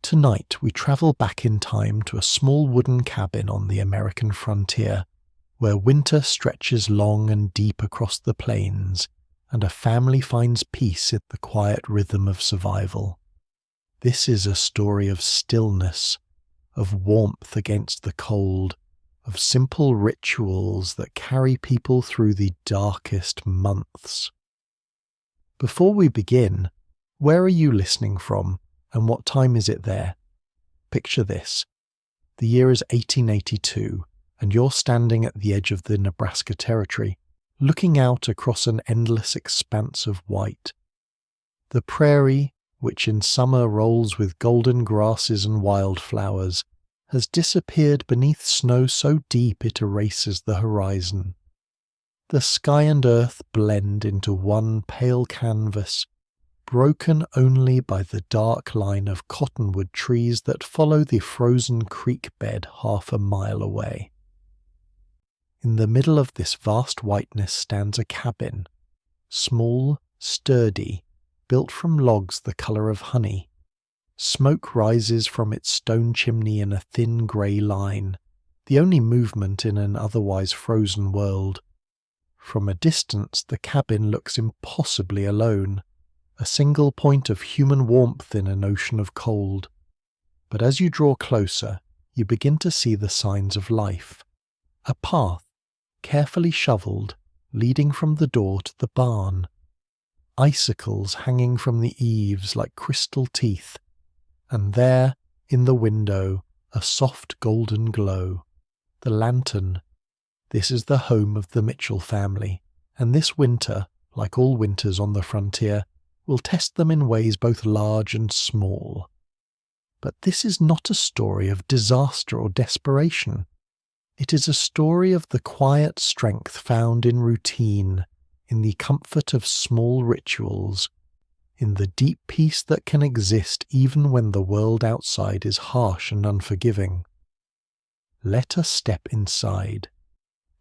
Tonight we travel back in time to a small wooden cabin on the American frontier, where winter stretches long and deep across the plains, and a family finds peace in the quiet rhythm of survival. This is a story of stillness, of warmth against the cold, of simple rituals that carry people through the darkest months. Before we begin, where are you listening from, and what time is it there? Picture this. The year is 1882, and you're standing at the edge of the Nebraska Territory, looking out across an endless expanse of white. The prairie, which in summer rolls with golden grasses and wildflowers, has disappeared beneath snow so deep it erases the horizon. The sky and earth blend into one pale canvas, broken only by the dark line of cottonwood trees that follow the frozen creek bed half a mile away. In the middle of this vast whiteness stands a cabin, small, sturdy, built from logs the colour of honey. Smoke rises from its stone chimney in a thin grey line, the only movement in an otherwise frozen world. From a distance the cabin looks impossibly alone, a single point of human warmth in an ocean of cold. But as you draw closer, you begin to see the signs of life. A path, carefully shovelled, leading from the door to the barn. Icicles hanging from the eaves like crystal teeth, and there, in the window, a soft golden glow. The lantern. This is the home of the Mitchell family, and this winter, like all winters on the frontier, will test them in ways both large and small. But this is not a story of disaster or desperation. It is a story of the quiet strength found in routine, in the comfort of small rituals, in the deep peace that can exist even when the world outside is harsh and unforgiving. Let us step inside.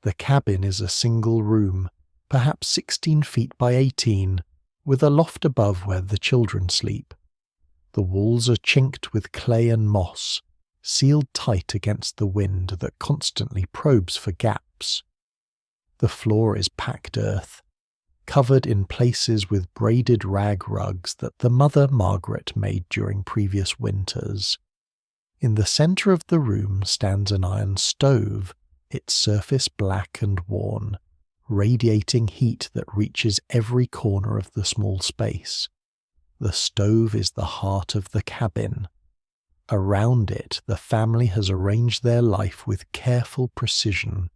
The cabin is a single room, perhaps 16 feet by 18, with a loft above where the children sleep. The walls are chinked with clay and moss, sealed tight against the wind that constantly probes for gaps. The floor is packed earth, covered in places with braided rag rugs that the mother Margaret made during previous winters. In the centre of the room stands an iron stove, its surface black and worn, radiating heat that reaches every corner of the small space. The stove is the heart of the cabin. Around it, the family has arranged their life with careful precision.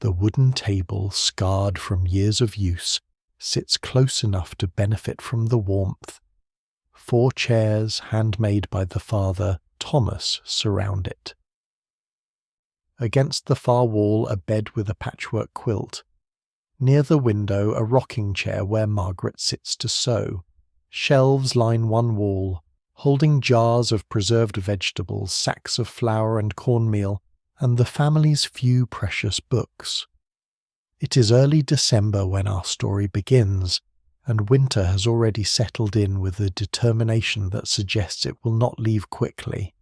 The wooden table, scarred from years of use, sits close enough to benefit from the warmth. 4 chairs, handmade by the father, Thomas, surround it. Against the far wall, a bed with a patchwork quilt. Near the window, a rocking chair where Margaret sits to sew. Shelves line one wall, holding jars of preserved vegetables, sacks of flour and cornmeal, and the family's few precious books. It is early December when our story begins, and winter has already settled in with a determination that suggests it will not leave quickly.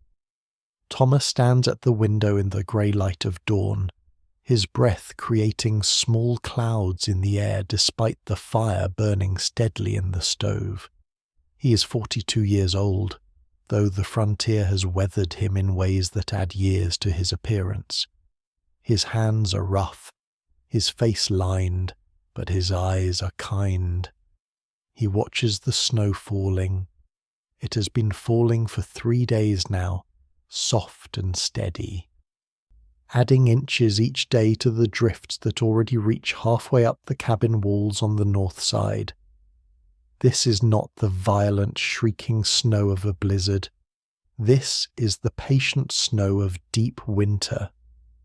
Thomas stands at the window in the grey light of dawn, his breath creating small clouds in the air despite the fire burning steadily in the stove. He is 42 years old, though the frontier has weathered him in ways that add years to his appearance. His hands are rough, his face lined, but his eyes are kind. He watches the snow falling. It has been falling for 3 days now, soft and steady, adding inches each day to the drifts that already reach halfway up the cabin walls on the north side. This is not the violent, shrieking snow of a blizzard. This is the patient snow of deep winter,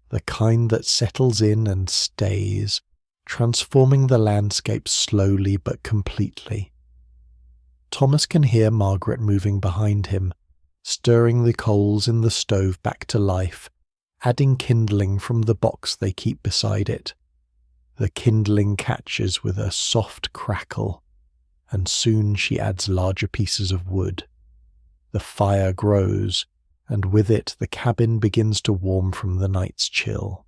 the kind that settles in and stays, transforming the landscape slowly but completely. Thomas can hear Margaret moving behind him, stirring the coals in the stove back to life, adding kindling from the box they keep beside it. The kindling catches with a soft crackle, and soon she adds larger pieces of wood. The fire grows, and with it the cabin begins to warm from the night's chill.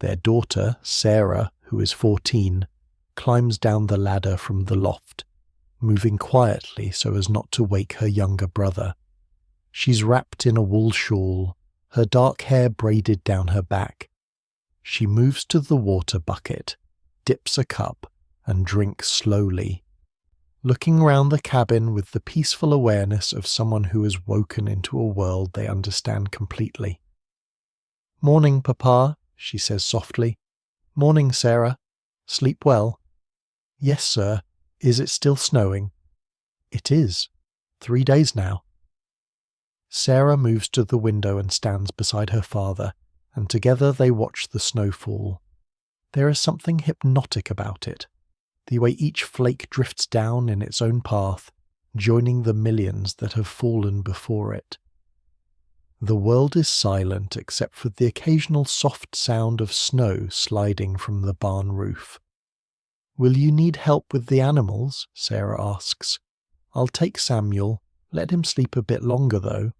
Their daughter, Sarah, who is 14, climbs down the ladder from the loft, moving quietly so as not to wake her younger brother. She's wrapped in a wool shawl, her dark hair braided down her back. She moves to the water bucket, dips a cup, and drinks slowly, looking round the cabin with the peaceful awareness of someone who has woken into a world they understand completely. "Morning, Papa," she says softly. "Morning, Sarah. Sleep well?" "Yes, sir. Is it still snowing?" "It is. 3 days now." Sarah moves to the window and stands beside her father, and together they watch the snowfall. There is something hypnotic about it, the way each flake drifts down in its own path, joining the millions that have fallen before it. The world is silent except for the occasional soft sound of snow sliding from the barn roof. "Will you need help with the animals?" Sarah asks. "I'll take Samuel. Let him sleep a bit longer, though."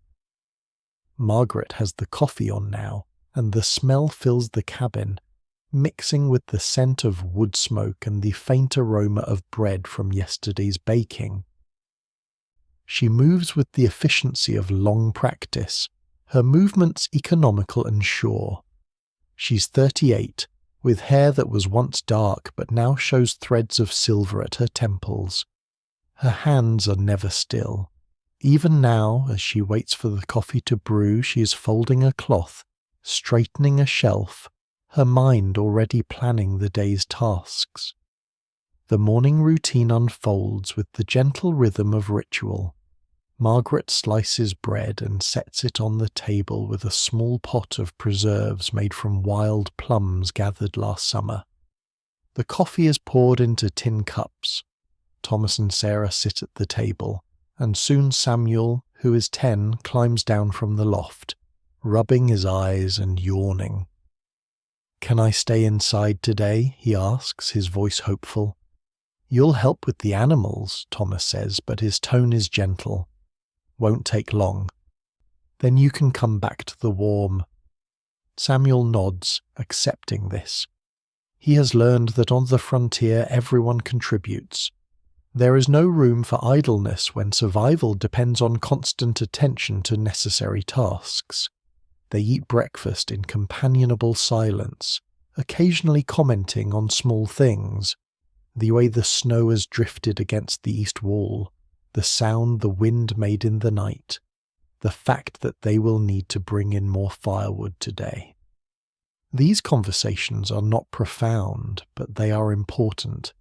Margaret has the coffee on now, and the smell fills the cabin, mixing with the scent of wood smoke and the faint aroma of bread from yesterday's baking. She moves with the efficiency of long practice, her movements economical and sure. She's 38, with hair that was once dark but now shows threads of silver at her temples. Her hands are never still. Even now, as she waits for the coffee to brew, she is folding a cloth, straightening a shelf, her mind already planning the day's tasks. The morning routine unfolds with the gentle rhythm of ritual. Margaret slices bread and sets it on the table with a small pot of preserves made from wild plums gathered last summer. The coffee is poured into tin cups. Thomas and Sarah sit at the table, and soon Samuel, who is 10, climbs down from the loft, rubbing his eyes and yawning. "Can I stay inside today?" he asks, his voice hopeful. "You'll help with the animals," Thomas says, but his tone is gentle. "Won't take long. Then you can come back to the warm." Samuel nods, accepting this. He has learned that on the frontier everyone contributes. There is no room for idleness when survival depends on constant attention to necessary tasks. They eat breakfast in companionable silence, occasionally commenting on small things, the way the snow has drifted against the east wall, the sound the wind made in the night, the fact that they will need to bring in more firewood today. These conversations are not profound, but they are important.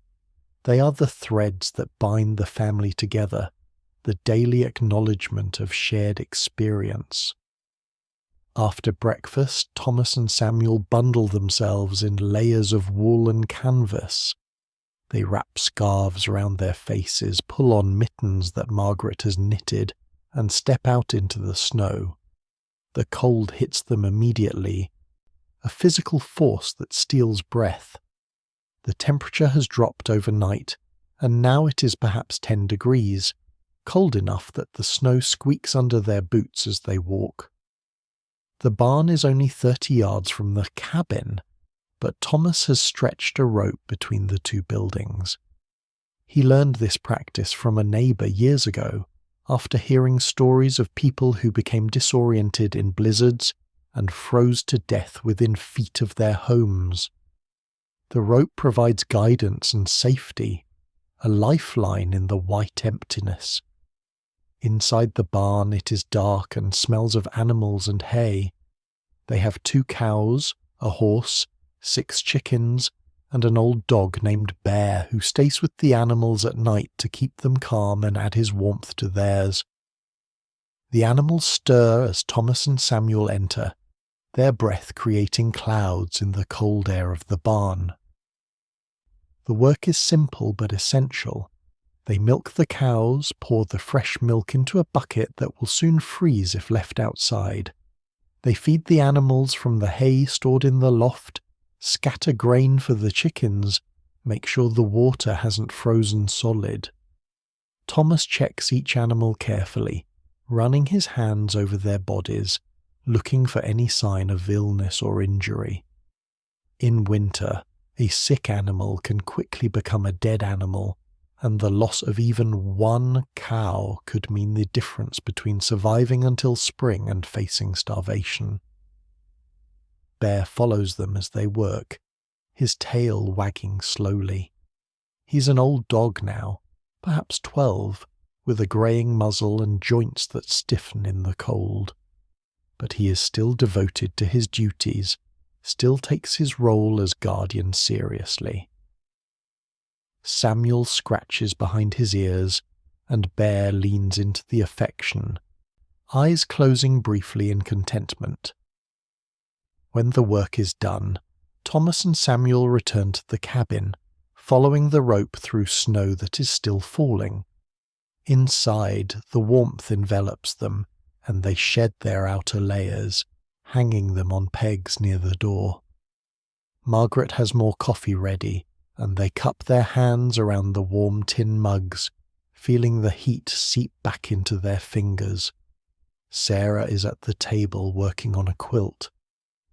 They are the threads that bind the family together, the daily acknowledgement of shared experience. After breakfast, Thomas and Samuel bundle themselves in layers of wool and canvas. They wrap scarves around their faces, pull on mittens that Margaret has knitted, and step out into the snow. The cold hits them immediately, a physical force that steals breath. The temperature has dropped overnight, and now it is perhaps 10 degrees, cold enough that the snow squeaks under their boots as they walk. The barn is only 30 yards from the cabin, but Thomas has stretched a rope between the two buildings. He learned this practice from a neighbour years ago, after hearing stories of people who became disoriented in blizzards and froze to death within feet of their homes. The rope provides guidance and safety, a lifeline in the white emptiness. Inside the barn it is dark and smells of animals and hay. They have 2 cows, a horse, 6 chickens, and an old dog named Bear who stays with the animals at night to keep them calm and add his warmth to theirs. The animals stir as Thomas and Samuel enter, their breath creating clouds in the cold air of the barn. The work is simple but essential. They milk the cows, pour the fresh milk into a bucket that will soon freeze if left outside. They feed the animals from the hay stored in the loft, scatter grain for the chickens, make sure the water hasn't frozen solid. Thomas checks each animal carefully, running his hands over their bodies, looking for any sign of illness or injury. In winter, a sick animal can quickly become a dead animal, and the loss of even one cow could mean the difference between surviving until spring and facing starvation. Bear follows them as they work, his tail wagging slowly. He's an old dog now, perhaps 12, with a greying muzzle and joints that stiffen in the cold. But he is still devoted to his duties, still takes his role as guardian seriously. Samuel scratches behind his ears, and Bear leans into the affection, eyes closing briefly in contentment. When the work is done, Thomas and Samuel return to the cabin, following the rope through snow that is still falling. Inside, the warmth envelops them, and they shed their outer layers, hanging them on pegs near the door. Margaret has more coffee ready, and they cup their hands around the warm tin mugs, feeling the heat seep back into their fingers. Sarah is at the table working on a quilt.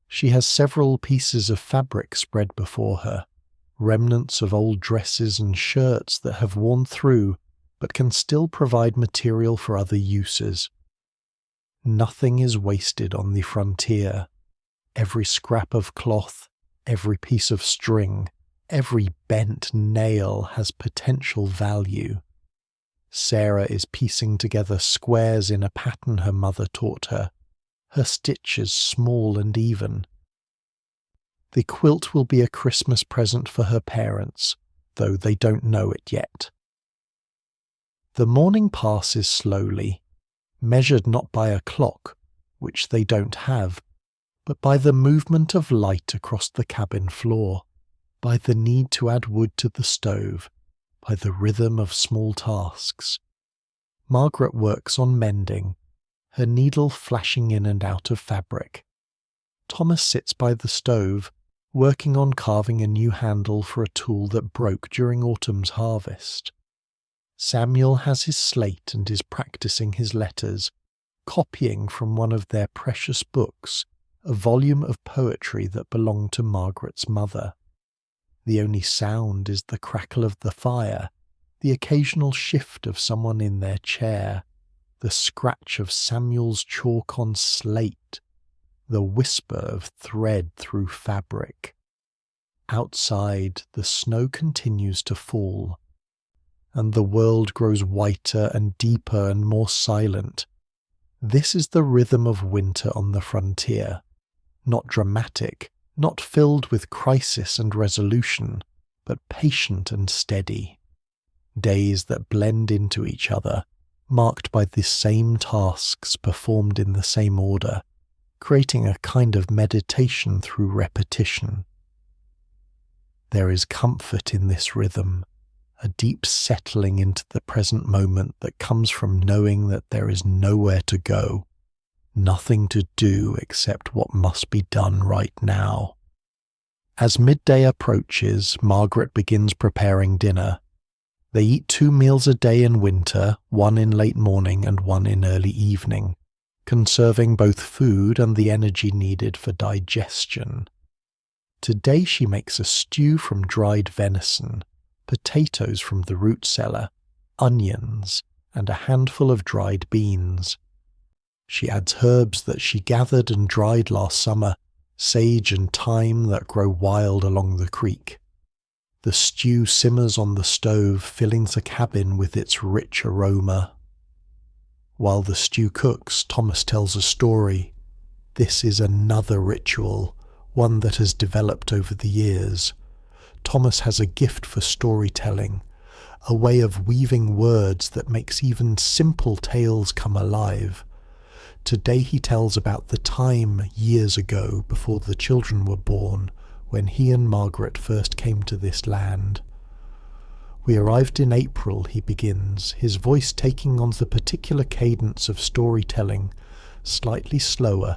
She has several pieces of fabric spread before her, remnants of old dresses and shirts that have worn through but can still provide material for other uses. Nothing is wasted on the frontier. Every scrap of cloth, every piece of string, every bent nail has potential value. Sarah is piecing together squares in a pattern her mother taught her, her stitches small and even. The quilt will be a Christmas present for her parents, though they don't know it yet. The morning passes slowly, measured not by a clock, which they don't have, but by the movement of light across the cabin floor, by the need to add wood to the stove, by the rhythm of small tasks. Margaret works on mending, her needle flashing in and out of fabric. Thomas sits by the stove, working on carving a new handle for a tool that broke during autumn's harvest. Samuel has his slate and is practicing his letters, copying from one of their precious books, a volume of poetry that belonged to Margaret's mother. The only sound is the crackle of the fire, the occasional shift of someone in their chair, the scratch of Samuel's chalk on slate, the whisper of thread through fabric. Outside, the snow continues to fall, and the world grows whiter and deeper and more silent. This is the rhythm of winter on the frontier, not dramatic, not filled with crisis and resolution, but patient and steady. Days that blend into each other, marked by the same tasks performed in the same order, creating a kind of meditation through repetition. There is comfort in this rhythm, a deep settling into the present moment that comes from knowing that there is nowhere to go, nothing to do except what must be done right now. As midday approaches, Margaret begins preparing dinner. They eat 2 meals a day in winter, one in late morning and one in early evening, conserving both food and the energy needed for digestion. Today she makes a stew from dried venison, potatoes from the root cellar, onions, and a handful of dried beans. She adds herbs that she gathered and dried last summer, sage and thyme that grow wild along the creek. The stew simmers on the stove, filling the cabin with its rich aroma. While the stew cooks, Thomas tells a story. This is another ritual, one that has developed over the years. Thomas has a gift for storytelling, a way of weaving words that makes even simple tales come alive. Today he tells about the time years ago, before the children were born, when he and Margaret first came to this land. We arrived in April, he begins, his voice taking on the particular cadence of storytelling, slightly slower,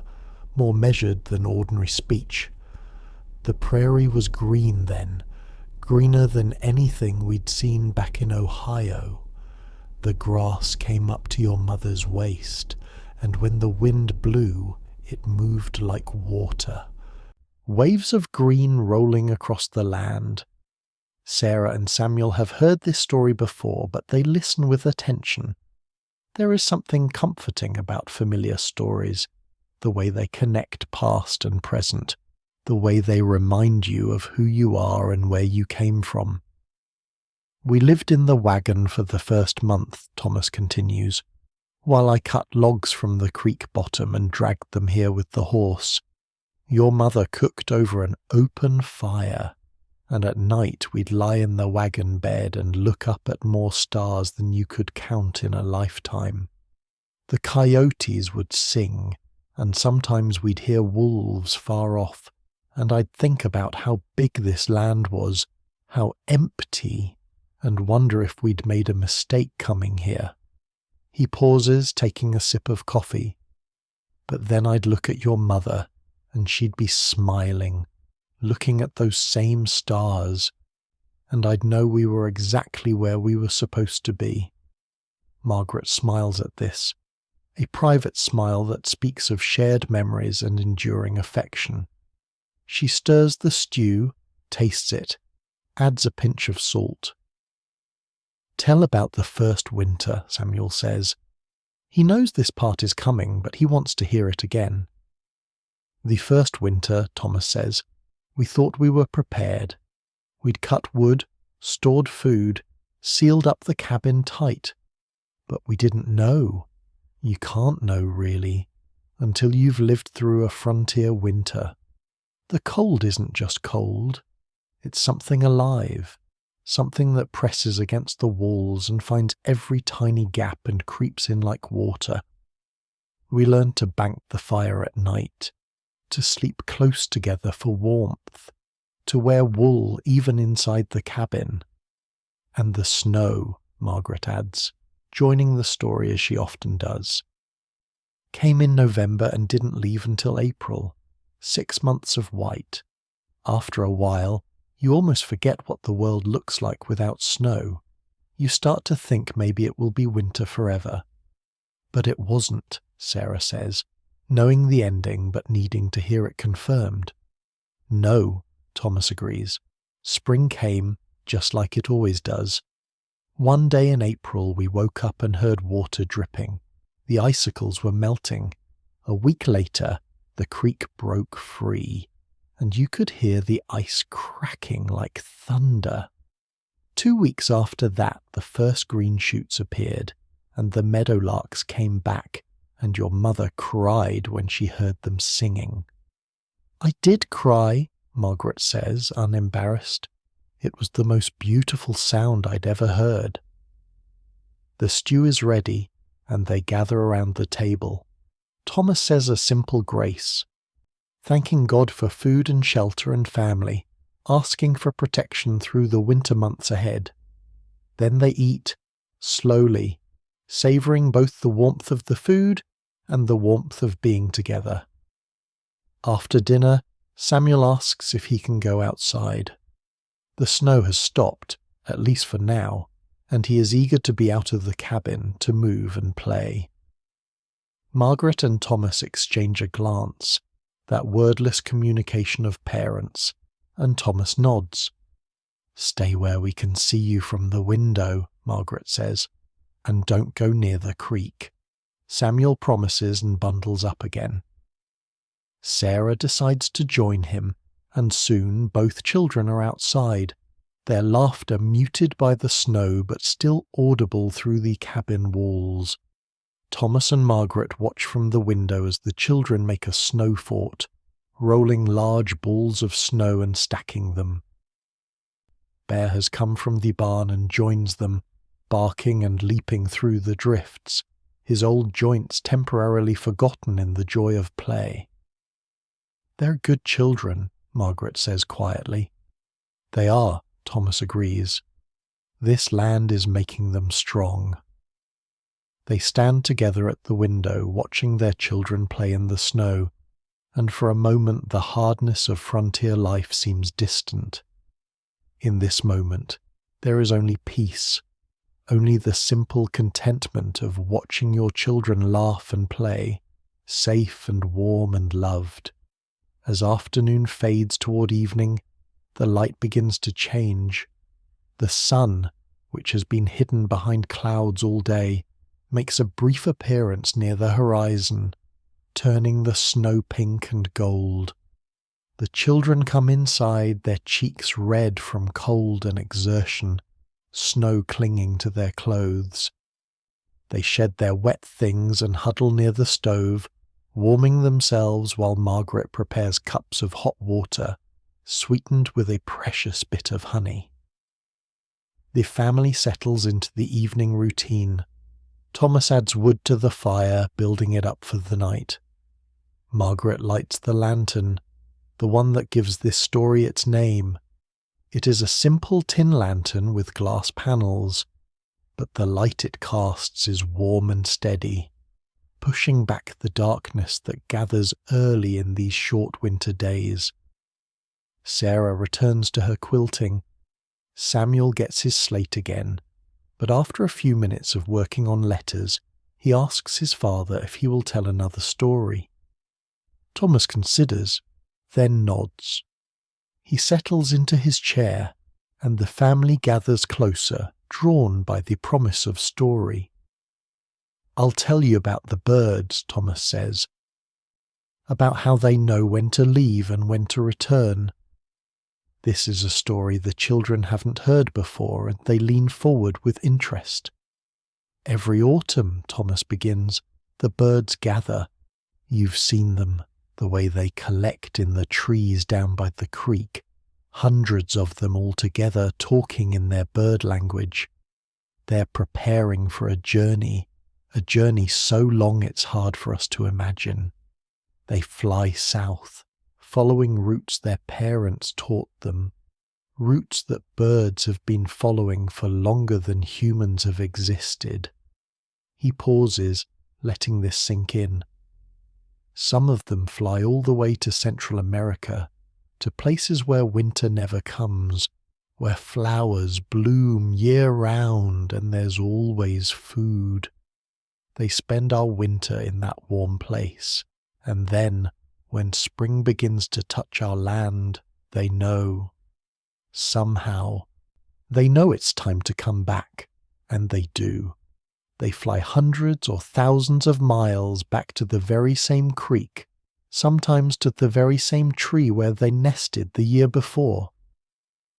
more measured than ordinary speech. The prairie was green then, greener than anything we'd seen back in Ohio. The grass came up to your mother's waist, and when the wind blew, it moved like water. Waves of green rolling across the land. Sarah and Samuel have heard this story before, but they listen with attention. There is something comforting about familiar stories, the way they connect past and present, the way they remind you of who you are and where you came from. We lived in the wagon for the first month, Thomas continues, while I cut logs from the creek bottom and dragged them here with the horse. Your mother cooked over an open fire, and at night we'd lie in the wagon bed and look up at more stars than you could count in a lifetime. The coyotes would sing, and sometimes we'd hear wolves far off, and I'd think about how big this land was, how empty, and wonder if we'd made a mistake coming here. He pauses, taking a sip of coffee. But then I'd look at your mother, and she'd be smiling, looking at those same stars, and I'd know we were exactly where we were supposed to be. Margaret smiles at this, a private smile that speaks of shared memories and enduring affection. She stirs the stew, tastes it, adds a pinch of salt. Tell about the first winter, Samuel says. He knows this part is coming, but he wants to hear it again. The first winter, Thomas says, we thought we were prepared. We'd cut wood, stored food, sealed up the cabin tight. But we didn't know. You can't know, really, until you've lived through a frontier winter. The cold isn't just cold. It's something alive. Something that presses against the walls and finds every tiny gap and creeps in like water. We learned to bank the fire at night, to sleep close together for warmth, to wear wool even inside the cabin. And the snow, Margaret adds, joining the story as she often does. Came in November and didn't leave until April. 6 months of white. After a while, you almost forget what the world looks like without snow. You start to think maybe it will be winter forever. But it wasn't, Sarah says, knowing the ending but needing to hear it confirmed. No, Thomas agrees. Spring came, just like it always does. One day in April we woke up and heard water dripping. The icicles were melting. A week later, the creek broke free, and you could hear the ice cracking like thunder. 2 weeks after that, the first green shoots appeared, and the meadowlarks came back, and your mother cried when she heard them singing. I did cry, Margaret says, unembarrassed. It was the most beautiful sound I'd ever heard. The stew is ready, and they gather around the table. Thomas says a simple grace, thanking God for food and shelter and family, asking for protection through the winter months ahead. Then they eat, slowly, savouring both the warmth of the food and the warmth of being together. After dinner, Samuel asks if he can go outside. The snow has stopped, at least for now, and he is eager to be out of the cabin to move and play. Margaret and Thomas exchange a glance, that wordless communication of parents, and Thomas nods. Stay where we can see you from the window, Margaret says, and don't go near the creek. Samuel promises and bundles up again. Sarah decides to join him, and soon both children are outside, their laughter muted by the snow but still audible through the cabin walls. Thomas and Margaret watch from the window as the children make a snow fort, rolling large balls of snow and stacking them. Bear has come from the barn and joins them, barking and leaping through the drifts, his old joints temporarily forgotten in the joy of play. They're good children, Margaret says quietly. They are, Thomas agrees. This land is making them strong. They stand together at the window, watching their children play in the snow, and for a moment the hardness of frontier life seems distant. In this moment, there is only peace, only the simple contentment of watching your children laugh and play, safe and warm and loved. As afternoon fades toward evening, the light begins to change. The sun, which has been hidden behind clouds all day, makes a brief appearance near the horizon, turning the snow pink and gold. The children come inside, their cheeks red from cold and exertion, snow clinging to their clothes. They shed their wet things and huddle near the stove, warming themselves while Margaret prepares cups of hot water, sweetened with a precious bit of honey. The family settles into the evening routine. Thomas adds wood to the fire, building it up for the night. Margaret lights the lantern, the one that gives this story its name. It is a simple tin lantern with glass panels, but the light it casts is warm and steady, pushing back the darkness that gathers early in these short winter days. Sarah returns to her quilting. Samuel gets his slate again, but after a few minutes of working on letters, he asks his father if he will tell another story. Thomas considers, then nods. He settles into his chair, and the family gathers closer, drawn by the promise of story. "I'll tell you about the birds," Thomas says, "about how they know when to leave and when to return." This is a story the children haven't heard before, and they lean forward with interest. "Every autumn," Thomas begins, "the birds gather. You've seen them, the way they collect in the trees down by the creek, hundreds of them all together talking in their bird language. They're preparing for a journey so long it's hard for us to imagine. They fly south, following routes their parents taught them, routes that birds have been following for longer than humans have existed." He pauses, letting this sink in. "Some of them fly all the way to Central America, to places where winter never comes, where flowers bloom year-round and there's always food. They spend our winter in that warm place, and then, when spring begins to touch our land, they know. Somehow, they know it's time to come back, and they do. They fly hundreds or thousands of miles back to the very same creek, sometimes to the very same tree where they nested the year before."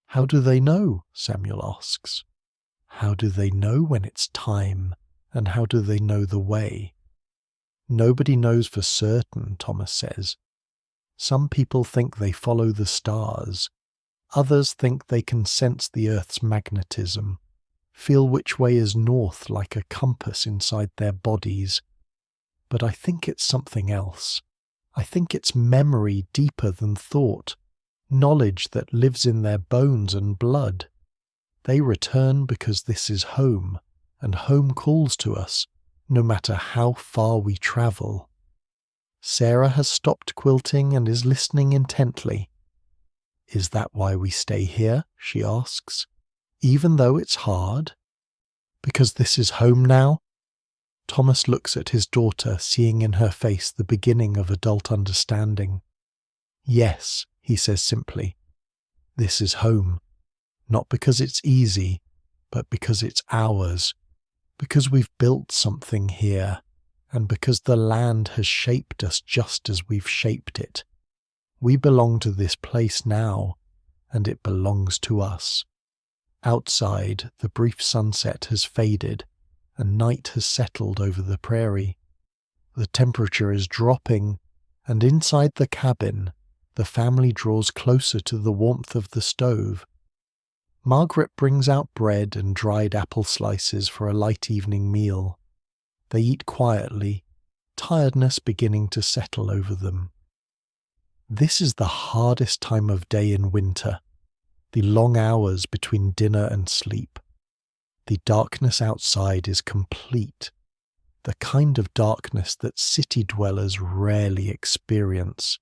"How do they know?" Samuel asks. "How do they know when it's time? And how do they know the way?" "Nobody knows for certain," Thomas says. "Some people think they follow the stars. Others think they can sense the Earth's magnetism, feel which way is north like a compass inside their bodies. But I think it's something else. I think it's memory deeper than thought, knowledge that lives in their bones and blood. They return because this is home, and home calls to us, no matter how far we travel." Sarah has stopped quilting and is listening intently. "Is that why we stay here?" she asks. "Even though it's hard? Because this is home now?" Thomas looks at his daughter, seeing in her face the beginning of adult understanding. "Yes," he says simply. "This is home. Not because it's easy, but because it's ours. Because we've built something here, and because the land has shaped us just as we've shaped it. We belong to this place now, and it belongs to us." Outside, the brief sunset has faded, and night has settled over the prairie. The temperature is dropping, and inside the cabin, the family draws closer to the warmth of the stove. Margaret brings out bread and dried apple slices for a light evening meal. They eat quietly, tiredness beginning to settle over them. This is the hardest time of day in winter, the long hours between dinner and sleep. The darkness outside is complete, the kind of darkness that city dwellers rarely experience,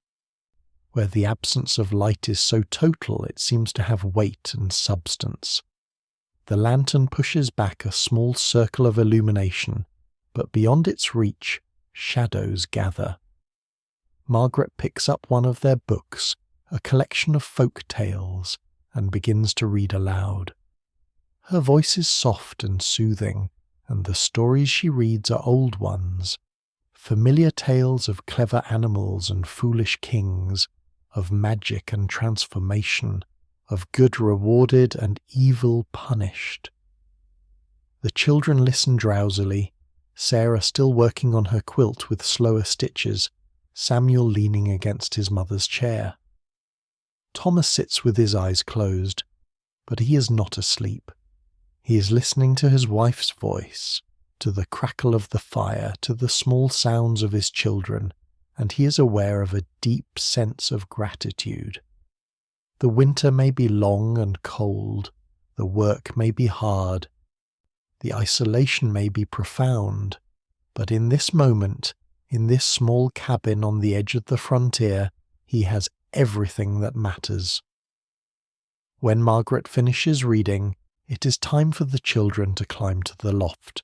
where the absence of light is so total it seems to have weight and substance. The lantern pushes back a small circle of illumination, but beyond its reach, shadows gather. Margaret picks up one of their books, a collection of folk tales, and begins to read aloud. Her voice is soft and soothing, and the stories she reads are old ones, familiar tales of clever animals and foolish kings, of magic and transformation, of good rewarded and evil punished. The children listen drowsily, Sarah still working on her quilt with slower stitches, Samuel leaning against his mother's chair. Thomas sits with his eyes closed, but he is not asleep. He is listening to his wife's voice, to the crackle of the fire, to the small sounds of his children, and he is aware of a deep sense of gratitude. The winter may be long and cold, the work may be hard, the isolation may be profound, but in this moment, in this small cabin on the edge of the frontier, he has everything that matters. When Margaret finishes reading, it is time for the children to climb to the loft.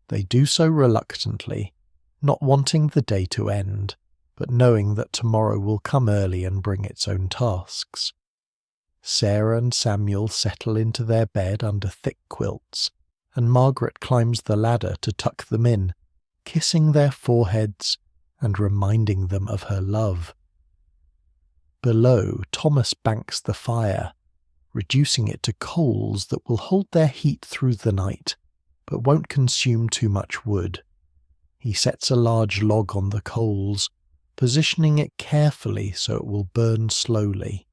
They do so reluctantly, not wanting the day to end, but knowing that tomorrow will come early and bring its own tasks. Sarah and Samuel settle into their bed under thick quilts, and Margaret climbs the ladder to tuck them in, kissing their foreheads and reminding them of her love. Below, Thomas banks the fire, reducing it to coals that will hold their heat through the night, but won't consume too much wood. He sets a large log on the coals, positioning it carefully so it will burn slowly.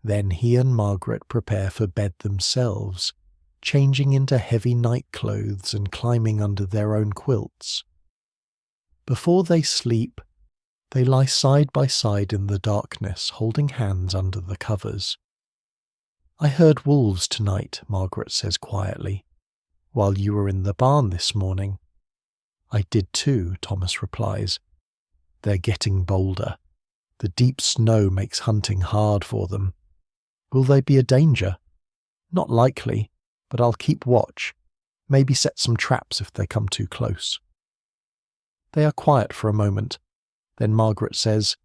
Then he and Margaret prepare for bed themselves, changing into heavy night clothes and climbing under their own quilts. Before they sleep, they lie side by side in the darkness, holding hands under the covers. "I heard wolves tonight," Margaret says quietly, "while you were in the barn this morning." "I did too," Thomas replies. "They're getting bolder. The deep snow makes hunting hard for them. Will they be a danger?" "Not likely, but I'll keep watch. Maybe set some traps if they come too close." They are quiet for a moment. Then Margaret says,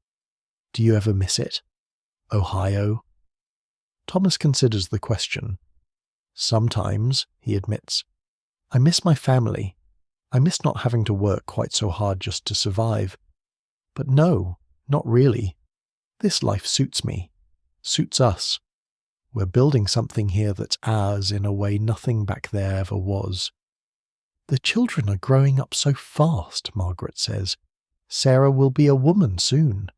"Do you ever miss it? Ohio?" Thomas considers the question. "Sometimes," he admits. "I miss my family. I miss not having to work quite so hard just to survive. But no, not really. This life suits me, suits us. We're building something here that's ours in a way nothing back there ever was." "The children are growing up so fast," Margaret says. "Sarah will be a woman soon.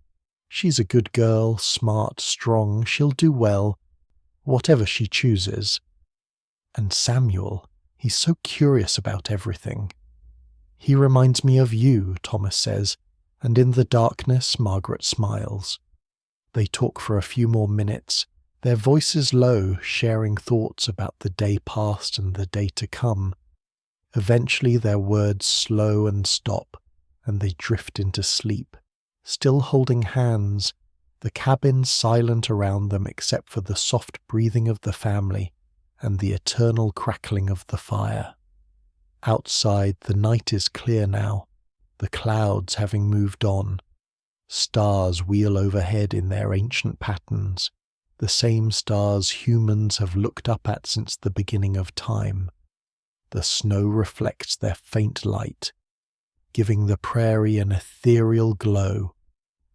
She's a good girl, smart, strong, she'll do well, whatever she chooses. And Samuel, he's so curious about everything." "He reminds me of you," Thomas says, and in the darkness Margaret smiles. They talk for a few more minutes, their voices low, sharing thoughts about the day past and the day to come. Eventually their words slow and stop, and they drift into sleep, still holding hands, the cabin silent around them except for the soft breathing of the family and the eternal crackling of the fire. Outside, the night is clear now, the clouds having moved on. Stars wheel overhead in their ancient patterns, the same stars humans have looked up at since the beginning of time. The snow reflects their faint light, giving the prairie an ethereal glow.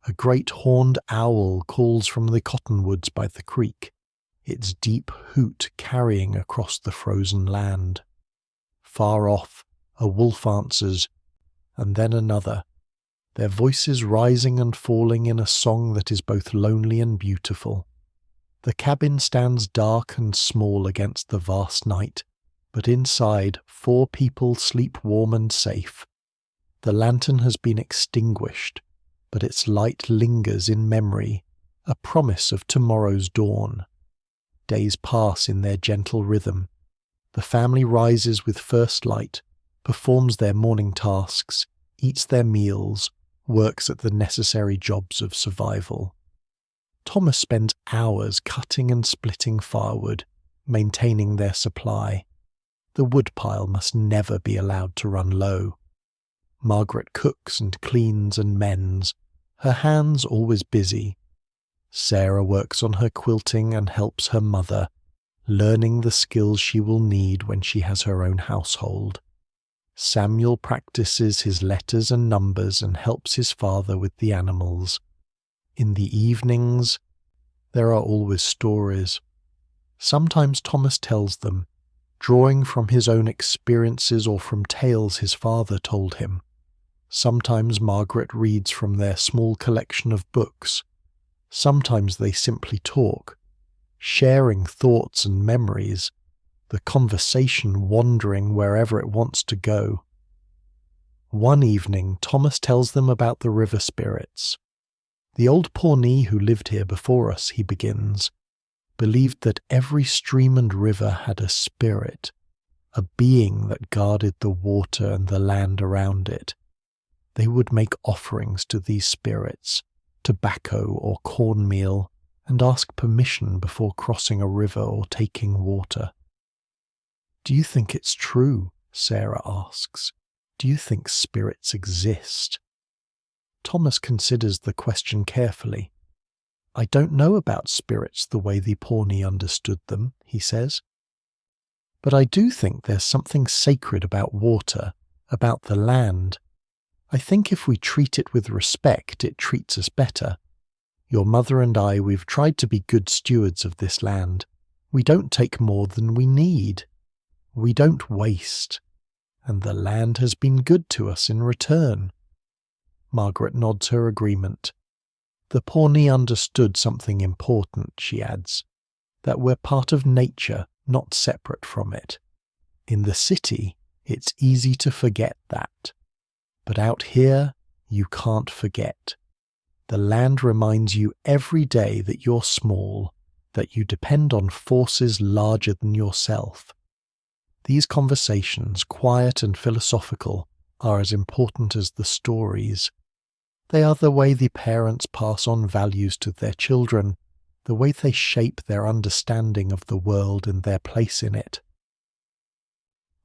A great horned owl calls from the cottonwoods by the creek, its deep hoot carrying across the frozen land. Far off, a wolf answers, and then another, their voices rising and falling in a song that is both lonely and beautiful. The cabin stands dark and small against the vast night, but inside 4 people sleep warm and safe. The lantern has been extinguished, but its light lingers in memory, a promise of tomorrow's dawn. Days pass in their gentle rhythm. The family rises with first light, performs their morning tasks, eats their meals, works at the necessary jobs of survival. Thomas spends hours cutting and splitting firewood, maintaining their supply. The woodpile must never be allowed to run low. Margaret cooks and cleans and mends, her hands always busy. Sarah works on her quilting and helps her mother, learning the skills she will need when she has her own household. Samuel practices his letters and numbers and helps his father with the animals. In the evenings, there are always stories. Sometimes Thomas tells them, drawing from his own experiences or from tales his father told him. Sometimes Margaret reads from their small collection of books. Sometimes they simply talk, sharing thoughts and memories, the conversation wandering wherever it wants to go. One evening, Thomas tells them about the river spirits. The old Pawnee who lived here before us, he begins, believed that every stream and river had a spirit, a being that guarded the water and the land around it. They would make offerings to these spirits, tobacco or cornmeal, and ask permission before crossing a river or taking water. "Do you think it's true?" Sarah asks. "Do you think spirits exist?" Thomas considers the question carefully. "I don't know about spirits the way the Pawnee understood them," he says. "But I do think there's something sacred about water, about the land. I think if we treat it with respect, it treats us better. Your mother and I, we've tried to be good stewards of this land. We don't take more than we need. We don't waste. And the land has been good to us in return." Margaret nods her agreement. The Pawnee understood something important, she adds, that we're part of nature, not separate from it. In the city, it's easy to forget that. But out here, you can't forget. The land reminds you every day that you're small, that you depend on forces larger than yourself. These conversations, quiet and philosophical, are as important as the stories. They are the way the parents pass on values to their children, the way they shape their understanding of the world and their place in it.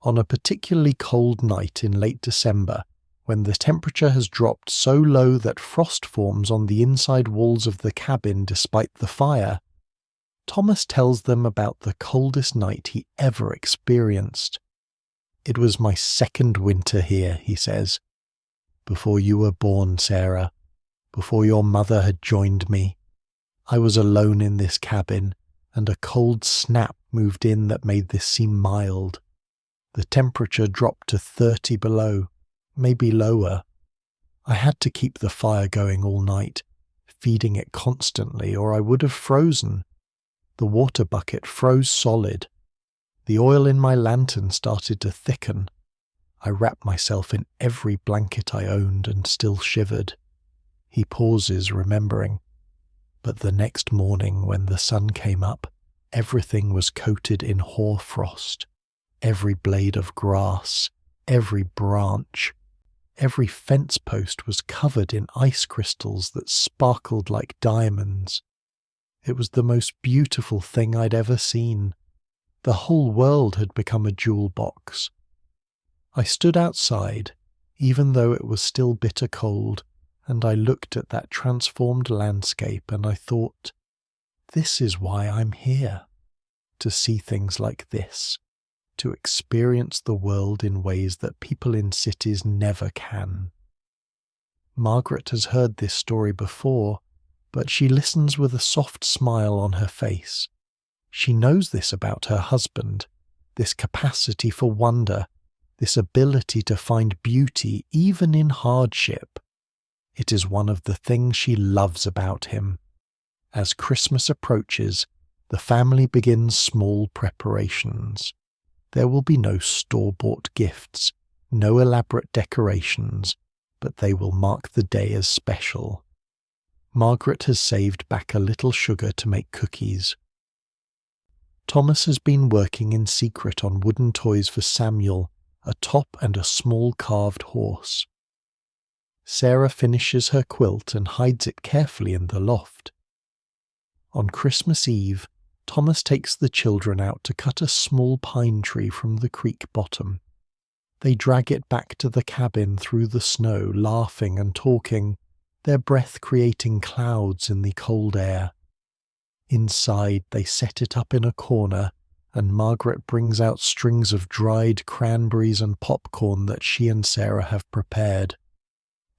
On a particularly cold night in late December, when the temperature has dropped so low that frost forms on the inside walls of the cabin despite the fire, Thomas tells them about the coldest night he ever experienced. "It was my second winter here," he says. "Before you were born, Sarah, before your mother had joined me, I was alone in this cabin, and a cold snap moved in that made this seem mild. The temperature dropped to 30 below, maybe lower. I had to keep the fire going all night, feeding it constantly, or I would have frozen. The water bucket froze solid. The oil in my lantern started to thicken. I wrapped myself in every blanket I owned and still shivered." He pauses, remembering. But the next morning, when the sun came up, everything was coated in hoar frost. Every blade of grass, every branch, every fence post was covered in ice crystals that sparkled like diamonds. It was the most beautiful thing I'd ever seen. The whole world had become a jewel box. I stood outside, even though it was still bitter cold, and I looked at that transformed landscape and I thought, this is why I'm here, to see things like this, to experience the world in ways that people in cities never can. Margaret has heard this story before, but she listens with a soft smile on her face. She knows this about her husband, this capacity for wonder, this ability to find beauty even in hardship. It is one of the things she loves about him. As Christmas approaches, the family begins small preparations. There will be no store-bought gifts, no elaborate decorations, but they will mark the day as special. Margaret has saved back a little sugar to make cookies. Thomas has been working in secret on wooden toys for Samuel, a top and a small carved horse. Sarah finishes her quilt and hides it carefully in the loft. On Christmas Eve, Thomas takes the children out to cut a small pine tree from the creek bottom. They drag it back to the cabin through the snow, laughing and talking, their breath creating clouds in the cold air. Inside, they set it up in a corner, and Margaret brings out strings of dried cranberries and popcorn that she and Sarah have prepared.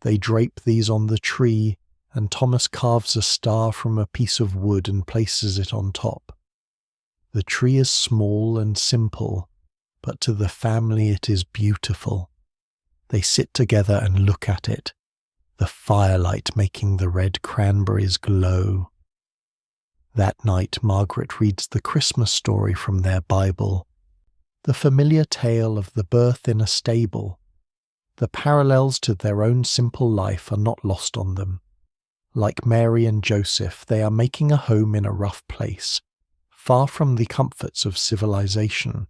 They drape these on the tree, and Thomas carves a star from a piece of wood and places it on top. The tree is small and simple, but to the family it is beautiful. They sit together and look at it, the firelight making the red cranberries glow. That night, Margaret reads the Christmas story from their Bible, the familiar tale of the birth in a stable. The parallels to their own simple life are not lost on them. Like Mary and Joseph, they are making a home in a rough place, far from the comforts of civilization.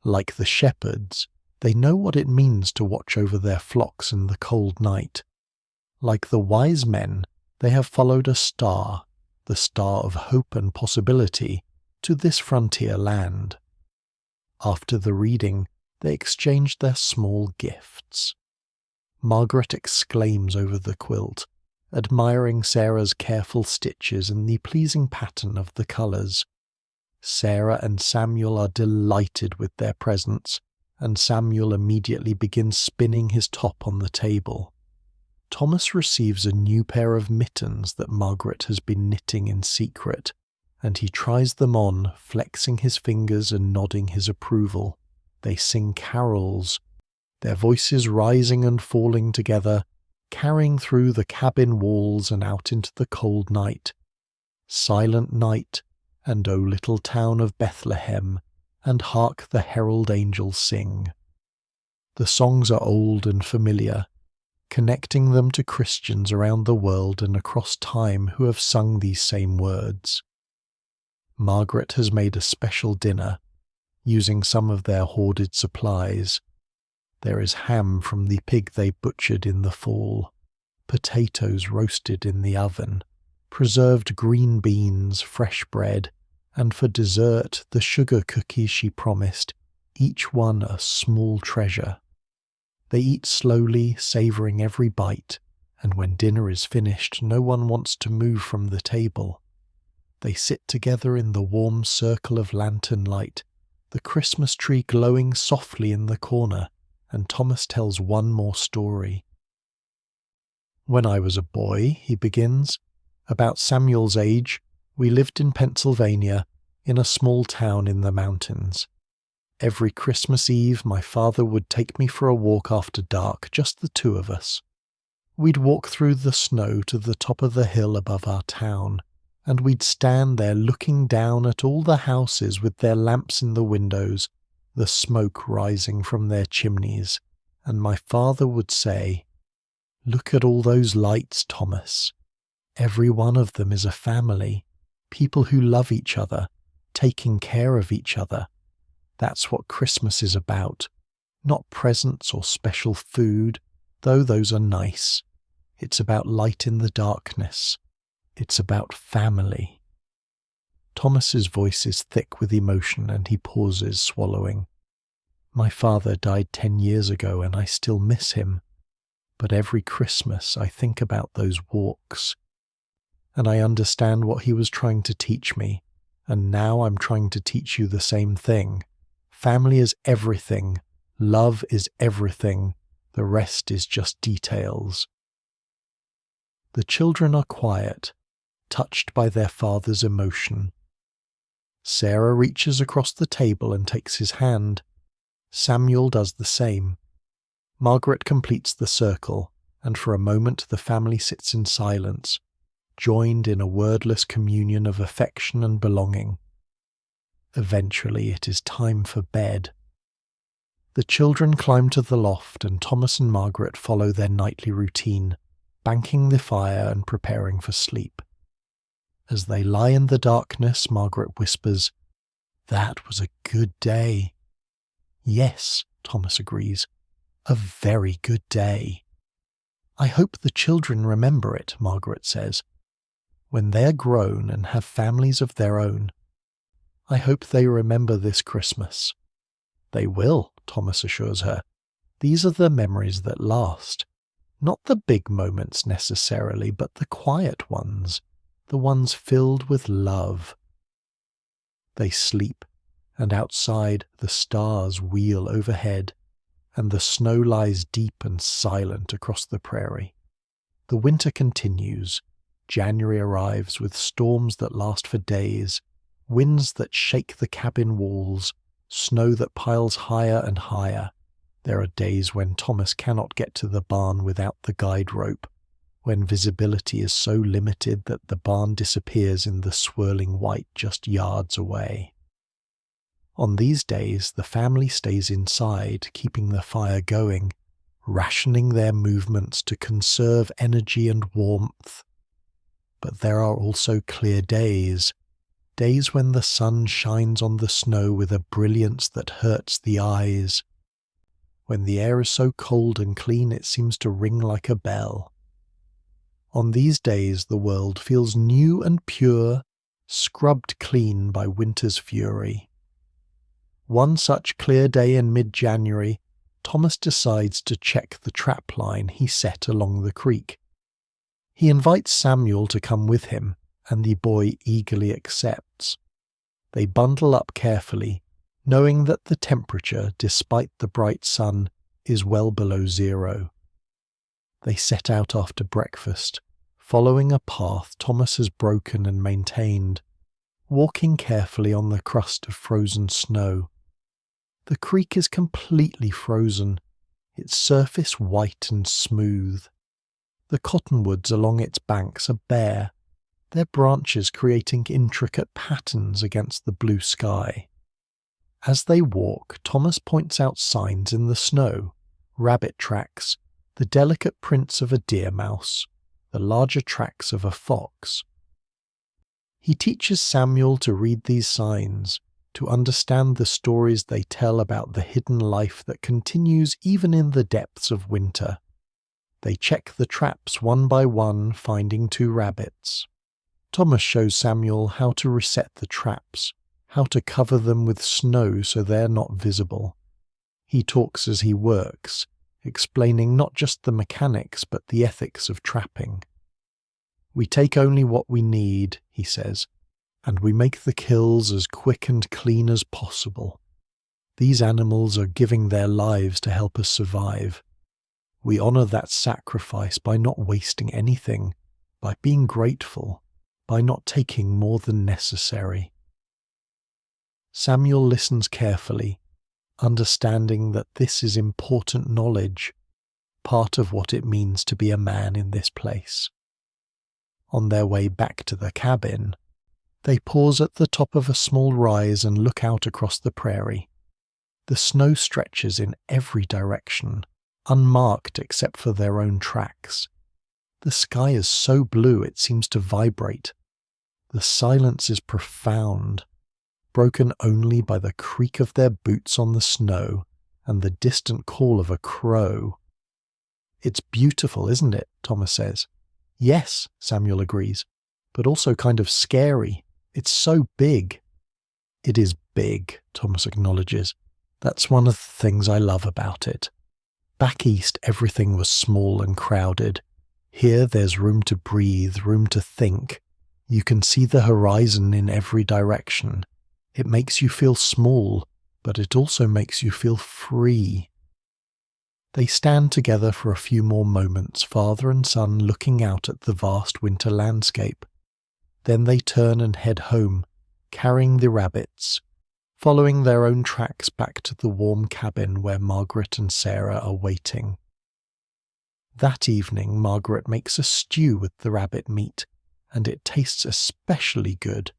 Like the shepherds, they know what it means to watch over their flocks in the cold night. Like the wise men, they have followed a star, the star of hope and possibility, to this frontier land. After the reading, they exchange their small gifts. Margaret exclaims over the quilt, admiring Sarah's careful stitches and the pleasing pattern of the colours. Sarah and Samuel are delighted with their presents, and Samuel immediately begins spinning his top on the table. Thomas receives a new pair of mittens that Margaret has been knitting in secret, and he tries them on, flexing his fingers and nodding his approval. They sing carols, their voices rising and falling together, carrying through the cabin walls and out into the cold night. Silent night, and O little town of Bethlehem, and hark the herald angels sing. The songs are old and familiar, connecting them to Christians around the world and across time who have sung these same words. Margaret has made a special dinner, using some of their hoarded supplies. There is ham from the pig they butchered in the fall, potatoes roasted in the oven, preserved green beans, fresh bread, and for dessert the sugar cookies she promised, each one a small treasure. They eat slowly, savouring every bite, and when dinner is finished, no one wants to move from the table. They sit together in the warm circle of lantern light, the Christmas tree glowing softly in the corner, and Thomas tells one more story. When I was a boy, he begins, about Samuel's age, we lived in Pennsylvania, in a small town in the mountains. Every Christmas Eve, my father would take me for a walk after dark, just the two of us. We'd walk through the snow to the top of the hill above our town, and we'd stand there looking down at all the houses with their lamps in the windows, the smoke rising from their chimneys, and my father would say, "Look at all those lights, Thomas. Every one of them is a family, people who love each other, taking care of each other. That's what Christmas is about. Not presents or special food, though those are nice. It's about light in the darkness. It's about family." Thomas's voice is thick with emotion and he pauses, swallowing. My father died 10 years ago and I still miss him. But every Christmas I think about those walks. And I understand what he was trying to teach me, and now I'm trying to teach you the same thing. Family is everything. Love is everything. The rest is just details. The children are quiet, touched by their father's emotion. Sarah reaches across the table and takes his hand. Samuel does the same. Margaret completes the circle, and for a moment the family sits in silence, joined in a wordless communion of affection and belonging. Eventually it is time for bed. The children climb to the loft and Thomas and Margaret follow their nightly routine, banking the fire and preparing for sleep. As they lie in the darkness, Margaret whispers, "That was a good day." "Yes," Thomas agrees, "a very good day." "I hope the children remember it," Margaret says. "When they are grown and have families of their own, I hope they remember this Christmas." "They will," Thomas assures her. "These are the memories that last. Not the big moments necessarily, but the quiet ones, the ones filled with love." They sleep, and outside the stars wheel overhead, and the snow lies deep and silent across the prairie. The winter continues. January arrives with storms that last for days, winds that shake the cabin walls, snow that piles higher and higher. There are days when Thomas cannot get to the barn without the guide rope, when visibility is so limited that the barn disappears in the swirling white just yards away. On these days, the family stays inside, keeping the fire going, rationing their movements to conserve energy and warmth. But there are also clear days, days when the sun shines on the snow with a brilliance that hurts the eyes, when the air is so cold and clean it seems to ring like a bell. On these days the world feels new and pure, scrubbed clean by winter's fury. One such clear day in mid-January, Thomas decides to check the trap line he set along the creek. He invites Samuel to come with him, and the boy eagerly accepts. They bundle up carefully, knowing that the temperature, despite the bright sun, is well below zero. They set out after breakfast, following a path Thomas has broken and maintained, walking carefully on the crust of frozen snow. The creek is completely frozen, its surface white and smooth. The cottonwoods along its banks are bare, their branches creating intricate patterns against the blue sky. As they walk, Thomas points out signs in the snow, rabbit tracks, the delicate prints of a deer mouse, the larger tracks of a fox. He teaches Samuel to read these signs, to understand the stories they tell about the hidden life that continues even in the depths of winter. They check the traps one by one, finding 2 rabbits. Thomas shows Samuel how to reset the traps, how to cover them with snow so they're not visible. He talks as he works, explaining not just the mechanics but the ethics of trapping. "We take only what we need," he says, "and we make the kills as quick and clean as possible. These animals are giving their lives to help us survive. We honor that sacrifice by not wasting anything, by being grateful, by not taking more than necessary." Samuel listens carefully, understanding that this is important knowledge, part of what it means to be a man in this place. On their way back to the cabin, they pause at the top of a small rise and look out across the prairie. The snow stretches in every direction, unmarked except for their own tracks. The sky is so blue it seems to vibrate. The silence is profound, broken only by the creak of their boots on the snow and the distant call of a crow. "It's beautiful, isn't it?" Thomas says. "Yes," Samuel agrees, "but also kind of scary. It's so big." "It is big," Thomas acknowledges. "That's one of the things I love about it. Back east everything was small and crowded. Here there's room to breathe, room to think. You can see the horizon in every direction. It makes you feel small, but it also makes you feel free." They stand together for a few more moments, father and son looking out at the vast winter landscape. Then they turn and head home, carrying the rabbits, following their own tracks back to the warm cabin where Margaret and Sarah are waiting. That evening, Margaret makes a stew with the rabbit meat, and it tastes especially good,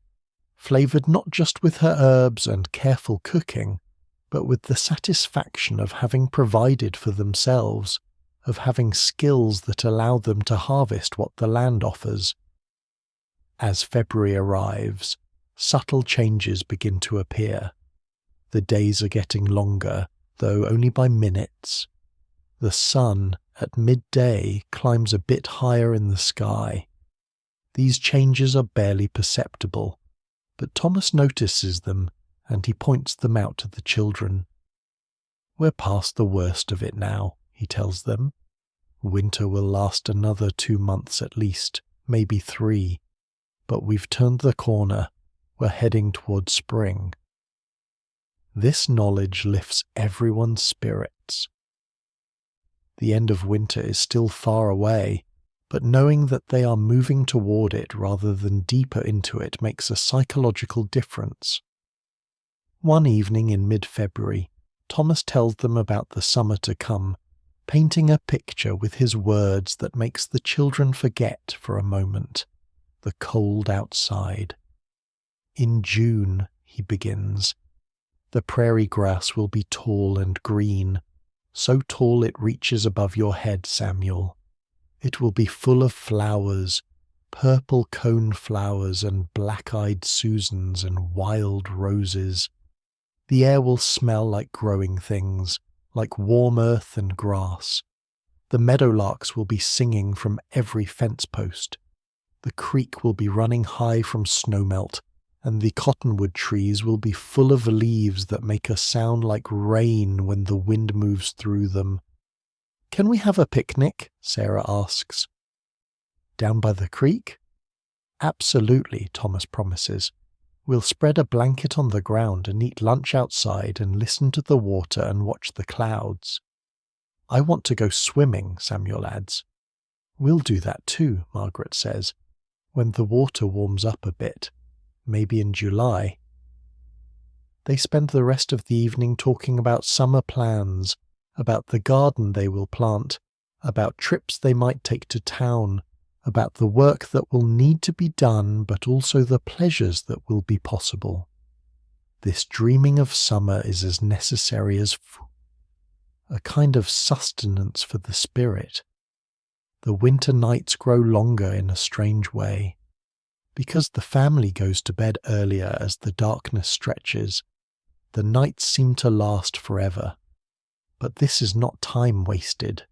flavoured not just with her herbs and careful cooking, but with the satisfaction of having provided for themselves, of having skills that allow them to harvest what the land offers. As February arrives, subtle changes begin to appear. The days are getting longer, though only by minutes. The sun, at midday, climbs a bit higher in the sky. These changes are barely perceptible, but Thomas notices them and he points them out to the children. "We're past the worst of it now," he tells them. "Winter will last another 2 months at least, maybe 3, but we've turned the corner. We're heading towards spring." This knowledge lifts everyone's spirits. The end of winter is still far away, but knowing that they are moving toward it rather than deeper into it makes a psychological difference. One evening in mid-February, Thomas tells them about the summer to come, painting a picture with his words that makes the children forget for a moment the cold outside. "In June," he begins, "the prairie grass will be tall and green, so tall it reaches above your head, Samuel. It will be full of flowers, purple cone flowers and black-eyed Susans and wild roses. The air will smell like growing things, like warm earth and grass. The meadowlarks will be singing from every fence post. The creek will be running high from snowmelt, and the cottonwood trees will be full of leaves that make a sound like rain when the wind moves through them." "Can we have a picnic?" Sarah asks. "Down by the creek?" "Absolutely," Thomas promises. "We'll spread a blanket on the ground and eat lunch outside and listen to the water and watch the clouds." "I want to go swimming," Samuel adds. "We'll do that too," Margaret says, "when the water warms up a bit, maybe in July." They spend the rest of the evening talking about summer plans, about the garden they will plant, about trips they might take to town, about the work that will need to be done, but also the pleasures that will be possible. This dreaming of summer is as necessary as a kind of sustenance for the spirit. The winter nights grow longer in a strange way. Because the family goes to bed earlier as the darkness stretches, the nights seem to last forever. But this is not time wasted.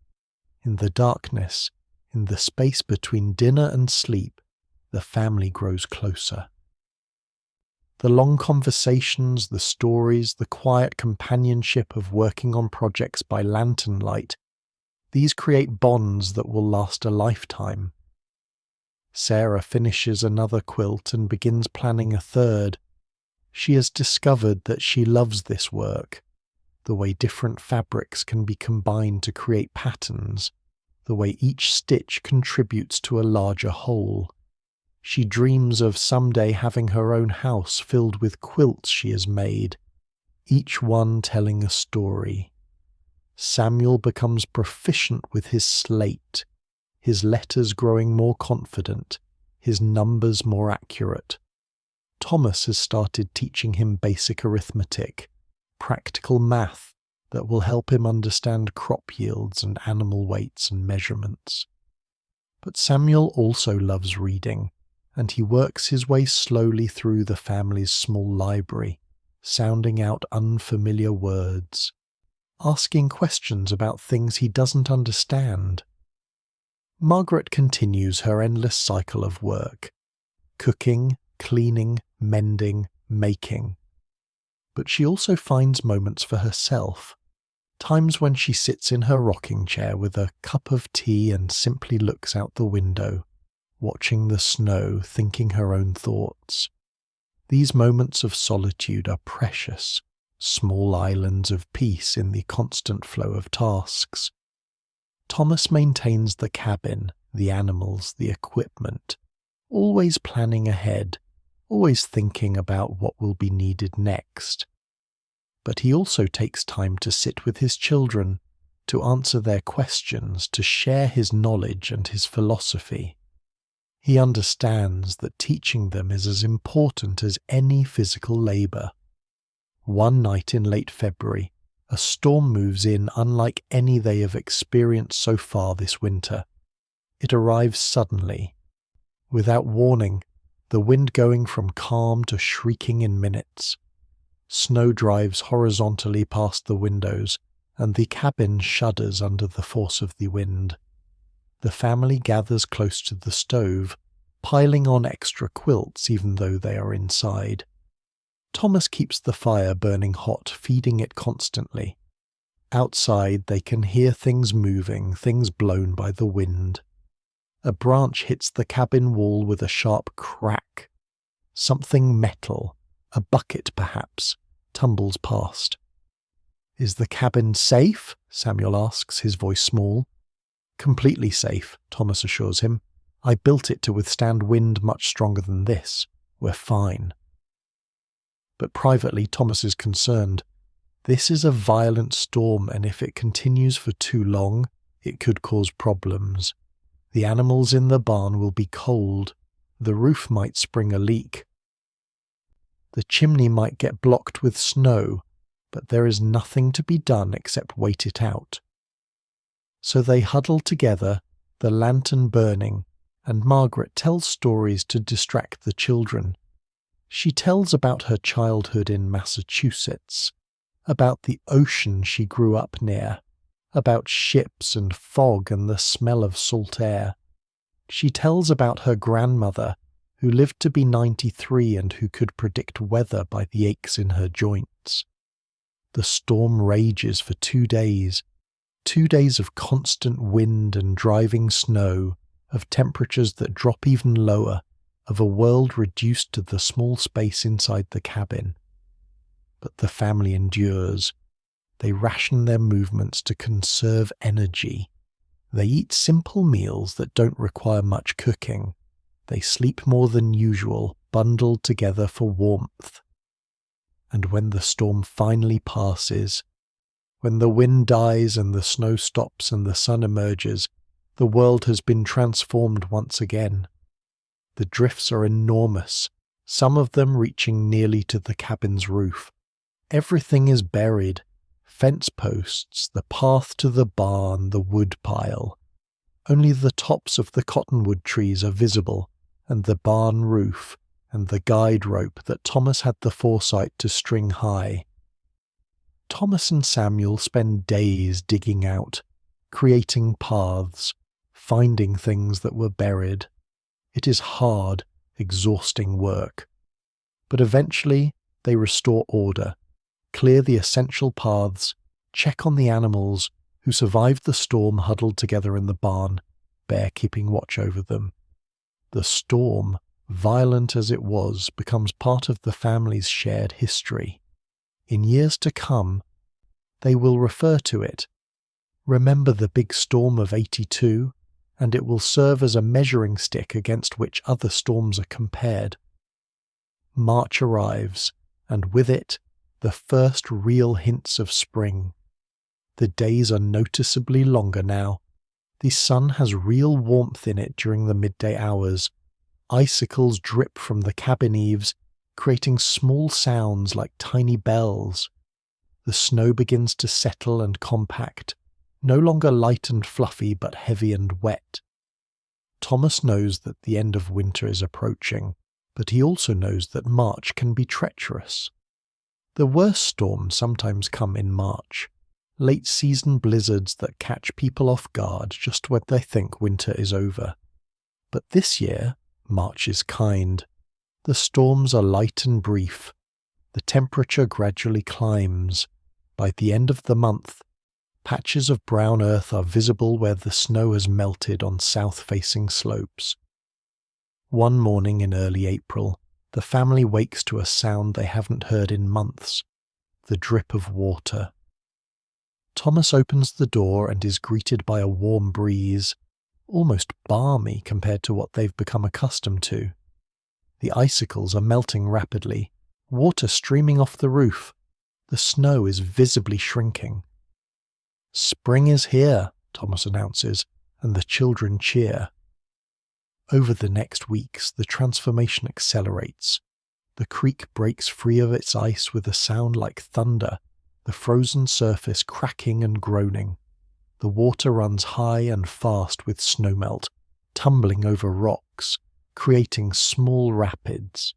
In the darkness, in the space between dinner and sleep, the family grows closer. The long conversations, the stories, the quiet companionship of working on projects by lantern light, these create bonds that will last a lifetime. Sarah finishes another quilt and begins planning a third. She has discovered that she loves this work, the way different fabrics can be combined to create patterns, the way each stitch contributes to a larger whole. She dreams of someday having her own house filled with quilts she has made, each one telling a story. Samuel becomes proficient with his slate, his letters growing more confident, his numbers more accurate. Thomas has started teaching him basic arithmetic, practical math that will help him understand crop yields and animal weights and measurements. But Samuel also loves reading, and he works his way slowly through the family's small library, sounding out unfamiliar words, asking questions about things he doesn't understand. Margaret continues her endless cycle of work, cooking, cleaning, mending, making. But she also finds moments for herself, times when she sits in her rocking chair with a cup of tea and simply looks out the window, watching the snow, thinking her own thoughts. These moments of solitude are precious, small islands of peace in the constant flow of tasks. Thomas maintains the cabin, the animals, the equipment, always planning ahead, always thinking about what will be needed next. But he also takes time to sit with his children, to answer their questions, to share his knowledge and his philosophy. He understands that teaching them is as important as any physical labour. One night in late February, a storm moves in unlike any they have experienced so far this winter. It arrives suddenly, without warning, the wind going from calm to shrieking in minutes. Snow drives horizontally past the windows, and the cabin shudders under the force of the wind. The family gathers close to the stove, piling on extra quilts even though they are inside. Thomas keeps the fire burning hot, feeding it constantly. Outside they can hear things moving, things blown by the wind. A branch hits the cabin wall with a sharp crack. Something metal, a bucket perhaps, tumbles past. "Is the cabin safe?" Samuel asks, his voice small. "Completely safe," Thomas assures him. "I built it to withstand wind much stronger than this. We're fine." But privately, Thomas is concerned. This is a violent storm, and if it continues for too long, it could cause problems. The animals in the barn will be cold. The roof might spring a leak. The chimney might get blocked with snow, but there is nothing to be done except wait it out. So they huddle together, the lantern burning, and Margaret tells stories to distract the children. She tells about her childhood in Massachusetts, about the ocean she grew up near, about ships and fog and the smell of salt air. She tells about her grandmother, who lived to be 93 and who could predict weather by the aches in her joints. The storm rages for 2 days, 2 days of constant wind and driving snow, of temperatures that drop even lower, of a world reduced to the small space inside the cabin. But the family endures. They ration their movements to conserve energy. They eat simple meals that don't require much cooking. They sleep more than usual, bundled together for warmth. And when the storm finally passes, when the wind dies and the snow stops and the sun emerges, the world has been transformed once again. The drifts are enormous, some of them reaching nearly to the cabin's roof. Everything is buried. Fence posts, the path to the barn, the wood pile. Only the tops of the cottonwood trees are visible, and the barn roof, and the guide rope that Thomas had the foresight to string high. Thomas and Samuel spend days digging out, creating paths, finding things that were buried. It is hard, exhausting work. But eventually they restore order, clear the essential paths, check on the animals who survived the storm huddled together in the barn, Bear keeping watch over them. The storm, violent as it was, becomes part of the family's shared history. In years to come, they will refer to it. Remember the big storm of 82, and it will serve as a measuring stick against which other storms are compared. March arrives, and with it, the first real hints of spring. The days are noticeably longer now. The sun has real warmth in it during the midday hours. Icicles drip from the cabin eaves, creating small sounds like tiny bells. The snow begins to settle and compact, no longer light and fluffy but heavy and wet. Thomas knows that the end of winter is approaching, but he also knows that March can be treacherous. The worst storms sometimes come in March, late-season blizzards that catch people off guard just when they think winter is over. But this year, March is kind. The storms are light and brief. The temperature gradually climbs. By the end of the month, patches of brown earth are visible where the snow has melted on south-facing slopes. One morning in early April, the family wakes to a sound they haven't heard in months, the drip of water. Thomas opens the door and is greeted by a warm breeze, almost balmy compared to what they've become accustomed to. The icicles are melting rapidly, water streaming off the roof. The snow is visibly shrinking. "Spring is here," Thomas announces, and the children cheer. Over the next weeks, the transformation accelerates. The creek breaks free of its ice with a sound like thunder, the frozen surface cracking and groaning. The water runs high and fast with snowmelt, tumbling over rocks, creating small rapids.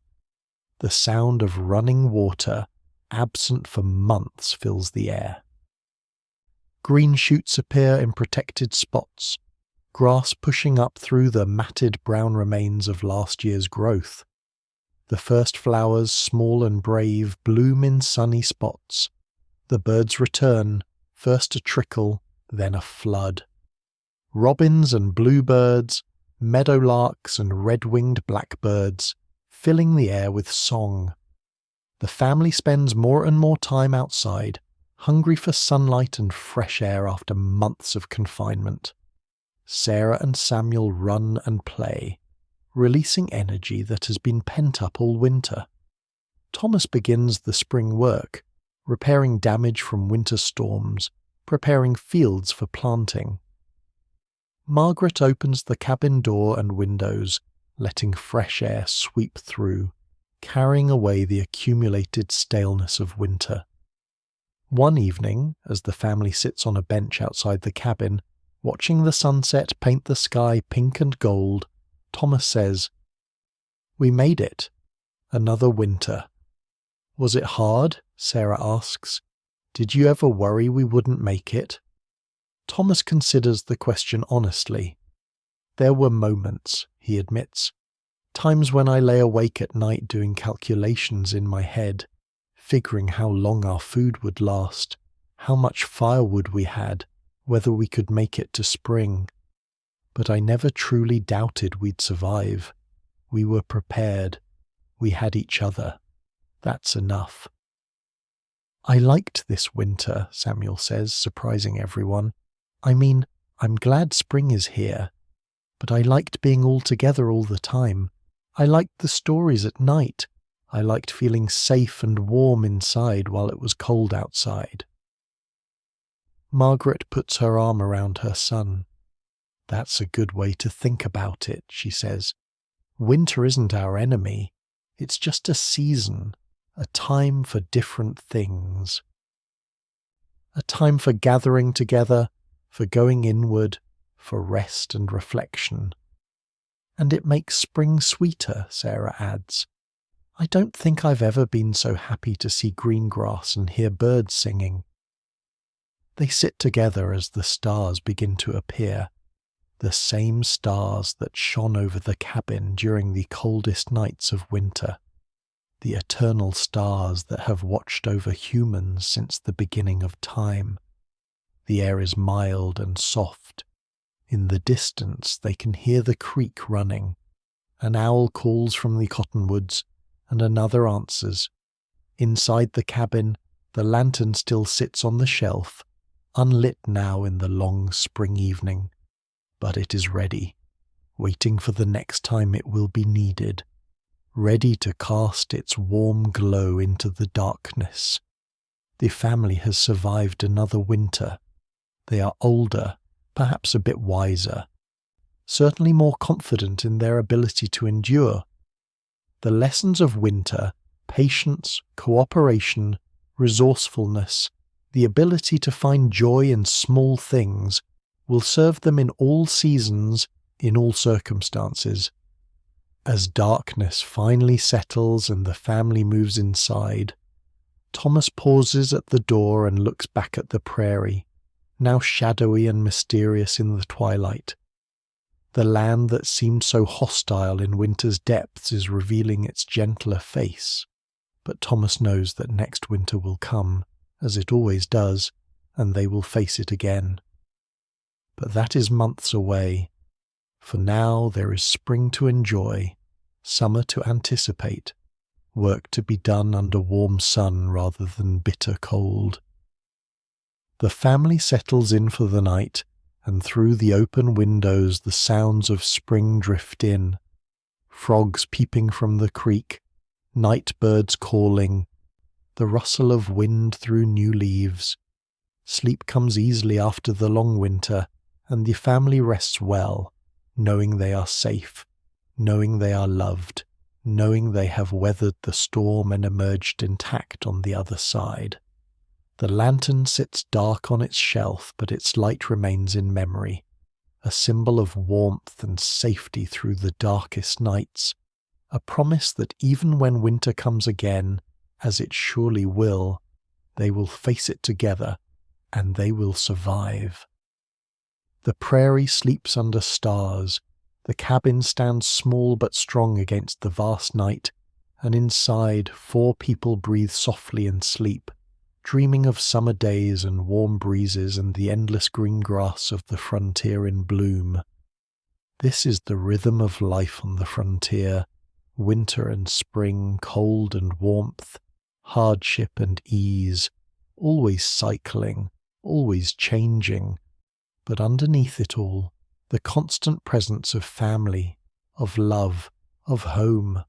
The sound of running water, absent for months, fills the air. Green shoots appear in protected spots. grass pushing up through the matted brown remains of last year's growth. The first flowers, small and brave, bloom in sunny spots. The birds return, first a trickle, then a flood. Robins and bluebirds, meadowlarks and red-winged blackbirds, filling the air with song. The family spends more and more time outside, hungry for sunlight and fresh air after months of confinement. Sarah and Samuel run and play, releasing energy that has been pent up all winter. Thomas begins the spring work, repairing damage from winter storms, preparing fields for planting. Margaret opens the cabin door and windows, letting fresh air sweep through, carrying away the accumulated staleness of winter. One evening, as the family sits on a bench outside the cabin, watching the sunset paint the sky pink and gold, Thomas says, "We made it. Another winter." "Was it hard?" Sarah asks. "Did you ever worry we wouldn't make it?" Thomas considers the question honestly. "There were moments," he admits. "Times when I lay awake at night doing calculations in my head, figuring how long our food would last, how much firewood we had, whether we could make it to spring. But I never truly doubted we'd survive. We were prepared. We had each other. That's enough." "I liked this winter," Samuel says, surprising everyone. "I mean, I'm glad spring is here. But I liked being all together all the time. I liked the stories at night. I liked feeling safe and warm inside while it was cold outside." Margaret puts her arm around her son. "That's a good way to think about it," she says. "Winter isn't our enemy. It's just a season, a time for different things. A time for gathering together, for going inward, for rest and reflection. And it makes spring sweeter," Sarah adds. "I don't think I've ever been so happy to see green grass and hear birds singing." They sit together as the stars begin to appear, the same stars that shone over the cabin during the coldest nights of winter, the eternal stars that have watched over humans since the beginning of time. The air is mild and soft. In the distance they can hear the creek running. An owl calls from the cottonwoods, and another answers. Inside the cabin, the lantern still sits on the shelf, unlit now in the long spring evening. But it is ready, waiting for the next time it will be needed, ready to cast its warm glow into the darkness. The family has survived another winter. They are older, perhaps a bit wiser, certainly more confident in their ability to endure. The lessons of winter, patience, cooperation, resourcefulness, the ability to find joy in small things, will serve them in all seasons, in all circumstances. As darkness finally settles and the family moves inside, Thomas pauses at the door and looks back at the prairie, now shadowy and mysterious in the twilight. The land that seemed so hostile in winter's depths is revealing its gentler face, but Thomas knows that next winter will come, as it always does, and they will face it again. But that is months away. For now there is spring to enjoy, summer to anticipate, work to be done under warm sun rather than bitter cold. The family settles in for the night, and through the open windows the sounds of spring drift in. Frogs peeping from the creek, night birds calling, the rustle of wind through new leaves. Sleep comes easily after the long winter, and the family rests well, knowing they are safe, knowing they are loved, knowing they have weathered the storm and emerged intact on the other side. The lantern sits dark on its shelf, but its light remains in memory, a symbol of warmth and safety through the darkest nights, a promise that even when winter comes again, as it surely will, they will face it together, and they will survive. The prairie sleeps under stars, the cabin stands small but strong against the vast night, and inside 4 people breathe softly and sleep, dreaming of summer days and warm breezes and the endless green grass of the frontier in bloom. This is the rhythm of life on the frontier, winter and spring, cold and warmth, hardship and ease, always cycling, always changing, but underneath it all, the constant presence of family, of love, of home.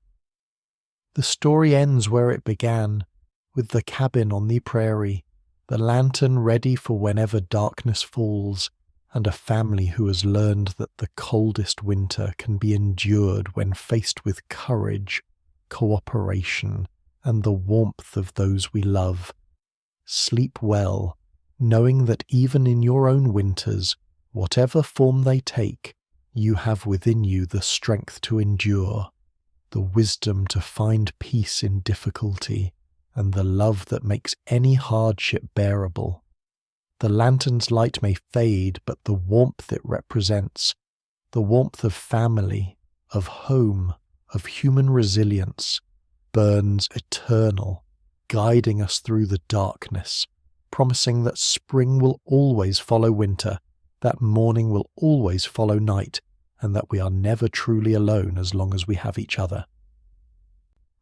The story ends where it began, with the cabin on the prairie, the lantern ready for whenever darkness falls, and a family who has learned that the coldest winter can be endured when faced with courage, cooperation, and the warmth of those we love. Sleep well, knowing that even in your own winters, whatever form they take, you have within you the strength to endure, the wisdom to find peace in difficulty, and the love that makes any hardship bearable. The lantern's light may fade, but the warmth it represents, the warmth of family, of home, of human resilience, burns eternal, guiding us through the darkness, promising that spring will always follow winter, that morning will always follow night, and that we are never truly alone as long as we have each other.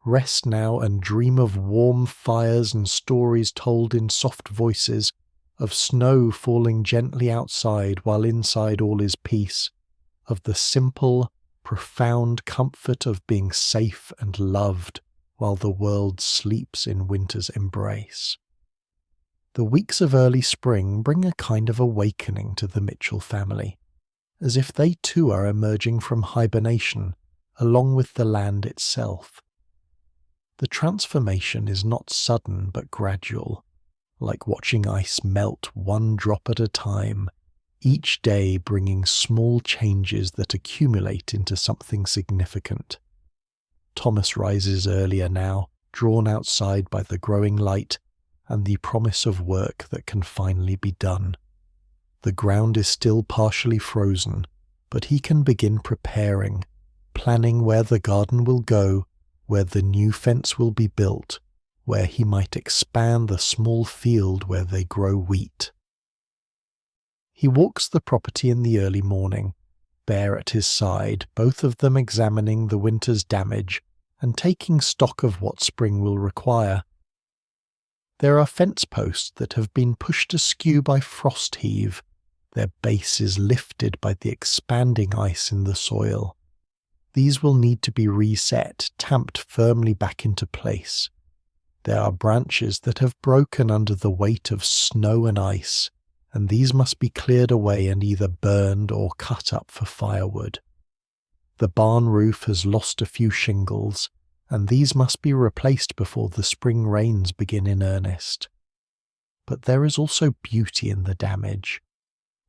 Rest now and dream of warm fires and stories told in soft voices, of snow falling gently outside while inside all is peace, of the simple, profound comfort of being safe and loved while the world sleeps in winter's embrace. The weeks of early spring bring a kind of awakening to the Mitchell family, as if they too are emerging from hibernation along with the land itself. The transformation is not sudden but gradual, like watching ice melt one drop at a time, each day bringing small changes that accumulate into something significant. Thomas rises earlier now, drawn outside by the growing light and the promise of work that can finally be done. The ground is still partially frozen, but he can begin preparing, planning where the garden will go, where the new fence will be built, where he might expand the small field where they grow wheat. He walks the property in the early morning, Bear at his side, both of them examining the winter's damage and taking stock of what spring will require. There are fence posts that have been pushed askew by frost heave, their bases lifted by the expanding ice in the soil. These will need to be reset, tamped firmly back into place. There are branches that have broken under the weight of snow and ice, and these must be cleared away and either burned or cut up for firewood. The barn roof has lost a few shingles, and these must be replaced before the spring rains begin in earnest. But there is also beauty in the damage.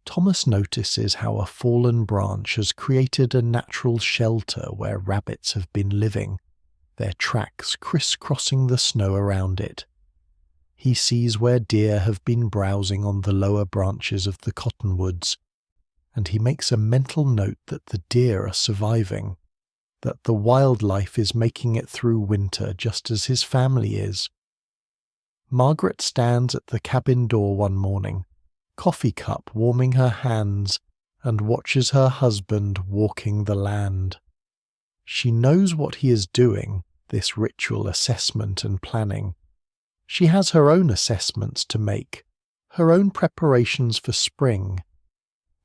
Thomas notices how a fallen branch has created a natural shelter where rabbits have been living, their tracks criss-crossing the snow around it. He sees where deer have been browsing on the lower branches of the cottonwoods, and he makes a mental note that the deer are surviving, that the wildlife is making it through winter just as his family is. Margaret stands at the cabin door one morning, coffee cup warming her hands, and watches her husband walking the land. She knows what he is doing, this ritual assessment and planning. She has her own assessments to make, her own preparations for spring.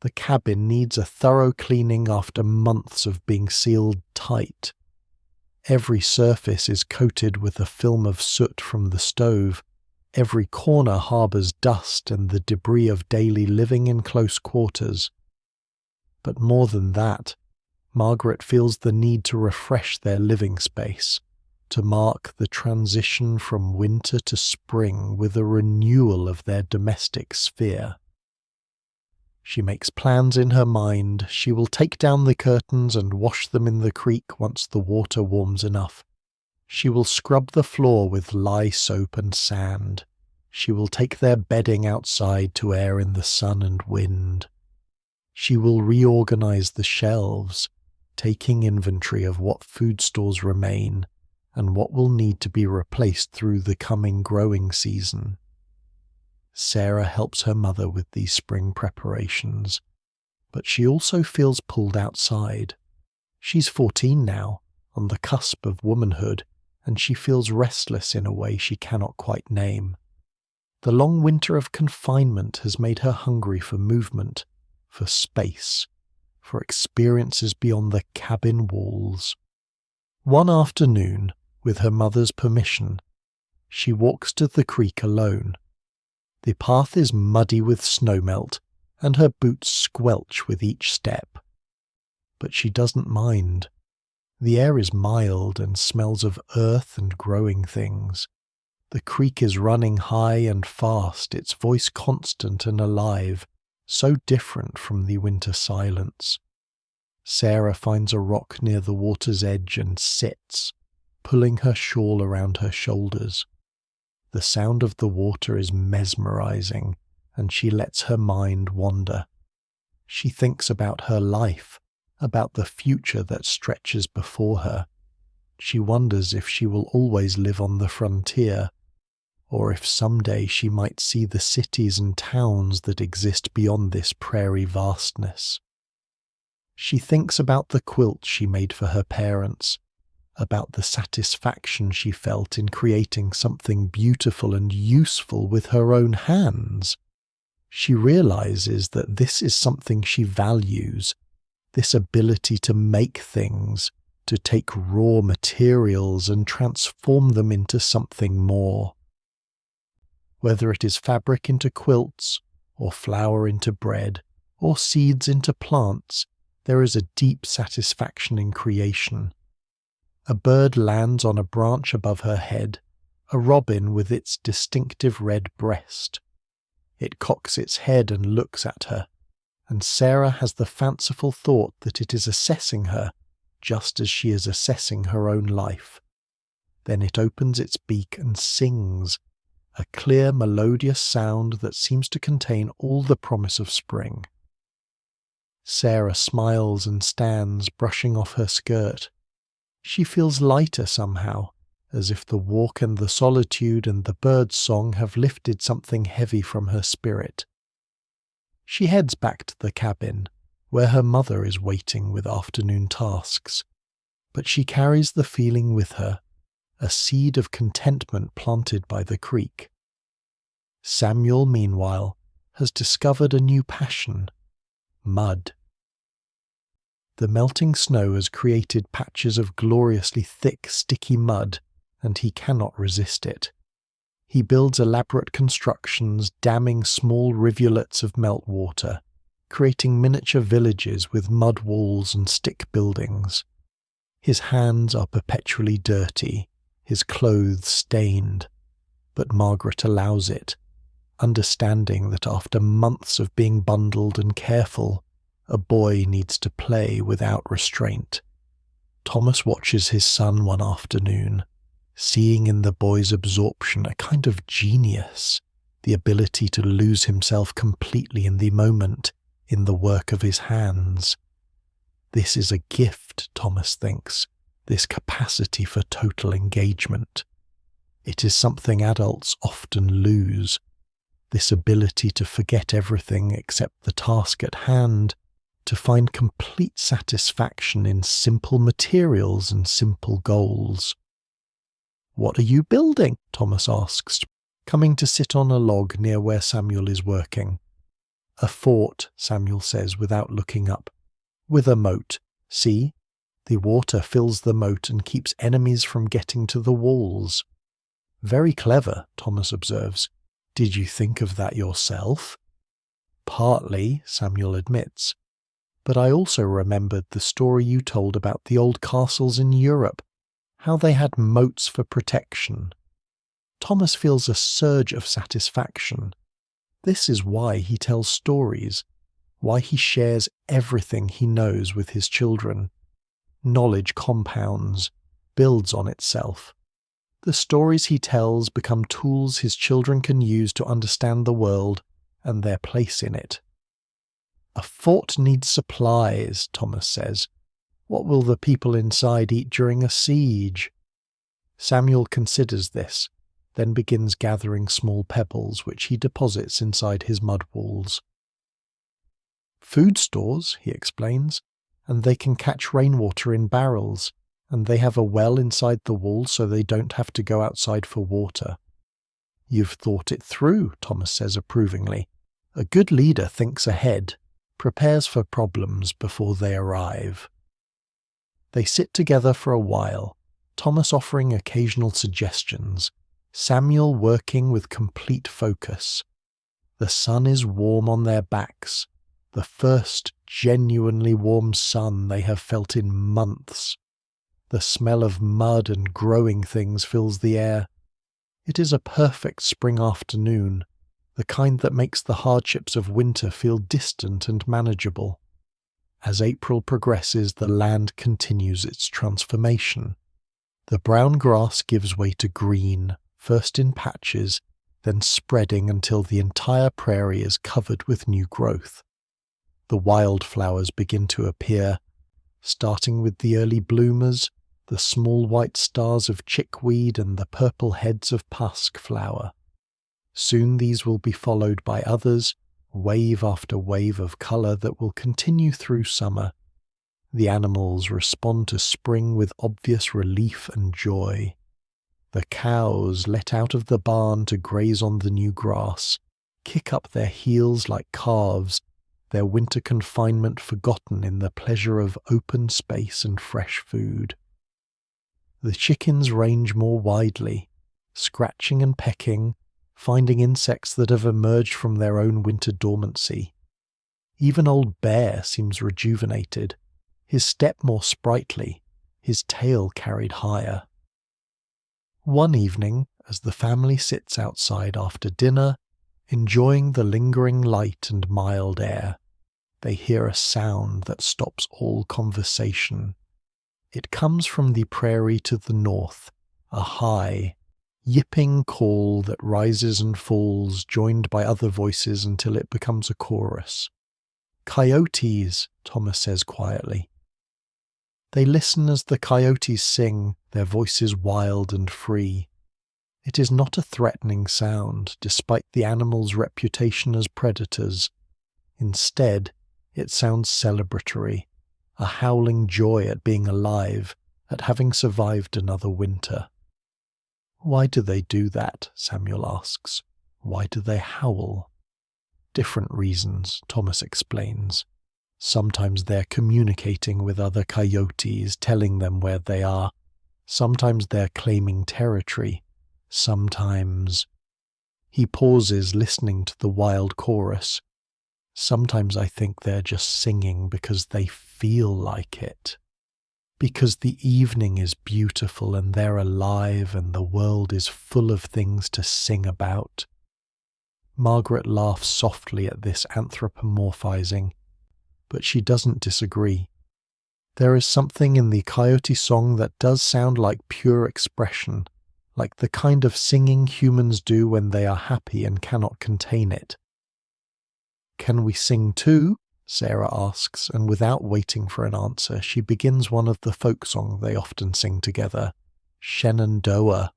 The cabin needs a thorough cleaning after months of being sealed tight. Every surface is coated with a film of soot from the stove. Every corner harbours dust and the debris of daily living in close quarters. But more than that, Margaret feels the need to refresh their living space, to mark the transition from winter to spring with a renewal of their domestic sphere. She makes plans in her mind. She will take down the curtains and wash them in the creek once the water warms enough. She will scrub the floor with lye soap and sand. She will take their bedding outside to air in the sun and wind. She will reorganize the shelves, taking inventory of what food stores remain and what will need to be replaced through the coming growing season. Sarah helps her mother with these spring preparations, but she also feels pulled outside. She's 14 now, on the cusp of womanhood, and she feels restless in a way she cannot quite name. The long winter of confinement has made her hungry for movement, for space, for experiences beyond the cabin walls. One afternoon, with her mother's permission, she walks to the creek alone. The path is muddy with snowmelt, and her boots squelch with each step. But she doesn't mind. The air is mild and smells of earth and growing things. The creek is running high and fast, its voice constant and alive, so different from the winter silence. Sarah finds a rock near the water's edge and sits, pulling her shawl around her shoulders. The sound of the water is mesmerizing, and she lets her mind wander. She thinks about her life, about the future that stretches before her. She wonders if she will always live on the frontier, or if someday she might see the cities and towns that exist beyond this prairie vastness. She thinks about the quilt she made for her parents, about the satisfaction she felt in creating something beautiful and useful with her own hands. She realizes that this is something she values, this ability to make things, to take raw materials and transform them into something more. Whether it is fabric into quilts, or flour into bread, or seeds into plants, there is a deep satisfaction in creation. A bird lands on a branch above her head, a robin with its distinctive red breast. It cocks its head and looks at her, and Sarah has the fanciful thought that it is assessing her, just as she is assessing her own life. Then it opens its beak and sings, a clear, melodious sound that seems to contain all the promise of spring. Sarah smiles and stands, brushing off her skirt. She feels lighter somehow, as if the walk and the solitude and the bird's song have lifted something heavy from her spirit. She heads back to the cabin, where her mother is waiting with afternoon tasks, but she carries the feeling with her, a seed of contentment planted by the creek. Samuel, meanwhile, has discovered a new passion: mud. The melting snow has created patches of gloriously thick, sticky mud, and he cannot resist it. He builds elaborate constructions, damming small rivulets of meltwater, creating miniature villages with mud walls and stick buildings. His hands are perpetually dirty, his clothes stained, but Margaret allows it, understanding that after months of being bundled and careful, a boy needs to play without restraint. Thomas watches his son one afternoon, seeing in the boy's absorption a kind of genius, the ability to lose himself completely in the moment, in the work of his hands. This is a gift, Thomas thinks, this capacity for total engagement. It is something adults often lose, this ability to forget everything except the task at hand, to find complete satisfaction in simple materials and simple goals. "What are you building?" Thomas asks, coming to sit on a log near where Samuel is working. "A fort," Samuel says without looking up, "with a moat. See? The water fills the moat and keeps enemies from getting to the walls." "Very clever," Thomas observes. "Did you think of that yourself?" "Partly," Samuel admits. "But I also remembered the story you told about the old castles in Europe, how they had moats for protection." Thomas feels a surge of satisfaction. This is why he tells stories, why he shares everything he knows with his children. Knowledge compounds, builds on itself. The stories he tells become tools his children can use to understand the world and their place in it. "A fort needs supplies," Thomas says. "What will the people inside eat during a siege?" Samuel considers this, then begins gathering small pebbles which he deposits inside his mud walls. "Food stores," he explains, "and they can catch rainwater in barrels, and they have a well inside the wall so they don't have to go outside for water." "You've thought it through," Thomas says approvingly. "A good leader thinks ahead, prepares for problems before they arrive." They sit together for a while, Thomas offering occasional suggestions, Samuel working with complete focus. The sun is warm on their backs, the first genuinely warm sun they have felt in months. The smell of mud and growing things fills the air. It is a perfect spring afternoon, the kind that makes the hardships of winter feel distant and manageable. As April progresses, the land continues its transformation. The brown grass gives way to green, first in patches, then spreading until the entire prairie is covered with new growth. The wildflowers begin to appear, starting with the early bloomers, the small white stars of chickweed and the purple heads of pasque-flower. Soon these will be followed by others, wave after wave of colour that will continue through summer. The animals respond to spring with obvious relief and joy. The cows, let out of the barn to graze on the new grass, kick up their heels like calves, their winter confinement forgotten in the pleasure of open space and fresh food. The chickens range more widely, scratching and pecking, finding insects that have emerged from their own winter dormancy. Even old Bear seems rejuvenated, his step more sprightly, his tail carried higher. One evening, as the family sits outside after dinner, enjoying the lingering light and mild air, they hear a sound that stops all conversation. It comes from the prairie to the north, a high, yipping call that rises and falls, joined by other voices until it becomes a chorus. "Coyotes," Thomas says quietly. They listen as the coyotes sing, their voices wild and free. It is not a threatening sound, despite the animals' reputation as predators. Instead, it sounds celebratory, a howling joy at being alive, at having survived another winter. "Why do they do that?" Samuel asks. "Why do they howl?" "Different reasons," Thomas explains. Sometimes they're communicating with other coyotes, telling them where they are. Sometimes they're claiming territory. Sometimes... He pauses, listening to the wild chorus. "Sometimes I think they're just singing because they feel like it. Because the evening is beautiful and they're alive and the world is full of things to sing about." Margaret laughs softly at this anthropomorphizing, but she doesn't disagree. There is something in the coyote song that does sound like pure expression, like the kind of singing humans do when they are happy and cannot contain it. "Can we sing too?" Sarah asks, and without waiting for an answer, she begins one of the folk songs they often sing together, Shenandoah.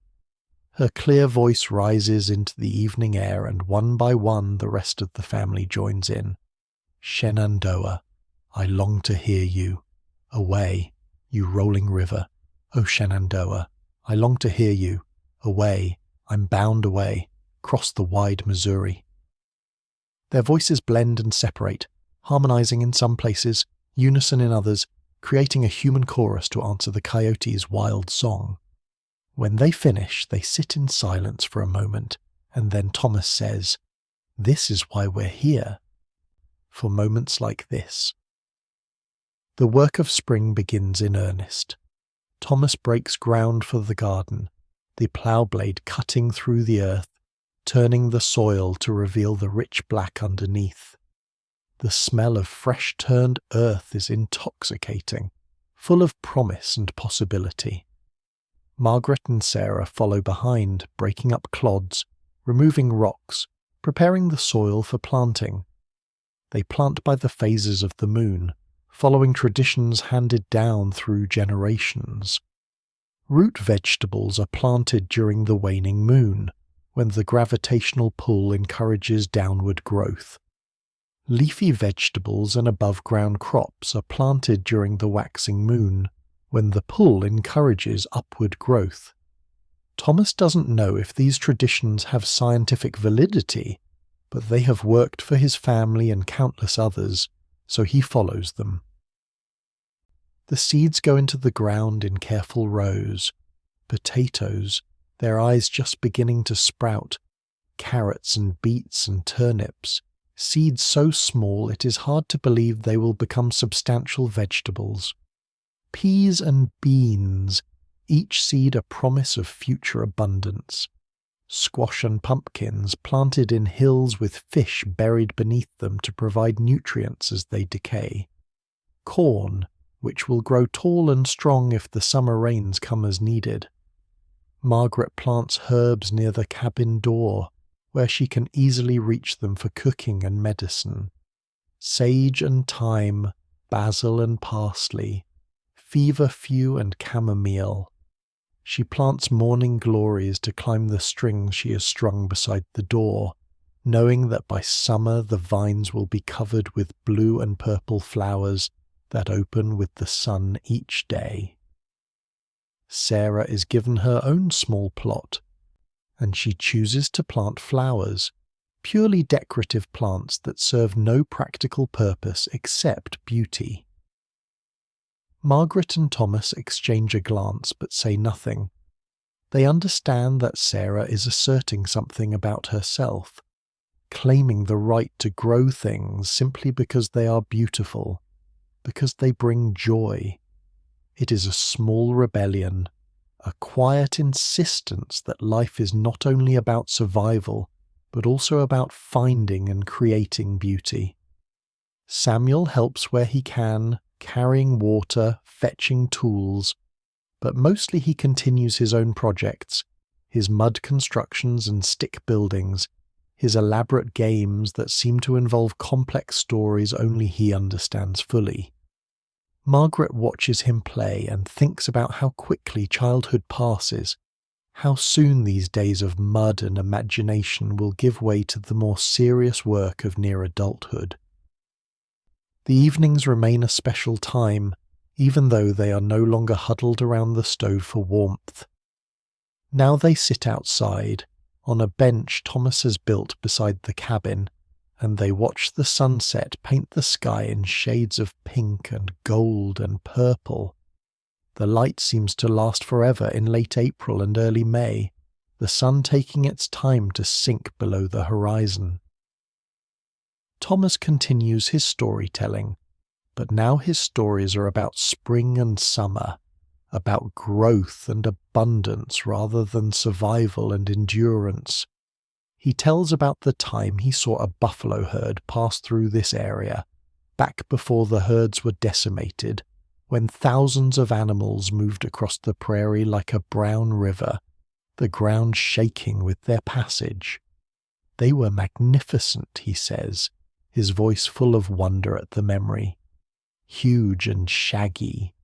Her clear voice rises into the evening air, and one by one the rest of the family joins in. "Shenandoah, I long to hear you. Away, you rolling river. Oh, Shenandoah, I long to hear you. Away, I'm bound away, cross the wide Missouri." Their voices blend and separate, harmonizing in some places, unison in others, creating a human chorus to answer the coyote's wild song. When they finish, they sit in silence for a moment, and then Thomas says, "This is why we're here. For moments like this." The work of spring begins in earnest. Thomas breaks ground for the garden, the plough blade cutting through the earth, turning the soil to reveal the rich black underneath. The smell of fresh-turned earth is intoxicating, full of promise and possibility. Margaret and Sarah follow behind, breaking up clods, removing rocks, preparing the soil for planting. They plant by the phases of the moon, following traditions handed down through generations. Root vegetables are planted during the waning moon, when the gravitational pull encourages downward growth. Leafy vegetables and above-ground crops are planted during the waxing moon, when the pull encourages upward growth. Thomas doesn't know if these traditions have scientific validity, but they have worked for his family and countless others, so he follows them. The seeds go into the ground in careful rows. Potatoes, their eyes just beginning to sprout, carrots and beets and turnips, seeds so small it is hard to believe they will become substantial vegetables. Peas and beans, each seed a promise of future abundance. Squash and pumpkins planted in hills with fish buried beneath them to provide nutrients as they decay. Corn, which will grow tall and strong if the summer rains come as needed. Margaret plants herbs near the cabin door, where she can easily reach them for cooking and medicine. Sage and thyme, basil and parsley, feverfew and chamomile. She plants morning glories to climb the strings she has strung beside the door, knowing that by summer the vines will be covered with blue and purple flowers that open with the sun each day. Sarah is given her own small plot, and she chooses to plant flowers, purely decorative plants that serve no practical purpose except beauty. Margaret and Thomas exchange a glance but say nothing. They understand that Sarah is asserting something about herself, claiming the right to grow things simply because they are beautiful, because they bring joy. It is a small rebellion, a quiet insistence that life is not only about survival, but also about finding and creating beauty. Samuel helps where he can, carrying water, fetching tools, but mostly he continues his own projects, his mud constructions and stick buildings, his elaborate games that seem to involve complex stories only he understands fully. Margaret watches him play and thinks about how quickly childhood passes, how soon these days of mud and imagination will give way to the more serious work of near adulthood. The evenings remain a special time, even though they are no longer huddled around the stove for warmth. Now they sit outside, on a bench Thomas has built beside the cabin, and they watch the sunset paint the sky in shades of pink and gold and purple. The light seems to last forever in late April and early May, the sun taking its time to sink below the horizon. Thomas continues his storytelling, but now his stories are about spring and summer, about growth and abundance rather than survival and endurance. He tells about the time he saw a buffalo herd pass through this area, back before the herds were decimated, when thousands of animals moved across the prairie like a brown river, the ground shaking with their passage. They were magnificent, he says, his voice full of wonder at the memory. Huge and shaggy,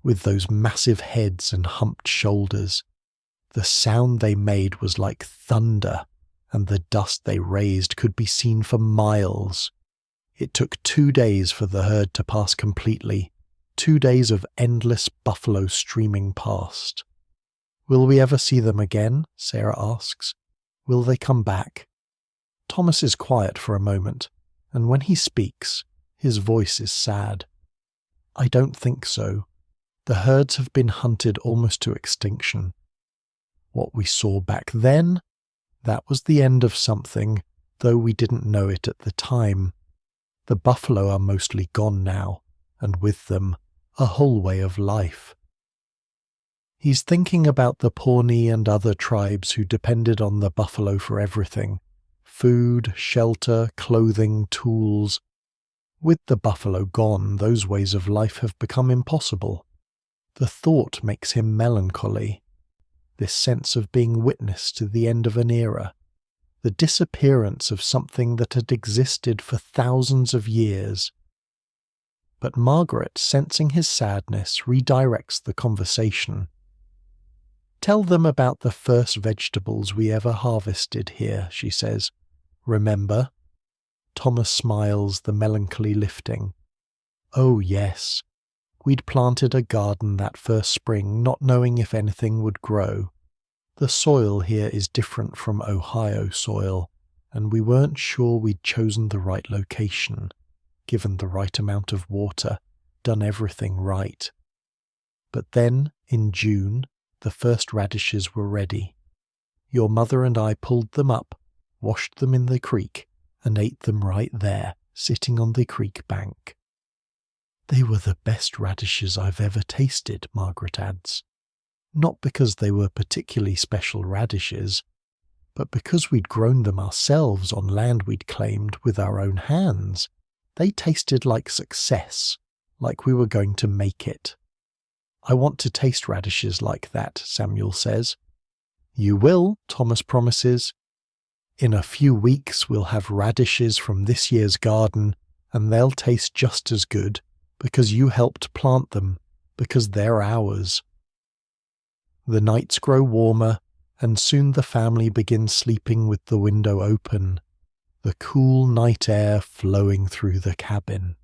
with those massive heads and humped shoulders. The sound they made was like thunder, and the dust they raised could be seen for miles. It took 2 days for the herd to pass completely, 2 days of endless buffalo streaming past. "Will we ever see them again?" Sarah asks. "Will they come back?" Thomas is quiet for a moment, and when he speaks, his voice is sad. "I don't think so. The herds have been hunted almost to extinction. What we saw back then, that was the end of something, though we didn't know it at the time. The buffalo are mostly gone now, and with them, a whole way of life." He's thinking about the Pawnee and other tribes who depended on the buffalo for everything: food, shelter, clothing, tools. With the buffalo gone, those ways of life have become impossible. The thought makes him melancholy, this sense of being witness to the end of an era. the disappearance of something that had existed for thousands of years. But Margaret, sensing his sadness, redirects the conversation. "Tell them about the first vegetables we ever harvested here," she says. "Remember?" Thomas smiles, the melancholy lifting. "Oh, yes. We'd planted a garden that first spring, not knowing if anything would grow. The soil here is different from Ohio soil, and we weren't sure we'd chosen the right location, given the right amount of water, done everything right. But then, in June, the first radishes were ready. Your mother and I pulled them up, washed them in the creek, and ate them right there, sitting on the creek bank." "They were the best radishes I've ever tasted," Margaret adds. "Not because they were particularly special radishes, but because we'd grown them ourselves on land we'd claimed with our own hands. They tasted like success, like we were going to make it." "I want to taste radishes like that," Samuel says. "You will," Thomas promises. "In a few weeks we'll have radishes from this year's garden, and they'll taste just as good, because you helped plant them, because they're ours." The nights grow warmer, and soon the family begins sleeping with the window open, the cool night air flowing through the cabin.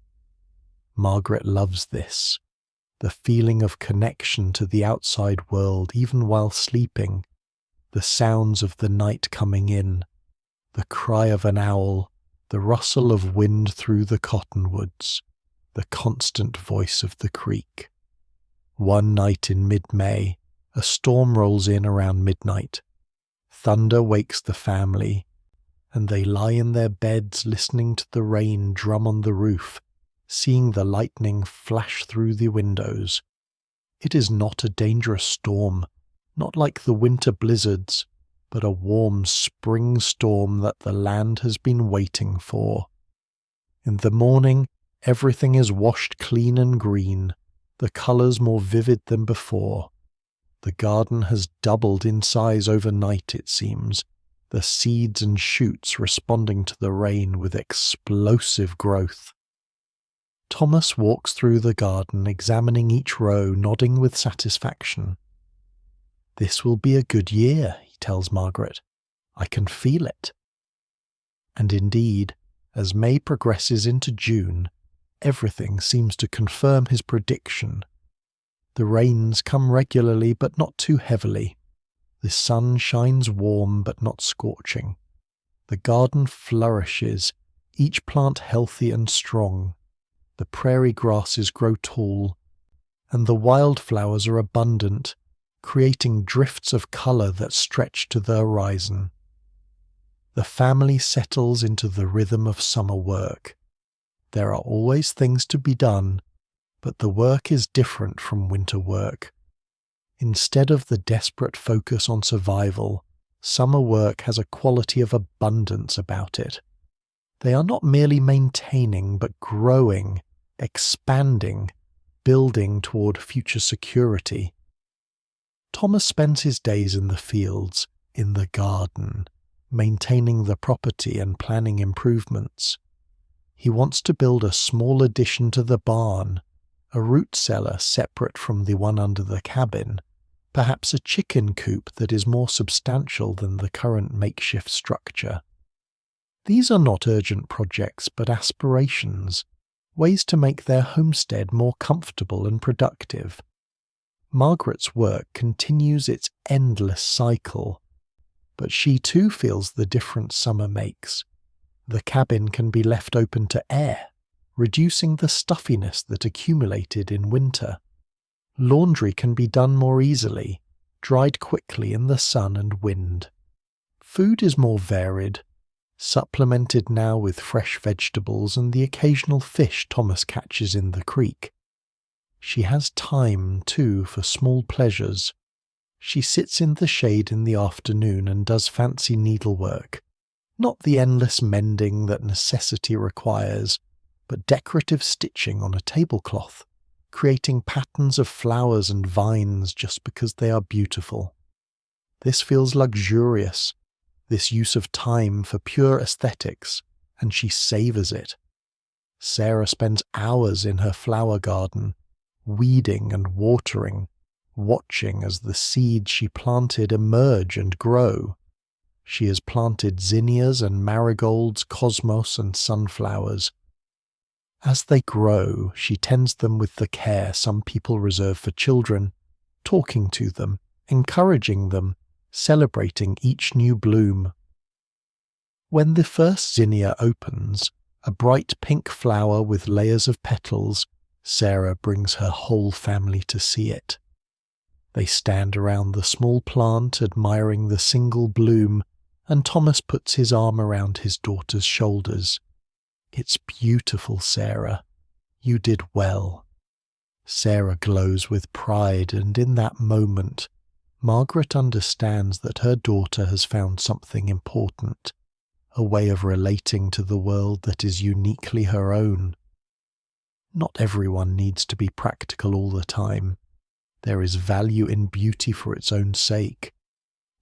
Margaret loves this, the feeling of connection to the outside world even while sleeping, the sounds of the night coming in, the cry of an owl, the rustle of wind through the cottonwoods, the constant voice of the creek. One night in mid-May, a storm rolls in around midnight. Thunder wakes the family, and they lie in their beds listening to the rain drum on the roof, seeing the lightning flash through the windows. It is not a dangerous storm, not like the winter blizzards, but a warm spring storm that the land has been waiting for. In the morning, everything is washed clean and green, the colours more vivid than before. The garden has doubled in size overnight, it seems, the seeds and shoots responding to the rain with explosive growth. Thomas walks through the garden, examining each row, nodding with satisfaction. "This will be a good year," he tells Margaret. "I can feel it." And indeed, as May progresses into June, everything seems to confirm his prediction. The rains come regularly but not too heavily. The sun shines warm but not scorching. The garden flourishes, each plant healthy and strong. The prairie grasses grow tall, and the wildflowers are abundant, creating drifts of colour that stretch to the horizon. The family settles into the rhythm of summer work. There are always things to be done, but the work is different from winter work. Instead of the desperate focus on survival, summer work has a quality of abundance about it. They are not merely maintaining, but growing, expanding, building toward future security. Thomas spends his days in the fields, in the garden, maintaining the property and planning improvements. He wants to build a small addition to the barn, a root cellar separate from the one under the cabin, perhaps a chicken coop that is more substantial than the current makeshift structure. These are not urgent projects, but aspirations, ways to make their homestead more comfortable and productive. Margaret's work continues its endless cycle, but she too feels the difference summer makes. The cabin can be left open to air, reducing the stuffiness that accumulated in winter. Laundry can be done more easily, dried quickly in the sun and wind. Food is more varied, supplemented now with fresh vegetables and the occasional fish Thomas catches in the creek. She has time, too, for small pleasures. She sits in the shade in the afternoon and does fancy needlework, not the endless mending that necessity requires, but decorative stitching on a tablecloth, creating patterns of flowers and vines just because they are beautiful. This feels luxurious, this use of time for pure aesthetics, and she savours it. Sarah spends hours in her flower garden, weeding and watering, watching as the seeds she planted emerge and grow. She has planted zinnias and marigolds, cosmos and sunflowers. As they grow, she tends them with the care some people reserve for children, talking to them, encouraging them, celebrating each new bloom. When the first zinnia opens, a bright pink flower with layers of petals, Sarah brings her whole family to see it. They stand around the small plant, admiring the single bloom, and Thomas puts his arm around his daughter's shoulders. "It's beautiful, Sarah. You did well." Sarah glows with pride, and in that moment, Margaret understands that her daughter has found something important, a way of relating to the world that is uniquely her own. Not everyone needs to be practical all the time. There is value in beauty for its own sake,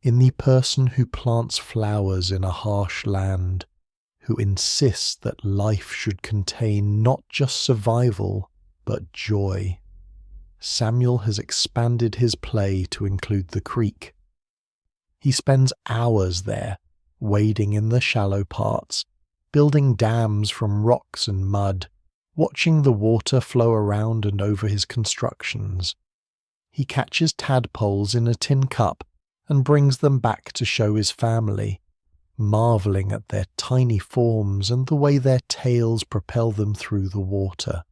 in the person who plants flowers in a harsh land, who insists that life should contain not just survival, but joy. Samuel has expanded his play to include the creek. He spends hours there, wading in the shallow parts, building dams from rocks and mud, watching the water flow around and over his constructions. He catches tadpoles in a tin cup and brings them back to show his family, marvelling at their tiny forms and the way their tails propel them through the water.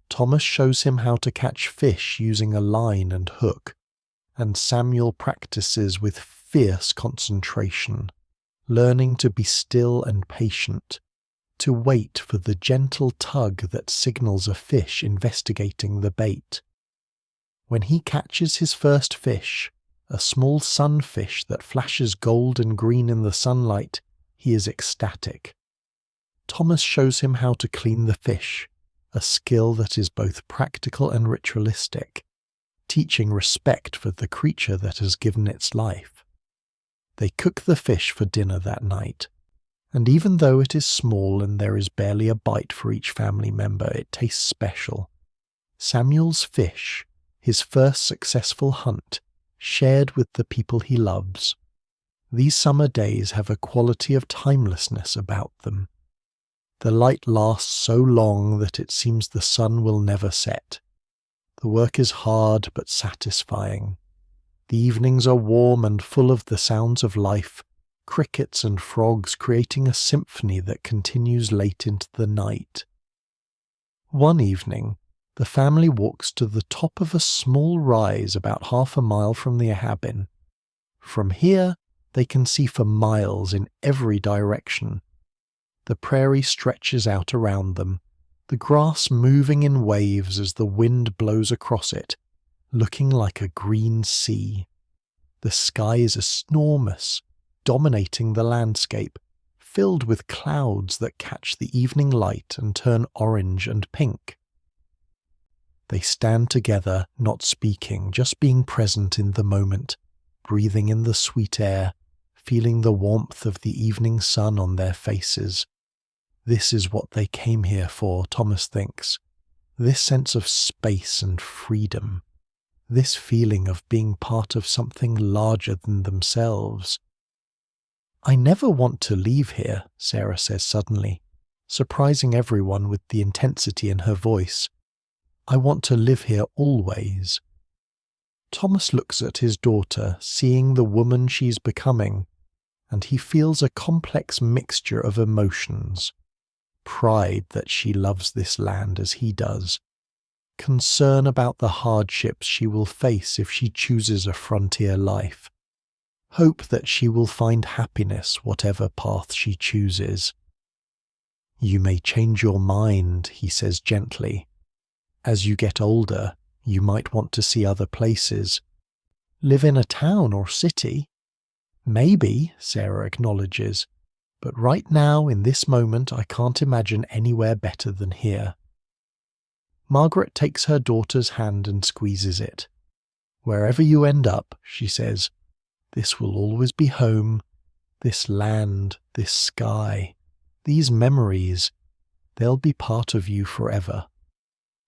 Thomas shows him how to catch fish using a line and hook, and Samuel practices with fierce concentration, learning to be still and patient, to wait for the gentle tug that signals a fish investigating the bait. When he catches his first fish, a small sunfish that flashes gold and green in the sunlight, he is ecstatic. Thomas shows him how to clean the fish, a skill that is both practical and ritualistic, teaching respect for the creature that has given its life. They cook the fish for dinner that night, and even though it is small and there is barely a bite for each family member, it tastes special. Samuel's fish, his first successful hunt, shared with the people he loves. These summer days have a quality of timelessness about them. The light lasts so long that it seems the sun will never set. The work is hard but satisfying. The evenings are warm and full of the sounds of life, crickets and frogs creating a symphony that continues late into the night. One evening, the family walks to the top of a small rise about half a mile from the Ahabin. From here, they can see for miles in every direction. The prairie stretches out around them, the grass moving in waves as the wind blows across it, looking like a green sea. The sky is enormous, dominating the landscape, filled with clouds that catch the evening light and turn orange and pink. They stand together, not speaking, just being present in the moment, breathing in the sweet air, feeling the warmth of the evening sun on their faces. This is what they came here for, Thomas thinks. This sense of space and freedom. This feeling of being part of something larger than themselves. "I never want to leave here," Sarah says suddenly, surprising everyone with the intensity in her voice. "I want to live here always." Thomas looks at his daughter, seeing the woman she's becoming, and he feels a complex mixture of emotions. Pride that she loves this land as he does. Concern about the hardships she will face if she chooses a frontier life. Hope that she will find happiness whatever path she chooses. "You may change your mind," he says gently. "As you get older, you might want to see other places. Live in a town or city." "Maybe," Sarah acknowledges, "but right now, in this moment, I can't imagine anywhere better than here." Margaret takes her daughter's hand and squeezes it. "Wherever you end up," she says, "this will always be home, this land, this sky, these memories, they'll be part of you forever.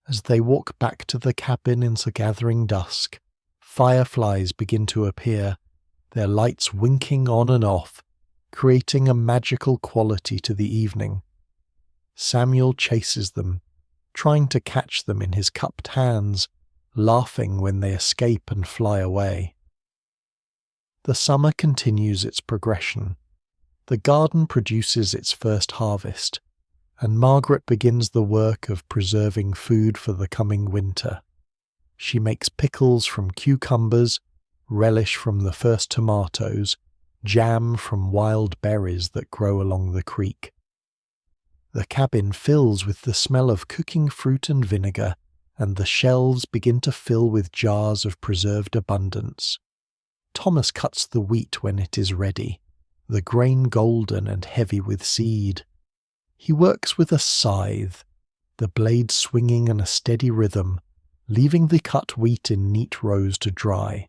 As they walk back to the cabin in the gathering dusk, fireflies begin to appear, their lights winking on and off, creating a magical quality to the evening. Samuel chases them, trying to catch them in his cupped hands, laughing when they escape and fly away. The summer continues its progression. The garden produces its first harvest, and Margaret begins the work of preserving food for the coming winter. She makes pickles from cucumbers, relish from the first tomatoes, jam from wild berries that grow along the creek. The cabin fills with the smell of cooking fruit and vinegar, and the shelves begin to fill with jars of preserved abundance. Thomas cuts the wheat when it is ready, the grain golden and heavy with seed. He works with a scythe, the blade swinging in a steady rhythm, leaving the cut wheat in neat rows to dry.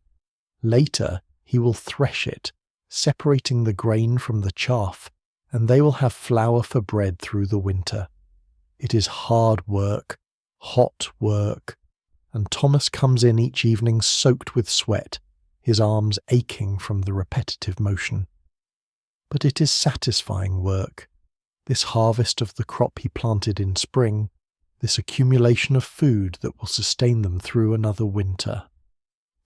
Later, he will thresh it, separating the grain from the chaff, and they will have flour for bread through the winter. It is hard work, hot work, and Thomas comes in each evening soaked with sweat, his arms aching from the repetitive motion. But it is satisfying work. This harvest of the crop he planted in spring, this accumulation of food that will sustain them through another winter.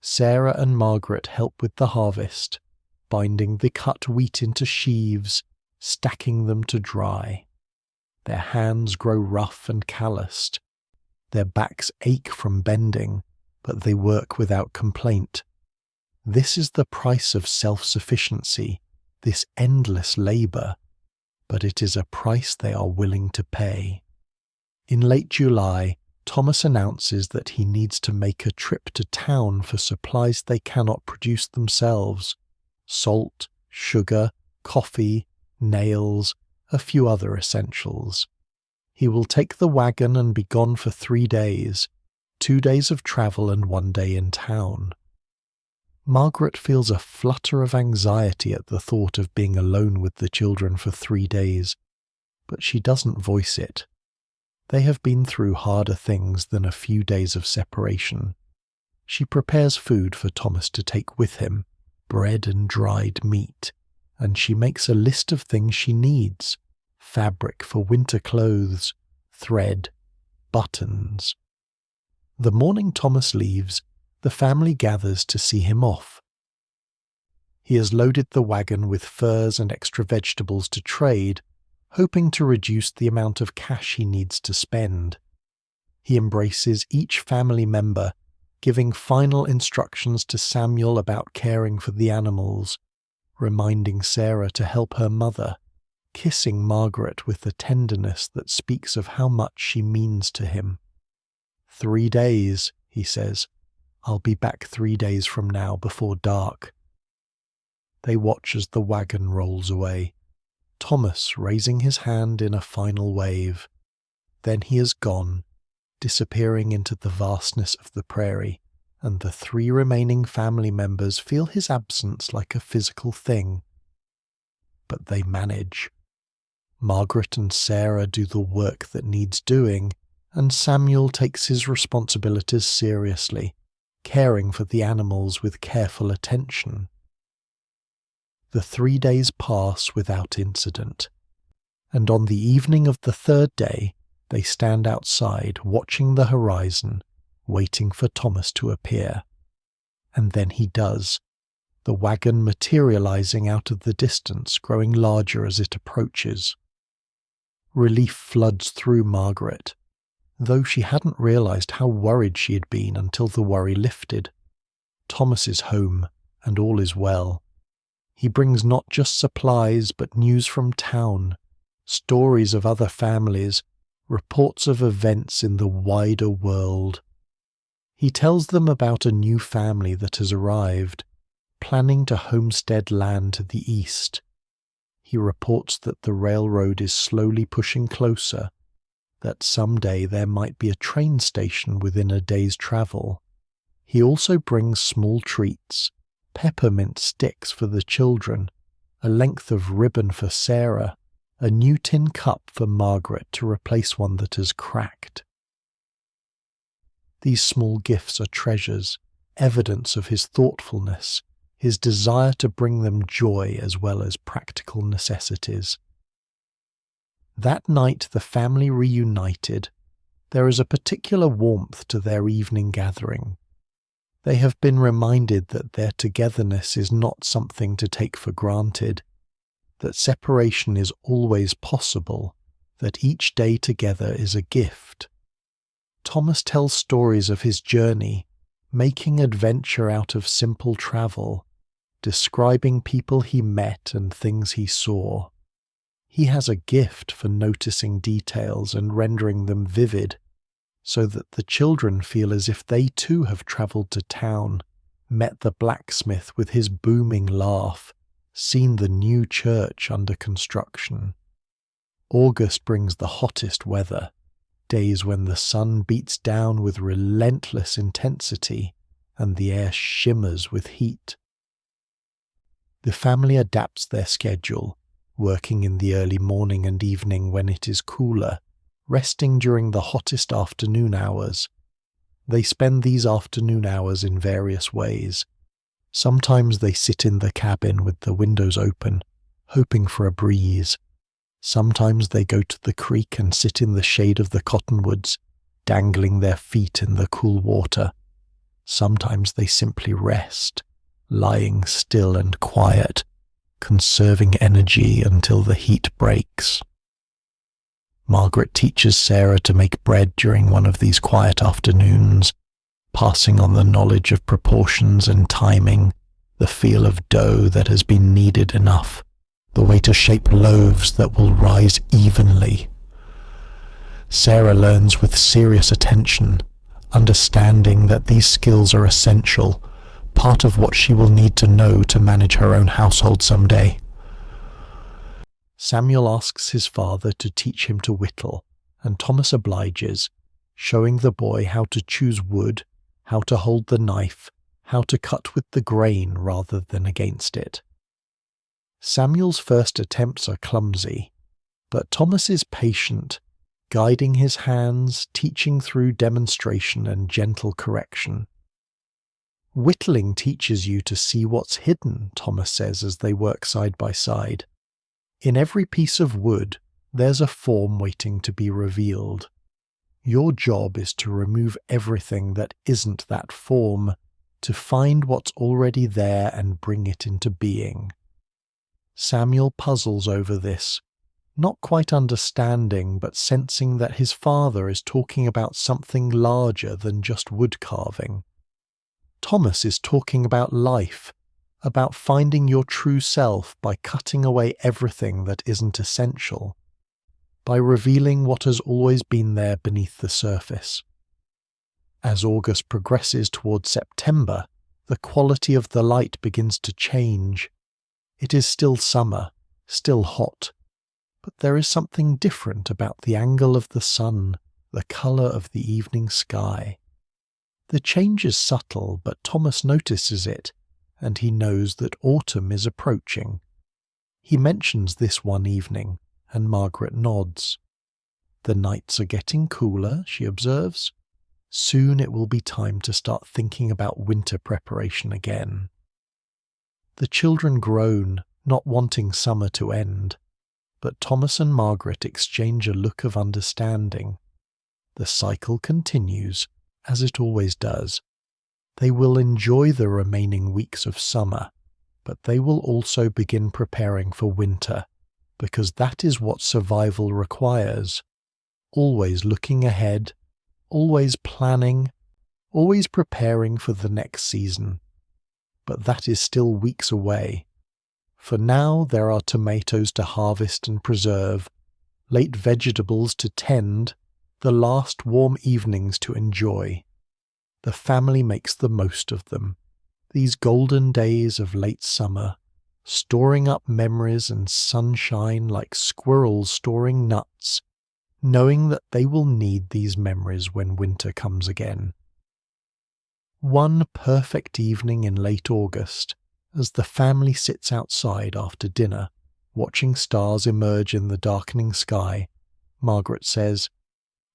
Sarah and Margaret help with the harvest, binding the cut wheat into sheaves, stacking them to dry. Their hands grow rough and calloused. Their backs ache from bending, but they work without complaint. This is the price of self-sufficiency, this endless labour, but it is a price they are willing to pay. In late July, Thomas announces that he needs to make a trip to town for supplies they cannot produce themselves: salt, sugar, coffee, nails, a few other essentials. He will take the wagon and be gone for 3 days, 2 days of travel and 1 day in town. Margaret feels a flutter of anxiety at the thought of being alone with the children for 3 days, but she doesn't voice it. They have been through harder things than a few days of separation. She prepares food for Thomas to take with him, bread and dried meat, and she makes a list of things she needs: fabric for winter clothes, thread, buttons. The morning Thomas leaves, the family gathers to see him off. He has loaded the wagon with furs and extra vegetables to trade, hoping to reduce the amount of cash he needs to spend. He embraces each family member, giving final instructions to Samuel about caring for the animals, reminding Sarah to help her mother, kissing Margaret with the tenderness that speaks of how much she means to him. 3 days, he says. I'll be back 3 days from now before dark. They watch as the wagon rolls away, Thomas raising his hand in a final wave. Then he is gone, disappearing into the vastness of the prairie, and the 3 remaining family members feel his absence like a physical thing. But they manage. Margaret and Sarah do the work that needs doing, and Samuel takes his responsibilities seriously, caring for the animals with careful attention. The 3 days pass without incident, and on the evening of the 3rd day, they stand outside watching the horizon, waiting for Thomas to appear. And then he does, the wagon materializing out of the distance, growing larger as it approaches. Relief floods through Margaret, though she hadn't realized how worried she had been until the worry lifted. Thomas is home, and all is well. He brings not just supplies, but news from town, stories of other families, reports of events in the wider world. He tells them about a new family that has arrived, planning to homestead land to the east. He reports that the railroad is slowly pushing closer, that someday there might be a train station within a day's travel. He also brings small treats, peppermint sticks for the children, a length of ribbon for Sarah, a new tin cup for Margaret to replace one that has cracked. These small gifts are treasures, evidence of his thoughtfulness, his desire to bring them joy as well as practical necessities. That night the family reunited. There is a particular warmth to their evening gathering. They have been reminded that their togetherness is not something to take for granted, that separation is always possible, that each day together is a gift. Thomas tells stories of his journey, making adventure out of simple travel, describing people he met and things he saw. He has a gift for noticing details and rendering them vivid, so that the children feel as if they too have travelled to town, met the blacksmith with his booming laugh, seen the new church under construction. August brings the hottest weather, days when the sun beats down with relentless intensity and the air shimmers with heat. The family adapts their schedule, working in the early morning and evening when it is cooler, resting during the hottest afternoon hours. They spend these afternoon hours in various ways. Sometimes they sit in the cabin with the windows open, hoping for a breeze. Sometimes they go to the creek and sit in the shade of the cottonwoods, dangling their feet in the cool water. Sometimes they simply rest, lying still and quiet, conserving energy until the heat breaks. Margaret teaches Sarah to make bread during one of these quiet afternoons, passing on the knowledge of proportions and timing, the feel of dough that has been kneaded enough, the way to shape loaves that will rise evenly. Sarah learns with serious attention, understanding that these skills are essential, part of what she will need to know to manage her own household someday. Samuel asks his father to teach him to whittle, and Thomas obliges, showing the boy how to choose wood, how to hold the knife, how to cut with the grain rather than against it. Samuel's first attempts are clumsy, but Thomas is patient, guiding his hands, teaching through demonstration and gentle correction. Whittling teaches you to see what's hidden, Thomas says as they work side by side. In every piece of wood, there's a form waiting to be revealed. Your job is to remove everything that isn't that form, to find what's already there and bring it into being. Samuel puzzles over this, not quite understanding but sensing that his father is talking about something larger than just wood carving. Thomas is talking about life, about finding your true self by cutting away everything that isn't essential, by revealing what has always been there beneath the surface. As August progresses towards September, the quality of the light begins to change. It is still summer, still hot, but there is something different about the angle of the sun, the colour of the evening sky. The change is subtle, but Thomas notices it, and he knows that autumn is approaching. He mentions this one evening, and Margaret nods. The nights are getting cooler, she observes. Soon it will be time to start thinking about winter preparation again. The children groan, not wanting summer to end, but Thomas and Margaret exchange a look of understanding. The cycle continues, as it always does. They will enjoy the remaining weeks of summer, but they will also begin preparing for winter, because that is what survival requires. Always looking ahead, always planning, always preparing for the next season. But that is still weeks away. For now there are tomatoes to harvest and preserve, late vegetables to tend, the last warm evenings to enjoy. The family makes the most of them, these golden days of late summer, storing up memories and sunshine like squirrels storing nuts, knowing that they will need these memories when winter comes again. One perfect evening in late August, As the family sits outside after dinner, watching stars emerge in the darkening sky, Margaret says,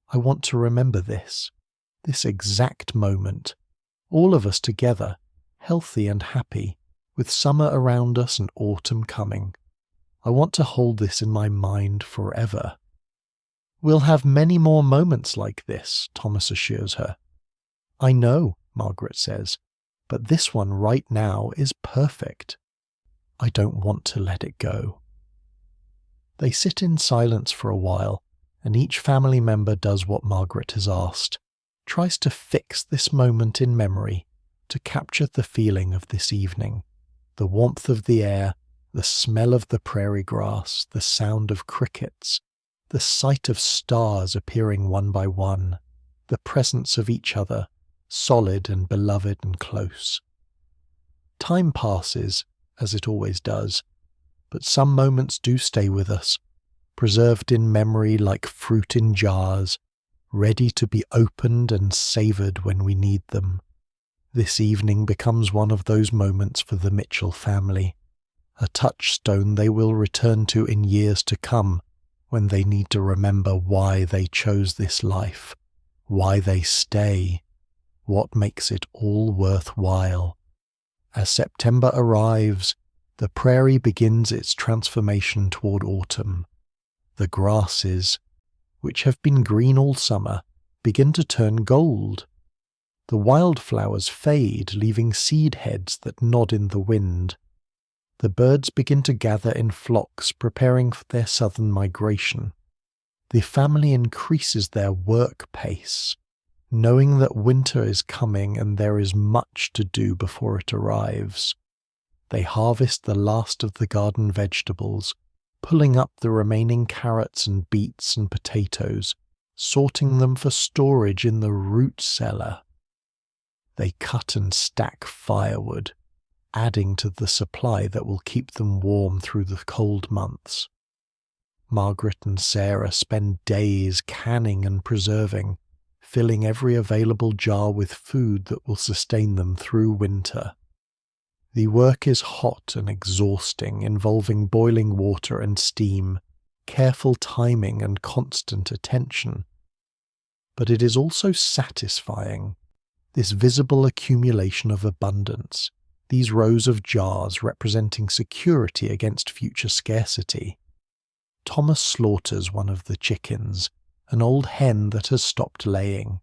"I want to remember this exact moment, all of us together, healthy and happy, with summer around us and autumn coming. I want to hold this in my mind forever." "We'll have many more moments like this," Thomas assures her. "I know," Margaret says, "but this one right now is perfect. I don't want to let it go." They sit in silence for a while, and each family member does what Margaret has asked, tries to fix this moment in memory, to capture the feeling of this evening, the warmth of the air, the smell of the prairie grass, the sound of crickets, the sight of stars appearing one by one, the presence of each other, solid and beloved and close. Time passes, as it always does, but some moments do stay with us, preserved in memory like fruit in jars, ready to be opened and savoured when we need them. This evening becomes one of those moments for the Mitchell family, a touchstone they will return to in years to come, when they need to remember why they chose this life, why they stay, what makes it all worthwhile. As September arrives, the prairie begins its transformation toward autumn. The grasses, which have been green all summer, begin to turn gold. The wildflowers fade, leaving seed heads that nod in the wind. The birds begin to gather in flocks, preparing for their southern migration. The family increases their work pace, knowing that winter is coming and there is much to do before it arrives. They harvest the last of the garden vegetables, pulling up the remaining carrots and beets and potatoes, sorting them for storage in the root cellar. They cut and stack firewood, adding to the supply that will keep them warm through the cold months. Margaret and Sarah spend days canning and preserving, filling every available jar with food that will sustain them through winter. The work is hot and exhausting, involving boiling water and steam, careful timing and constant attention. But it is also satisfying, this visible accumulation of abundance, these rows of jars representing security against future scarcity. Thomas slaughters one of the chickens, an old hen that has stopped laying.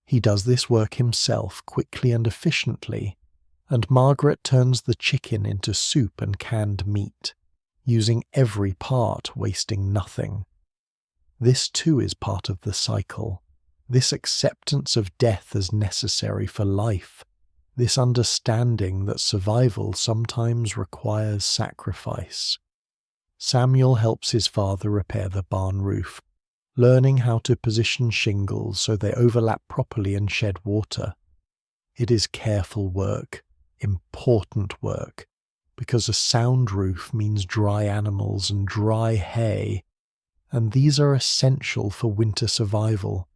He does this work himself quickly and efficiently, and Margaret turns the chicken into soup and canned meat, using every part, wasting nothing. This too is part of the cycle, this acceptance of death as necessary for life, this understanding that survival sometimes requires sacrifice. Samuel helps his father repair the barn roof, learning how to position shingles so they overlap properly and shed water. It is careful work, important work, because a sound roof means dry animals and dry hay, and these are essential for winter survival.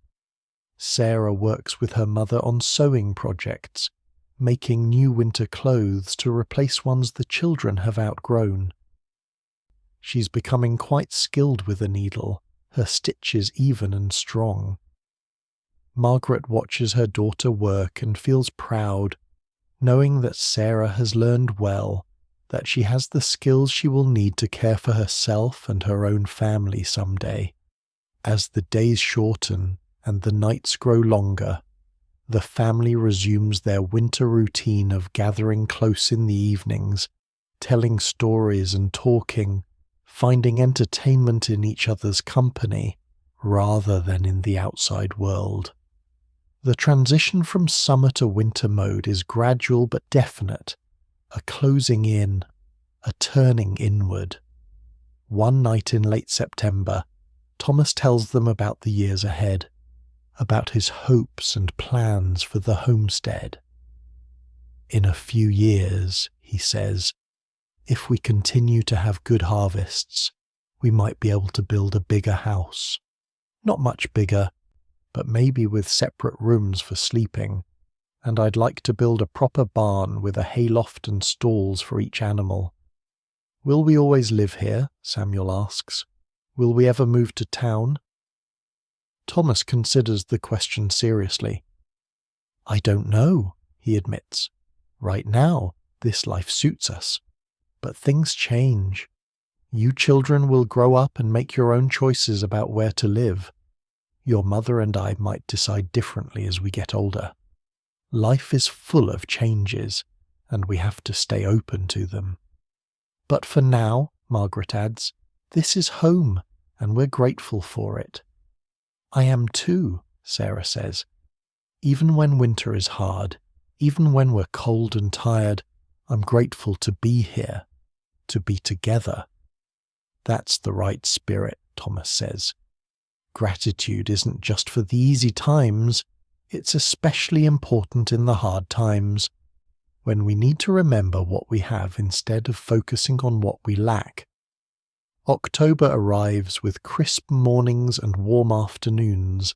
Sarah works with her mother on sewing projects, making new winter clothes to replace ones the children have outgrown. She's becoming quite skilled with a needle, her stitches even and strong. Margaret watches her daughter work and feels proud, knowing that Sarah has learned well, that she has the skills she will need to care for herself and her own family someday. As the days shorten and the nights grow longer, the family resumes their winter routine of gathering close in the evenings, telling stories and talking, finding entertainment in each other's company rather than in the outside world. The transition from summer to winter mode is gradual but definite, a closing in, a turning inward. One night in late September, Thomas tells them about the years ahead, about his hopes and plans for the homestead. "In a few years," he says, "if we continue to have good harvests, we might be able to build a bigger house. Not much bigger, but maybe with separate rooms for sleeping, and I'd like to build a proper barn with a hayloft and stalls for each animal." "Will we always live here?" Samuel asks. "Will we ever move to town?" Thomas considers the question seriously. "I don't know," he admits. "Right now, this life suits us. But things change. You children will grow up and make your own choices about where to live. Your mother and I might decide differently as we get older. Life is full of changes, and we have to stay open to them. But for now," Margaret adds, "this is home, and we're grateful for it." "I am too," Sarah says. "Even when winter is hard, even when we're cold and tired, I'm grateful to be here, to be together." "That's the right spirit," Thomas says. "Gratitude isn't just for the easy times, it's especially important in the hard times, when we need to remember what we have instead of focusing on what we lack." October arrives with crisp mornings and warm afternoons,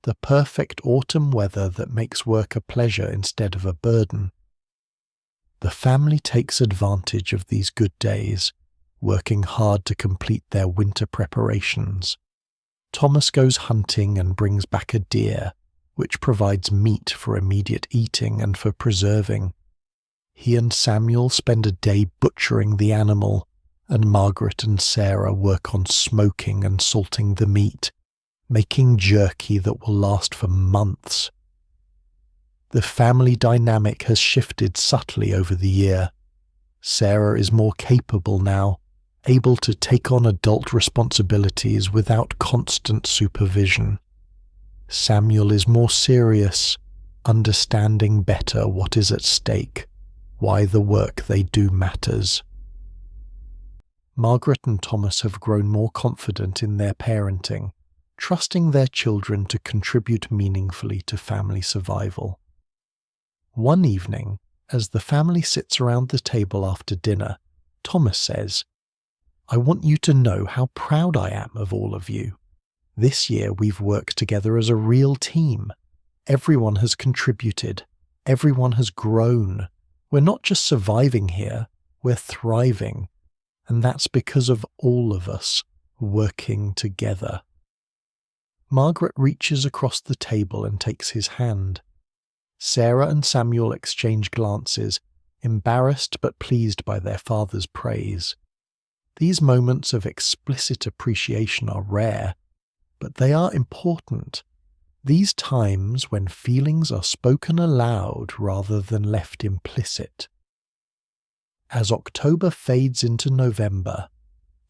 the perfect autumn weather that makes work a pleasure instead of a burden. The family takes advantage of these good days, working hard to complete their winter preparations. Thomas goes hunting and brings back a deer, which provides meat for immediate eating and for preserving. He and Samuel spend a day butchering the animal, and Margaret and Sarah work on smoking and salting the meat, making jerky that will last for months. The family dynamic has shifted subtly over the year. Sarah is more capable now, able to take on adult responsibilities without constant supervision. Samuel is more serious, understanding better what is at stake, why the work they do matters. Margaret and Thomas have grown more confident in their parenting, trusting their children to contribute meaningfully to family survival. One evening, as the family sits around the table after dinner, Thomas says, "I want you to know how proud I am of all of you. This year we've worked together as a real team. Everyone has contributed. Everyone has grown. We're not just surviving here, we're thriving. And that's because of all of us working together." Margaret reaches across the table and takes his hand. Sarah and Samuel exchange glances, embarrassed but pleased by their father's praise. These moments of explicit appreciation are rare, but they are important. These times when feelings are spoken aloud rather than left implicit. As October fades into November,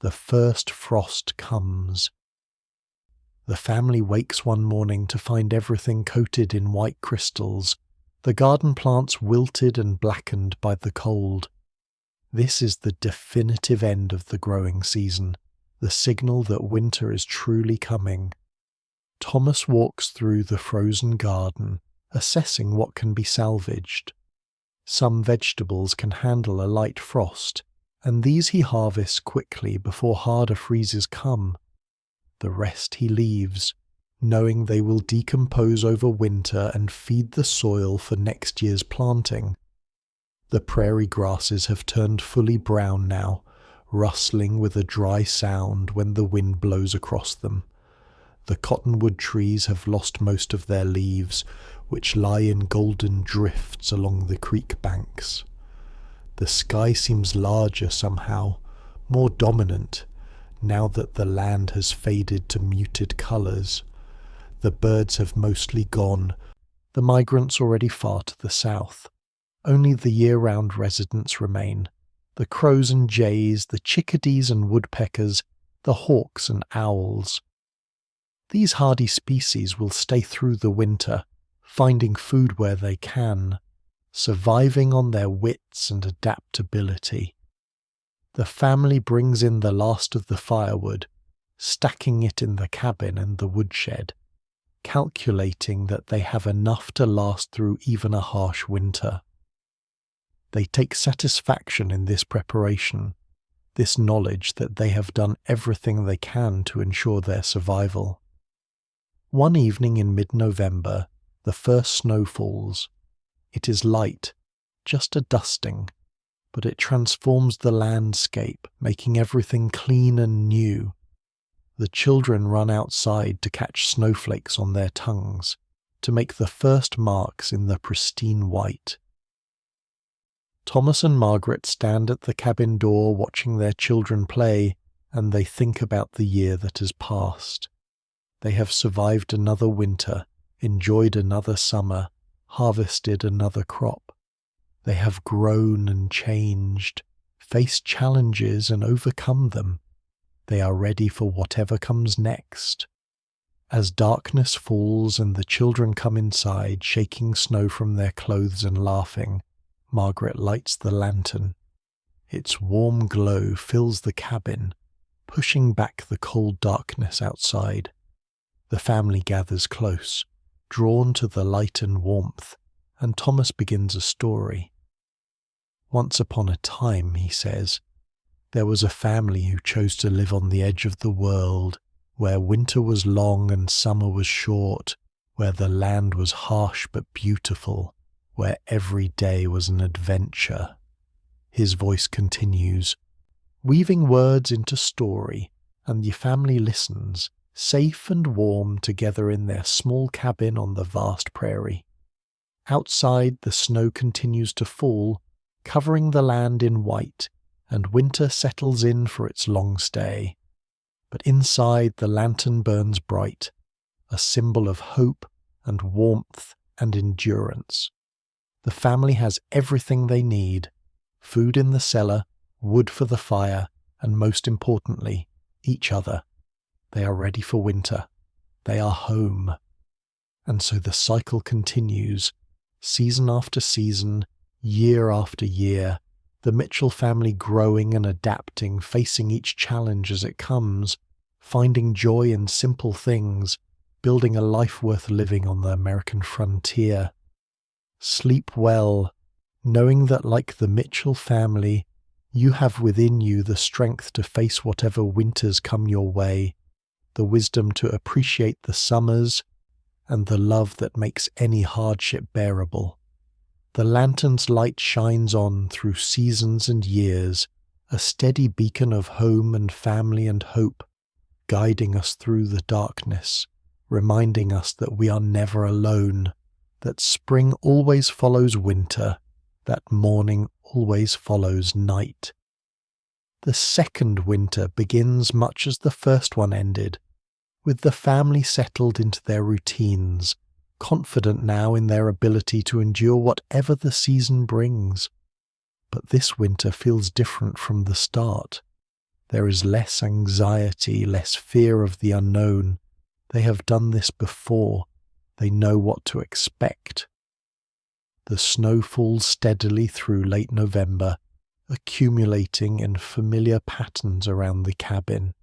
the first frost comes. The family wakes one morning to find everything coated in white crystals, the garden plants wilted and blackened by the cold. This is the definitive end of the growing season, the signal that winter is truly coming. Thomas walks through the frozen garden, assessing what can be salvaged. Some vegetables can handle a light frost, and these he harvests quickly before harder freezes come. The rest he leaves, knowing they will decompose over winter and feed the soil for next year's planting. The prairie grasses have turned fully brown now, rustling with a dry sound when the wind blows across them. The cottonwood trees have lost most of their leaves, which lie in golden drifts along the creek banks. The sky seems larger somehow, more dominant, now that the land has faded to muted colours. The birds have mostly gone, the migrants already far to the south. Only the year-round residents remain, the crows and jays, the chickadees and woodpeckers, the hawks and owls. These hardy species will stay through the winter, finding food where they can, surviving on their wits and adaptability. The family brings in the last of the firewood, stacking it in the cabin and the woodshed, calculating that they have enough to last through even a harsh winter. They take satisfaction in this preparation, this knowledge that they have done everything they can to ensure their survival. One evening in mid-November, the first snow falls. It is light, just a dusting, but it transforms the landscape, making everything clean and new. The children run outside to catch snowflakes on their tongues, to make the first marks in the pristine white. Thomas and Margaret stand at the cabin door watching their children play, and they think about the year that has passed. They have survived another winter, enjoyed another summer, harvested another crop. They have grown and changed, faced challenges and overcome them. They are ready for whatever comes next. As darkness falls and the children come inside, shaking snow from their clothes and laughing, Margaret lights the lantern. Its warm glow fills the cabin, pushing back the cold darkness outside. The family gathers close, drawn to the light and warmth, and Thomas begins a story. Once upon a time, he says, there was a family who chose to live on the edge of the world, where winter was long and summer was short, where the land was harsh but beautiful, where every day was an adventure. His voice continues, weaving words into story, and the family listens, safe and warm together in their small cabin on the vast prairie. Outside, the snow continues to fall, covering the land in white, and winter settles in for its long stay. But inside, the lantern burns bright, a symbol of hope and warmth and endurance. The family has everything they need: food in the cellar, wood for the fire, and most importantly, each other. They are ready for winter. They are home. And so the cycle continues, season after season, year after year, the Mitchell family growing and adapting, facing each challenge as it comes, finding joy in simple things, building a life worth living on the American frontier. Sleep well, knowing that like the Mitchell family, you have within you the strength to face whatever winters come your way, the wisdom to appreciate the summers, and the love that makes any hardship bearable. The lantern's light shines on through seasons and years, a steady beacon of home and family and hope, guiding us through the darkness, reminding us that we are never alone, that spring always follows winter, that morning always follows night. The second winter begins much as the first one ended, with the family settled into their routines, confident now in their ability to endure whatever the season brings. But this winter feels different from the start. There is less anxiety, less fear of the unknown. They have done this before. They know what to expect. The snow falls steadily through late November, accumulating in familiar patterns around the cabin.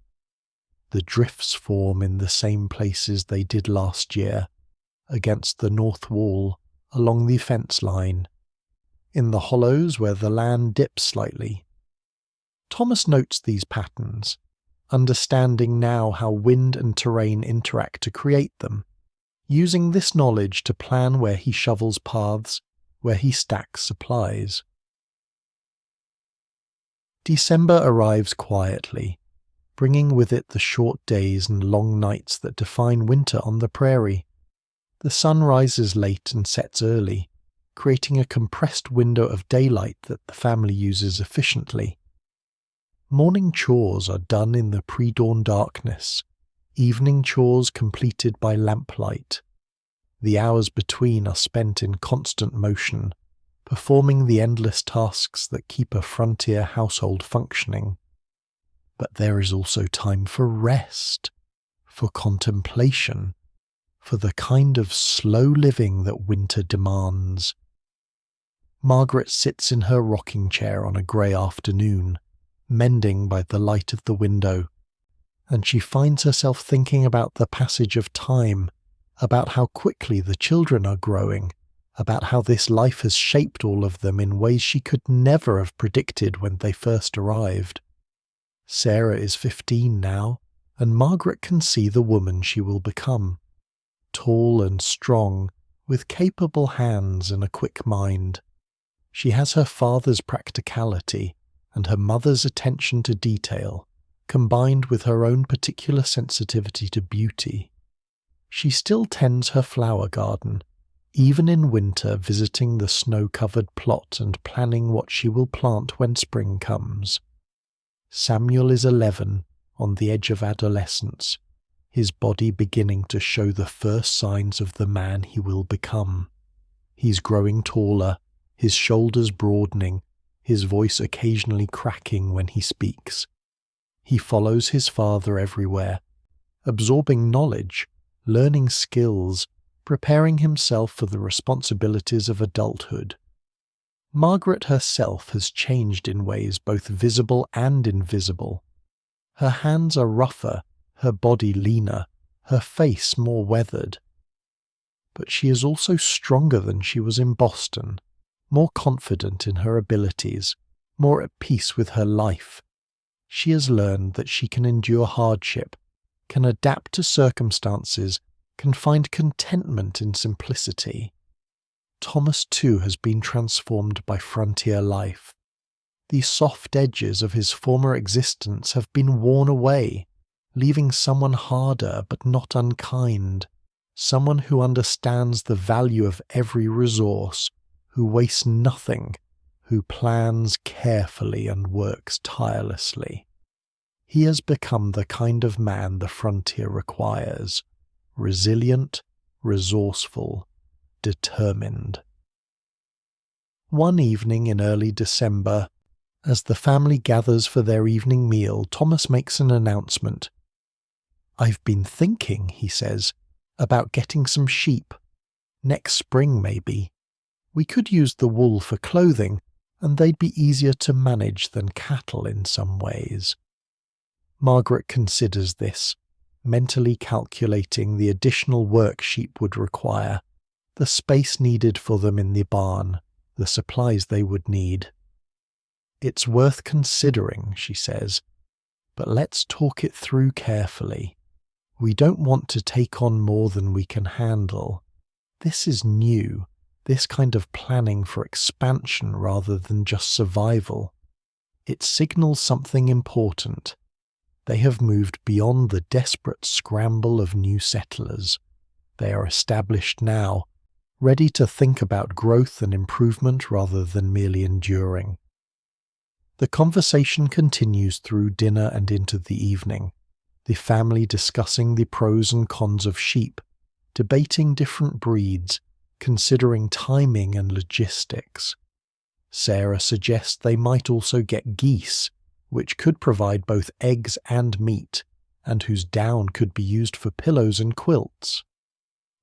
The drifts form in the same places they did last year, against the north wall, along the fence line, in the hollows where the land dips slightly. Thomas notes these patterns, understanding now how wind and terrain interact to create them, using this knowledge to plan where he shovels paths, where he stacks supplies. December arrives quietly, bringing with it the short days and long nights that define winter on the prairie. The sun rises late and sets early, creating a compressed window of daylight that the family uses efficiently. Morning chores are done in the pre-dawn darkness, evening chores completed by lamplight. The hours between are spent in constant motion, performing the endless tasks that keep a frontier household functioning. But there is also time for rest, for contemplation, for the kind of slow living that winter demands. Margaret sits in her rocking chair on a grey afternoon, mending by the light of the window, and she finds herself thinking about the passage of time, about how quickly the children are growing, about how this life has shaped all of them in ways she could never have predicted when they first arrived. Sarah is 15 now, and Margaret can see the woman she will become. Tall and strong, With capable hands and a quick mind, she has her father's practicality and her mother's attention to detail, combined with her own particular sensitivity to beauty. She still tends her flower garden, even in winter, visiting the snow-covered plot and planning what she will plant when spring comes. Samuel is 11, on the edge of adolescence, his body beginning to show the first signs of the man he will become. He's growing taller, his shoulders broadening, his voice occasionally cracking when he speaks. He follows his father everywhere, absorbing knowledge, learning skills, preparing himself for the responsibilities of adulthood. Margaret herself has changed in ways both visible and invisible. Her hands are rougher, her body leaner, her face more weathered. But she is also stronger than she was in Boston, more confident in her abilities, more at peace with her life. She has learned that she can endure hardship, can adapt to circumstances, can find contentment in simplicity. Thomas too has been transformed by frontier life. The soft edges of his former existence have been worn away, leaving someone harder but not unkind, someone who understands the value of every resource, who wastes nothing, who plans carefully and works tirelessly. He has become the kind of man the frontier requires, resilient, resourceful, determined. One evening in early December, as the family gathers for their evening meal, Thomas makes an announcement. "I've been thinking," he says, "about getting some sheep. Next spring, maybe. We could use the wool for clothing, and they'd be easier to manage than cattle in some ways." Margaret considers this, mentally calculating the additional work sheep would require, the space needed for them in the barn, the supplies they would need. "It's worth considering," she says, "but let's talk it through carefully. We don't want to take on more than we can handle. This is new, this kind of planning for expansion rather than just survival. It signals something important. They have moved beyond the desperate scramble of new settlers. They are established now, ready to think about growth and improvement rather than merely enduring." The conversation continues through dinner and into the evening, the family discussing the pros and cons of sheep, debating different breeds, considering timing and logistics. Sarah suggests they might also get geese, which could provide both eggs and meat, and whose down could be used for pillows and quilts.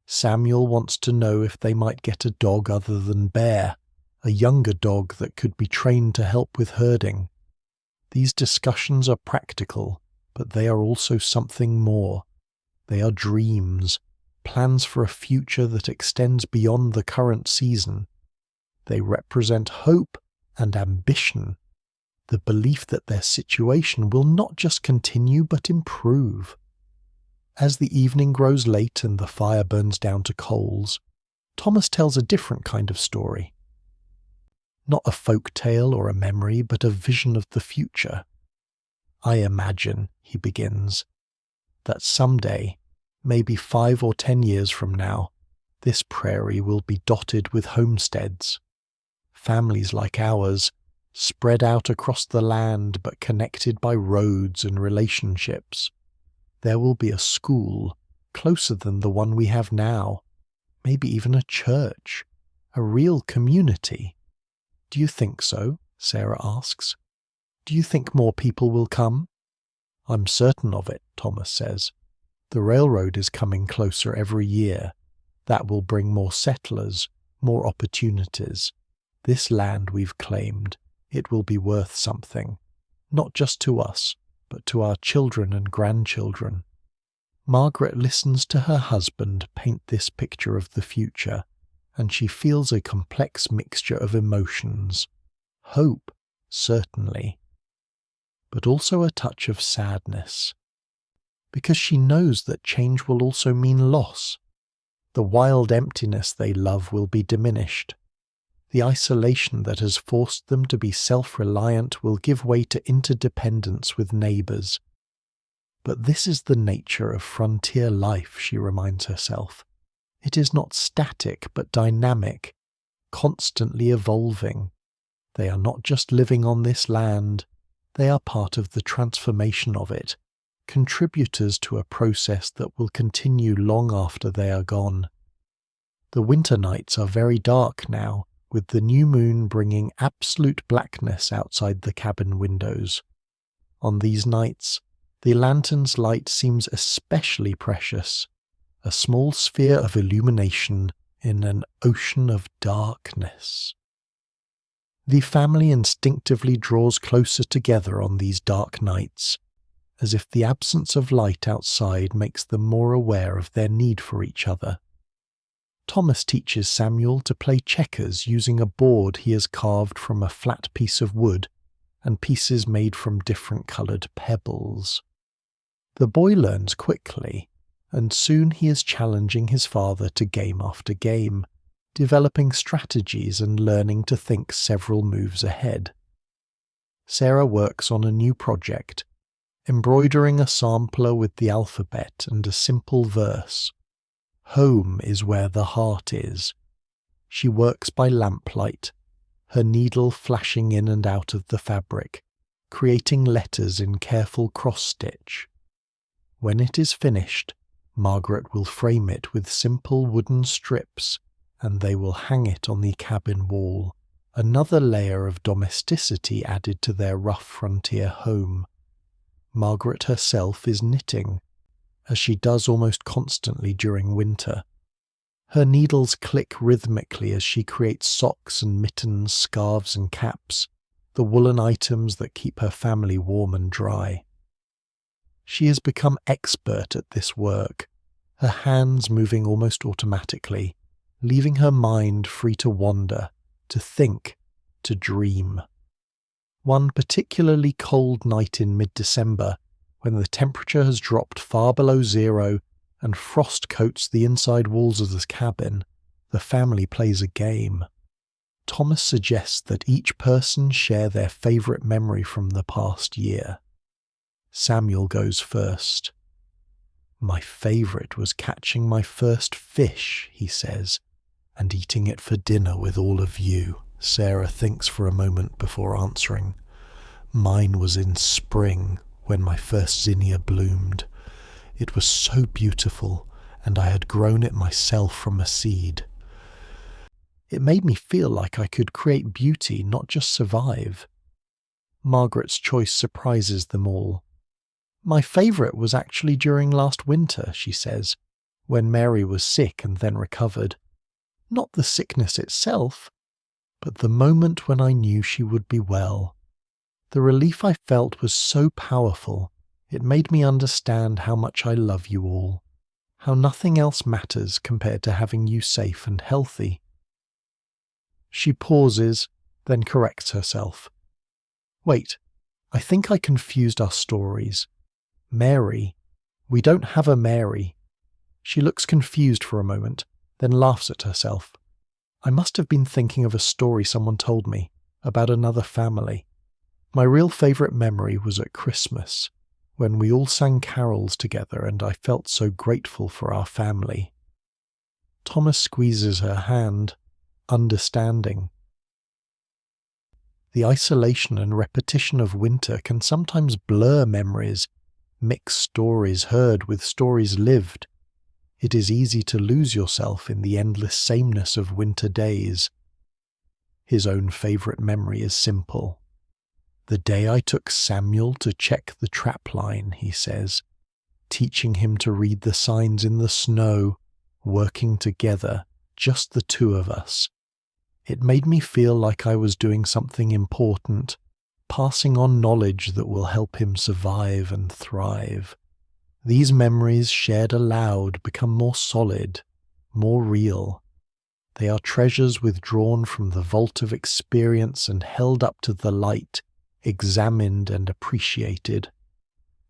Samuel wants to know if they might get a dog other than Bear, a younger dog that could be trained to help with herding. These discussions are practical, but they are also something more. They are dreams, plans for a future that extends beyond the current season. They represent hope and ambition, the belief that their situation will not just continue but improve. As the evening grows late and the fire burns down to coals, Thomas tells a different kind of story. Not a folk tale or a memory, but a vision of the future. "I imagine," he begins, "that someday, maybe 5 or 10 years from now, this prairie will be dotted with homesteads. Families like ours, spread out across the land but connected by roads and relationships. There will be a school, closer than the one we have now, maybe even a church, a real community." "Do you think so?" Sarah asks. "Do you think more people will come?" "I'm certain of it," Thomas says. "The railroad is coming closer every year. That will bring more settlers, more opportunities. This land we've claimed, it will be worth something, not just to us, but to our children and grandchildren." Margaret listens to her husband paint this picture of the future, and she feels a complex mixture of emotions. Hope, certainly, but also a touch of sadness, because she knows that change will also mean loss. The wild emptiness they love will be diminished. The isolation that has forced them to be self-reliant will give way to interdependence with neighbours. But this is the nature of frontier life, she reminds herself. It is not static but dynamic, constantly evolving. They are not just living on this land, they are part of the transformation of it, contributors to a process that will continue long after they are gone. The winter nights are very dark now, with the new moon bringing absolute blackness outside the cabin windows. On these nights, the lantern's light seems especially precious, a small sphere of illumination in an ocean of darkness. The family instinctively draws closer together on these dark nights, as if the absence of light outside makes them more aware of their need for each other. Thomas teaches Samuel to play checkers using a board he has carved from a flat piece of wood and pieces made from different coloured pebbles. The boy learns quickly, and soon he is challenging his father to game after game, developing strategies and learning to think several moves ahead. Sarah works on a new project, embroidering a sampler with the alphabet and a simple verse. Home is where the heart is. She works by lamplight, her needle flashing in and out of the fabric, creating letters in careful cross-stitch. When it is finished, Margaret will frame it with simple wooden strips, and they will hang it on the cabin wall, another layer of domesticity added to their rough frontier home. Margaret herself is knitting, as she does almost constantly during winter. Her needles click rhythmically as she creates socks and mittens, scarves and caps, the woolen items that keep her family warm and dry. She has become expert at this work, her hands moving almost automatically, leaving her mind free to wander, to think, to dream. One particularly cold night in mid-December, when the temperature has dropped far below zero and frost coats the inside walls of the cabin, the family plays a game. Thomas suggests that each person share their favourite memory from the past year. Samuel goes first. My favourite was catching my first fish, he says, and eating it for dinner with all of you. Sarah thinks for a moment before answering. Mine was in spring, when my first zinnia bloomed. It was so beautiful, and I had grown it myself from a seed. It made me feel like I could create beauty, not just survive. Margaret's choice surprises them all. My favourite was actually during last winter, she says, when Mary was sick and then recovered. Not the sickness itself, but the moment when I knew she would be well. The relief I felt was so powerful, it made me understand how much I love you all, how nothing else matters compared to having you safe and healthy. She pauses, then corrects herself. Wait, I think I confused our stories. Mary. We don't have a Mary. She looks confused for a moment, then laughs at herself. I must have been thinking of a story someone told me, about another family. My real favourite memory was at Christmas, when we all sang carols together and I felt so grateful for our family. Thomas squeezes her hand, understanding. The isolation and repetition of winter can sometimes blur memories, mix stories heard with stories lived. It is easy to lose yourself in the endless sameness of winter days. His own favourite memory is simple. The day I took Samuel to check the trapline, he says, teaching him to read the signs in the snow, working together, just the two of us. It made me feel like I was doing something important, passing on knowledge that will help him survive and thrive. These memories shared aloud become more solid, more real. They are treasures withdrawn from the vault of experience and held up to the light, examined and appreciated.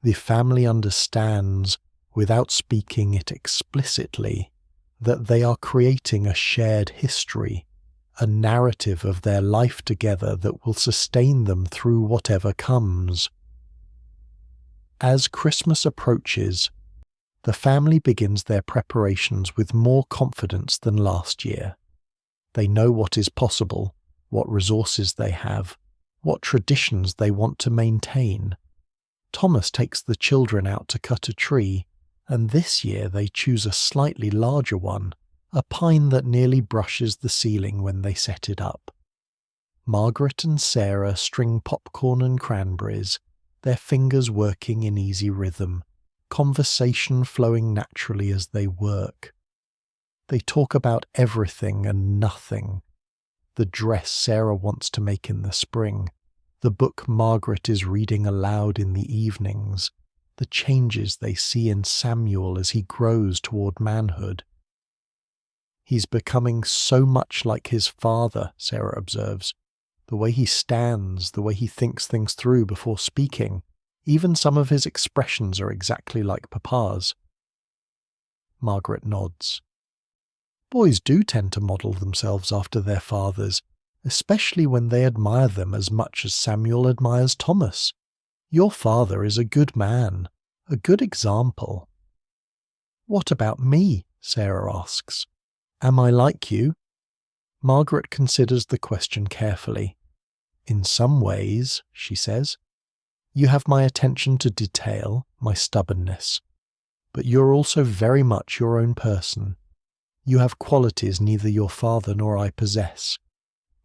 The family understands, without speaking it explicitly, that they are creating a shared history, a narrative of their life together that will sustain them through whatever comes. As Christmas approaches, the family begins their preparations with more confidence than last year. They know what is possible, what resources they have, what traditions they want to maintain. Thomas takes the children out to cut a tree, and this year they choose a slightly larger one, a pine that nearly brushes the ceiling when they set it up. Margaret and Sarah string popcorn and cranberries, their fingers working in easy rhythm, conversation flowing naturally as they work. They talk about everything and nothing. The dress Sarah wants to make in the spring, the book Margaret is reading aloud in the evenings, the changes they see in Samuel as he grows toward manhood. He's becoming so much like his father, Sarah observes. The way he stands, the way he thinks things through before speaking, even some of his expressions are exactly like Papa's. Margaret nods. Boys do tend to model themselves after their fathers, especially when they admire them as much as Samuel admires Thomas. Your father is a good man, a good example. What about me? Sarah asks. Am I like you? Margaret considers the question carefully. In some ways, she says. You have my attention to detail, my stubbornness. But you're also very much your own person. You have qualities neither your father nor I possess.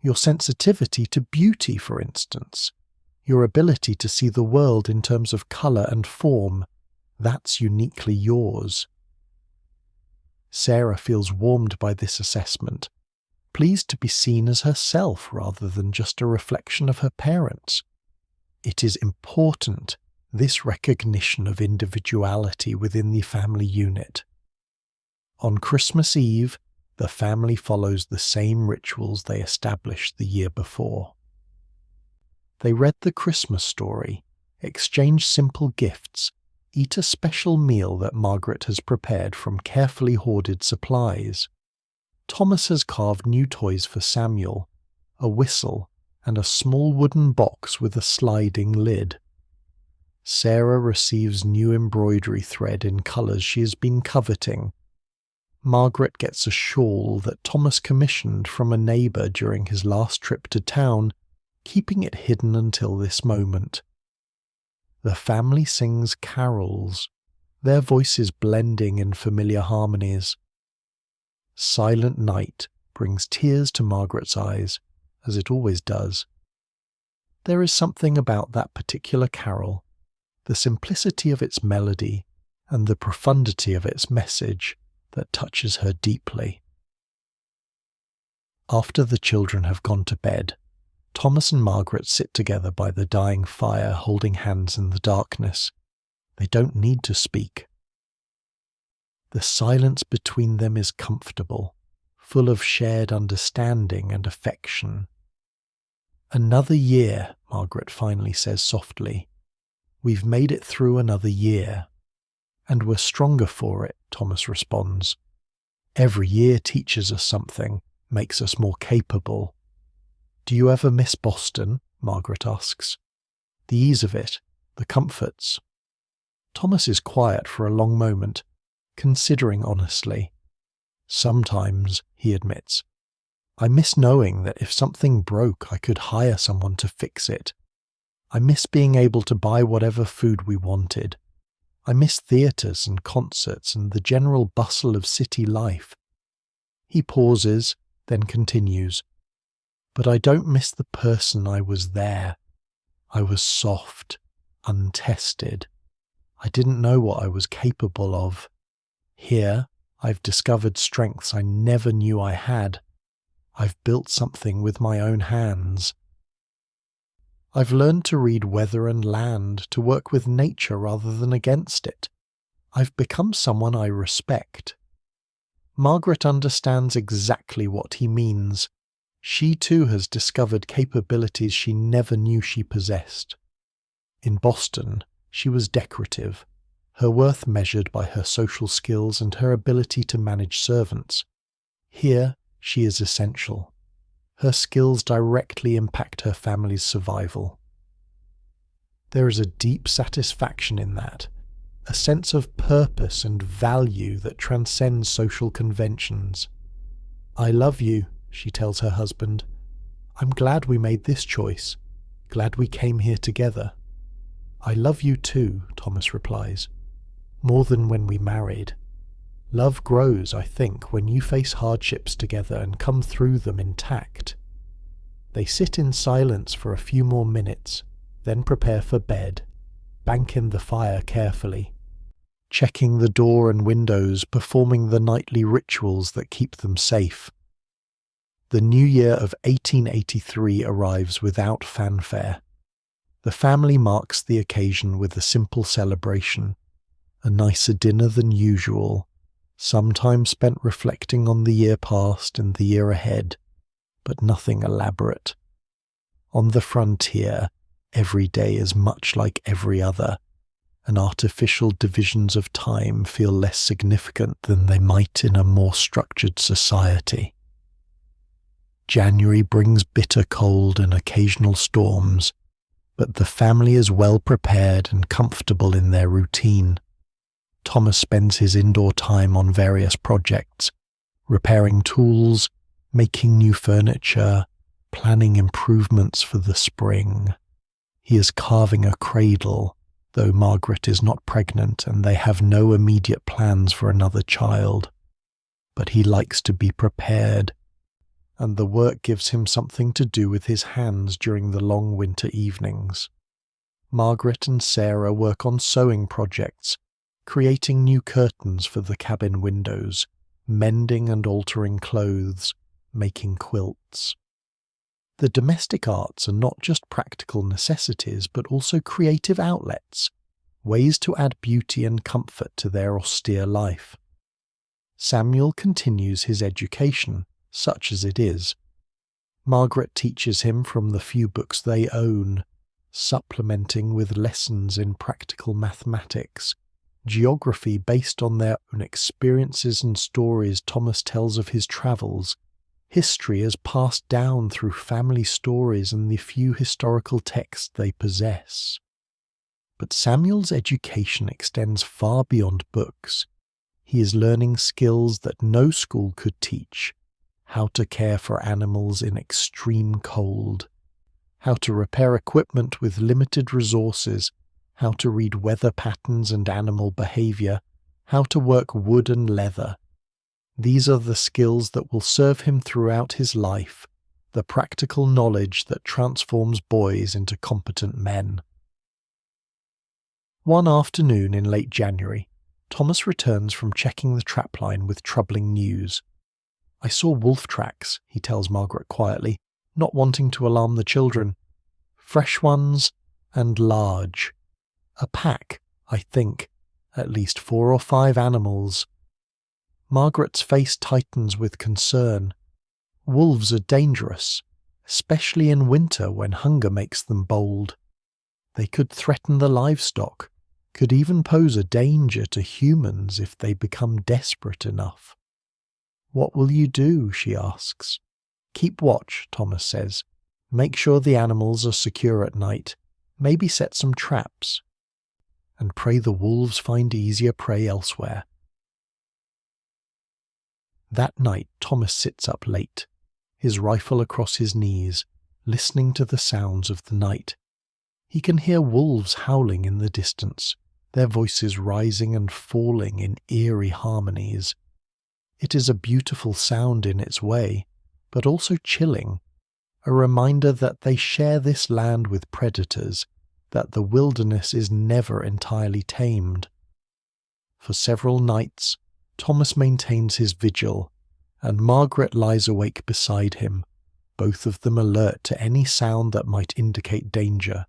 Your sensitivity to beauty, for instance. Your ability to see the world in terms of colour and form. That's uniquely yours. Sarah feels warmed by this assessment, pleased to be seen as herself rather than just a reflection of her parents. It is important, this recognition of individuality within the family unit. On Christmas Eve, the family follows the same rituals they established the year before. They read the Christmas story, exchange simple gifts, eat a special meal that Margaret has prepared from carefully hoarded supplies. Thomas has carved new toys for Samuel, a whistle, and a small wooden box with a sliding lid. Sarah receives new embroidery thread in colours she has been coveting. Margaret gets a shawl that Thomas commissioned from a neighbour during his last trip to town, keeping it hidden until this moment. The family sings carols, their voices blending in familiar harmonies. Silent Night brings tears to Margaret's eyes, as it always does. There is something about that particular carol, the simplicity of its melody and the profundity of its message, that touches her deeply. After the children have gone to bed, Thomas and Margaret sit together by the dying fire, holding hands in the darkness. They don't need to speak. The silence between them is comfortable, full of shared understanding and affection. Another year, Margaret finally says softly. We've made it through another year. And we're stronger for it, Thomas responds. Every year teaches us something, makes us more capable. Do you ever miss Boston? Margaret asks. The ease of it, the comforts. Thomas is quiet for a long moment, considering honestly. Sometimes, he admits. I miss knowing that if something broke, I could hire someone to fix it. I miss being able to buy whatever food we wanted. I miss theatres and concerts and the general bustle of city life. He pauses, then continues. But I don't miss the person I was there. I was soft, untested. I didn't know what I was capable of. Here, I've discovered strengths I never knew I had. I've built something with my own hands. I've learned to read weather and land, to work with nature rather than against it. I've become someone I respect. Margaret understands exactly what he means. She too has discovered capabilities she never knew she possessed. In Boston, she was decorative. her worth measured by her social skills and her ability to manage servants. Here, she is essential. Her skills directly impact her family's survival. There is a deep satisfaction in that, a sense of purpose and value that transcends social conventions. "I love you," she tells her husband. "I'm glad we made this choice, glad we came here together." "I love you too," Thomas replies, "more than when we married. Love grows, I think, when you face hardships together and come through them intact." They sit in silence for a few more minutes, then prepare for bed, bank in the fire carefully, checking the door and windows, performing the nightly rituals that keep them safe. The new year of 1883 arrives without fanfare. The family marks the occasion with a simple celebration, a nicer dinner than usual, some time spent reflecting on the year past and the year ahead, but nothing elaborate. On the frontier, every day is much like every other, and artificial divisions of time feel less significant than they might in a more structured society. January brings bitter cold and occasional storms, but the family is well prepared and comfortable in their routine. Thomas spends his indoor time on various projects, repairing tools, making new furniture, planning improvements for the spring. He is carving a cradle, though Margaret is not pregnant and they have no immediate plans for another child. But he likes to be prepared, and the work gives him something to do with his hands during the long winter evenings. Margaret and Sarah work on sewing projects, creating new curtains for the cabin windows, mending and altering clothes, making quilts. The domestic arts are not just practical necessities, but also creative outlets, ways to add beauty and comfort to their austere life. Samuel continues his education, such as it is. Margaret teaches him from the few books they own, supplementing with lessons in practical mathematics, geography based on their own experiences and stories Thomas tells of his travels. History is passed down through family stories and the few historical texts they possess. But Samuel's education extends far beyond books. He is learning skills that no school could teach: how to care for animals in extreme cold, how to repair equipment with limited resources, how to read weather patterns and animal behavior, how to work wood and leather. These are the skills that will serve him throughout his life, the practical knowledge that transforms boys into competent men. One afternoon in late January, Thomas returns from checking the trapline with troubling news. "I saw wolf tracks," he tells Margaret quietly, not wanting to alarm the children. "Fresh ones and large. A pack, I think, at least 4 or 5 animals." Margaret's face tightens with concern. Wolves are dangerous, especially in winter when hunger makes them bold. They could threaten the livestock, could even pose a danger to humans if they become desperate enough. "What will you do?" she asks. "Keep watch," Thomas says. "Make sure the animals are secure at night. Maybe set some traps. And pray the wolves find easier prey elsewhere." That night Thomas sits up late, his rifle across his knees, listening to the sounds of the night. He can hear wolves howling in the distance, their voices rising and falling in eerie harmonies. It is a beautiful sound in its way, but also chilling, a reminder that they share this land with predators, that the wilderness is never entirely tamed. For several nights, Thomas maintains his vigil, and Margaret lies awake beside him, both of them alert to any sound that might indicate danger.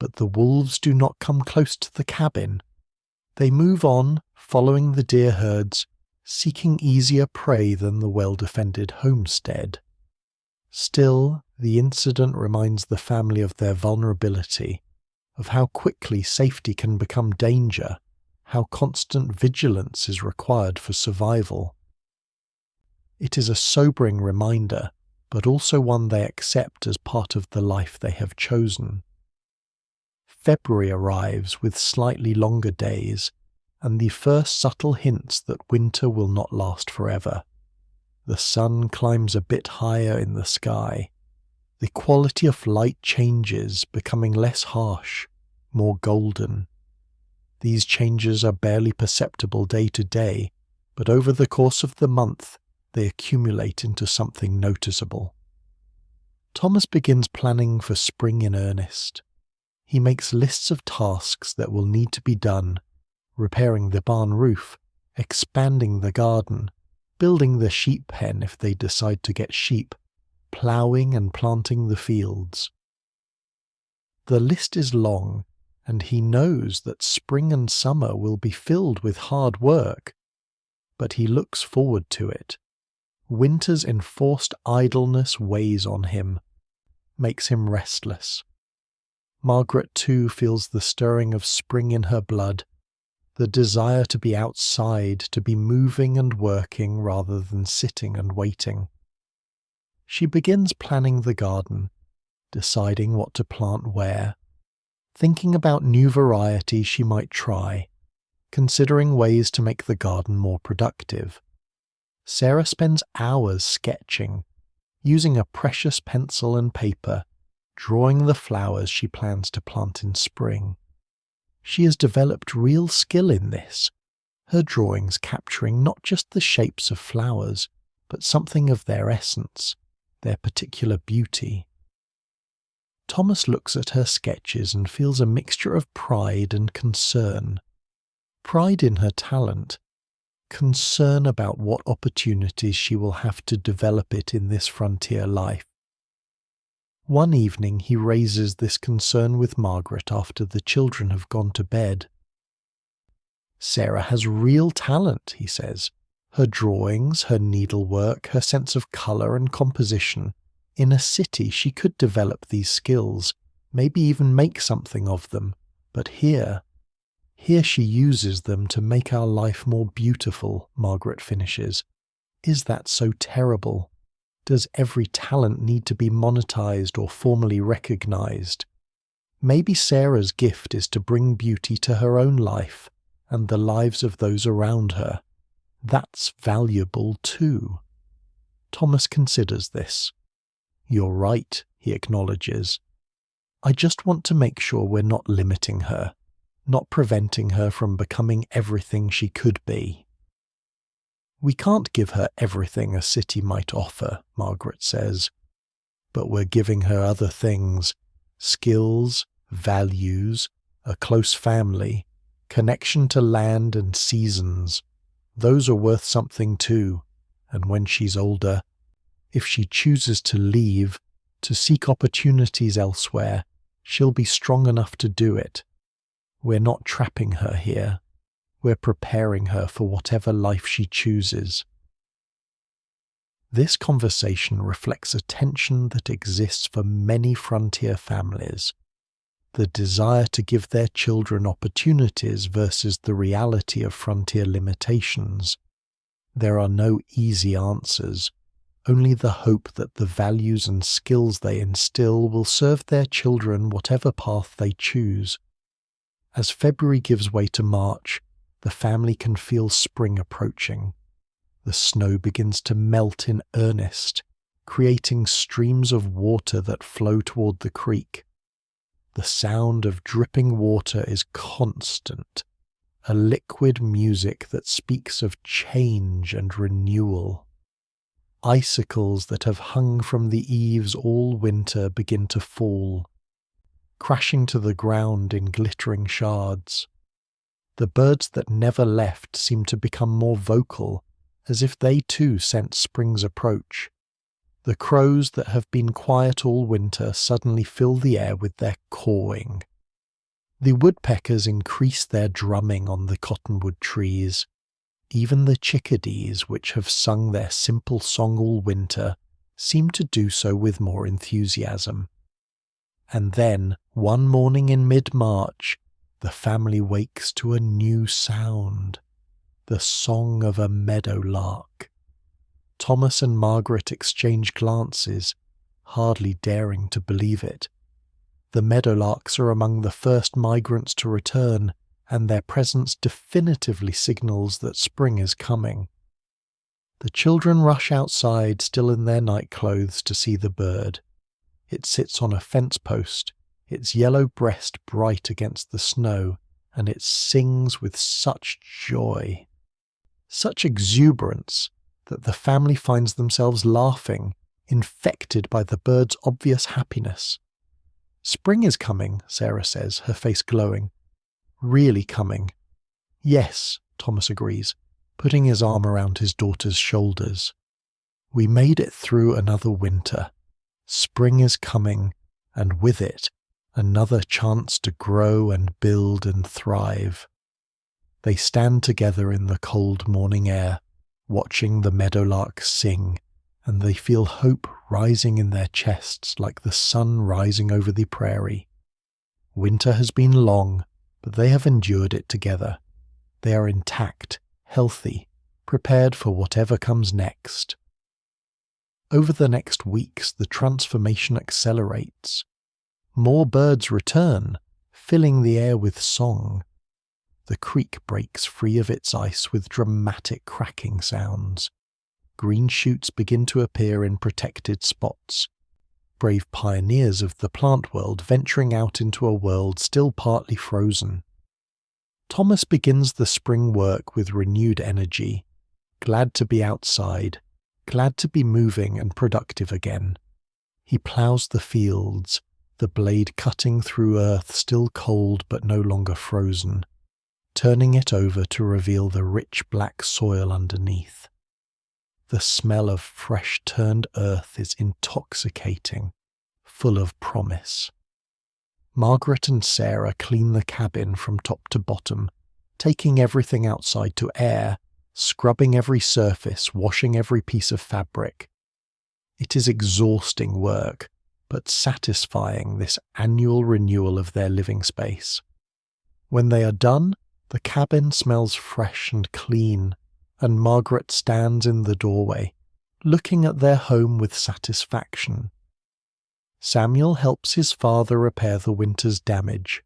But the wolves do not come close to the cabin. They move on, following the deer herds, seeking easier prey than the well-defended homestead. Still, the incident reminds the family of their vulnerability, of how quickly safety can become danger, how constant vigilance is required for survival. It is a sobering reminder, but also one they accept as part of the life they have chosen. February arrives with slightly longer days, and the first subtle hints that winter will not last forever. The sun climbs a bit higher in the sky. The quality of light changes, becoming less harsh, more golden. These changes are barely perceptible day to day, but over the course of the month, they accumulate into something noticeable. Thomas begins planning for spring in earnest. He makes lists of tasks that will need to be done: repairing the barn roof, expanding the garden, building the sheep pen if they decide to get sheep, ploughing and planting the fields. The list is long, and he knows that spring and summer will be filled with hard work, but he looks forward to it. Winter's enforced idleness weighs on him, makes him restless. Margaret too feels the stirring of spring in her blood, the desire to be outside, to be moving and working rather than sitting and waiting. She begins planning the garden, deciding what to plant where, thinking about new varieties she might try, considering ways to make the garden more productive. Sarah spends hours sketching, using a precious pencil and paper, drawing the flowers she plans to plant in spring. She has developed real skill in this, her drawings capturing not just the shapes of flowers, but something of their essence, their particular beauty. Thomas looks at her sketches and feels a mixture of pride and concern. Pride in her talent, concern about what opportunities she will have to develop it in this frontier life. One evening he raises this concern with Margaret after the children have gone to bed. Sarah has real talent, he says. Her drawings, her needlework, her sense of colour and composition. In a city she could develop these skills, maybe even make something of them, but here she uses them to make our life more beautiful, Margaret finishes. Is that so terrible? Does every talent need to be monetized or formally recognized? Maybe Sarah's gift is to bring beauty to her own life and the lives of those around her. That's valuable too. Thomas considers this. You're right, he acknowledges. I just want to make sure we're not limiting her, not preventing her from becoming everything she could be. We can't give her everything a city might offer, Margaret says, but we're giving her other things: skills, values, a close family, connection to land and seasons. Those are worth something too, and when she's older, if she chooses to leave, to seek opportunities elsewhere, she'll be strong enough to do it. We're not trapping her here. We're preparing her for whatever life she chooses. This conversation reflects a tension that exists for many frontier families. The desire to give their children opportunities versus the reality of frontier limitations. There are no easy answers, only the hope that the values and skills they instill will serve their children whatever path they choose. As February gives way to March, the family can feel spring approaching. The snow begins to melt in earnest, creating streams of water that flow toward the creek. The sound of dripping water is constant, a liquid music that speaks of change and renewal. Icicles that have hung from the eaves all winter begin to fall, crashing to the ground in glittering shards. The birds that never left seem to become more vocal, as if they too sense spring's approach. The crows that have been quiet all winter suddenly fill the air with their cawing. The woodpeckers increase their drumming on the cottonwood trees. Even the chickadees, which have sung their simple song all winter, seem to do so with more enthusiasm. And then, one morning in mid-March, the family wakes to a new sound, the song of a meadowlark. Thomas and Margaret exchange glances, hardly daring to believe it. The meadowlarks are among the first migrants to return, and their presence definitively signals that spring is coming. The children rush outside, still in their nightclothes, to see the bird. It sits on a fence post, its yellow breast bright against the snow, and it sings with such joy, such exuberance, that the family finds themselves laughing, infected by the bird's obvious happiness. "Spring is coming," Sarah says, her face glowing. "Really coming." "Yes," Thomas agrees, putting his arm around his daughter's shoulders. "We made it through another winter. Spring is coming, and with it, another chance to grow and build and thrive." They stand together in the cold morning air, watching the meadowlarks sing, and they feel hope rising in their chests like the sun rising over the prairie. Winter has been long, but they have endured it together. They are intact, healthy, prepared for whatever comes next. Over the next weeks, the transformation accelerates. More birds return, filling the air with song. The creek breaks free of its ice with dramatic cracking sounds. Green shoots begin to appear in protected spots. Brave pioneers of the plant world venturing out into a world still partly frozen. Thomas begins the spring work with renewed energy, glad to be outside, glad to be moving and productive again. He ploughs the fields, the blade cutting through earth still cold but no longer frozen, turning it over to reveal the rich black soil underneath. The smell of fresh turned earth is intoxicating, full of promise. Margaret and Sarah clean the cabin from top to bottom, taking everything outside to air, scrubbing every surface, washing every piece of fabric. It is exhausting work, but satisfying, this annual renewal of their living space. When they are done, the cabin smells fresh and clean, and Margaret stands in the doorway, looking at their home with satisfaction. Samuel helps his father repair the winter's damage,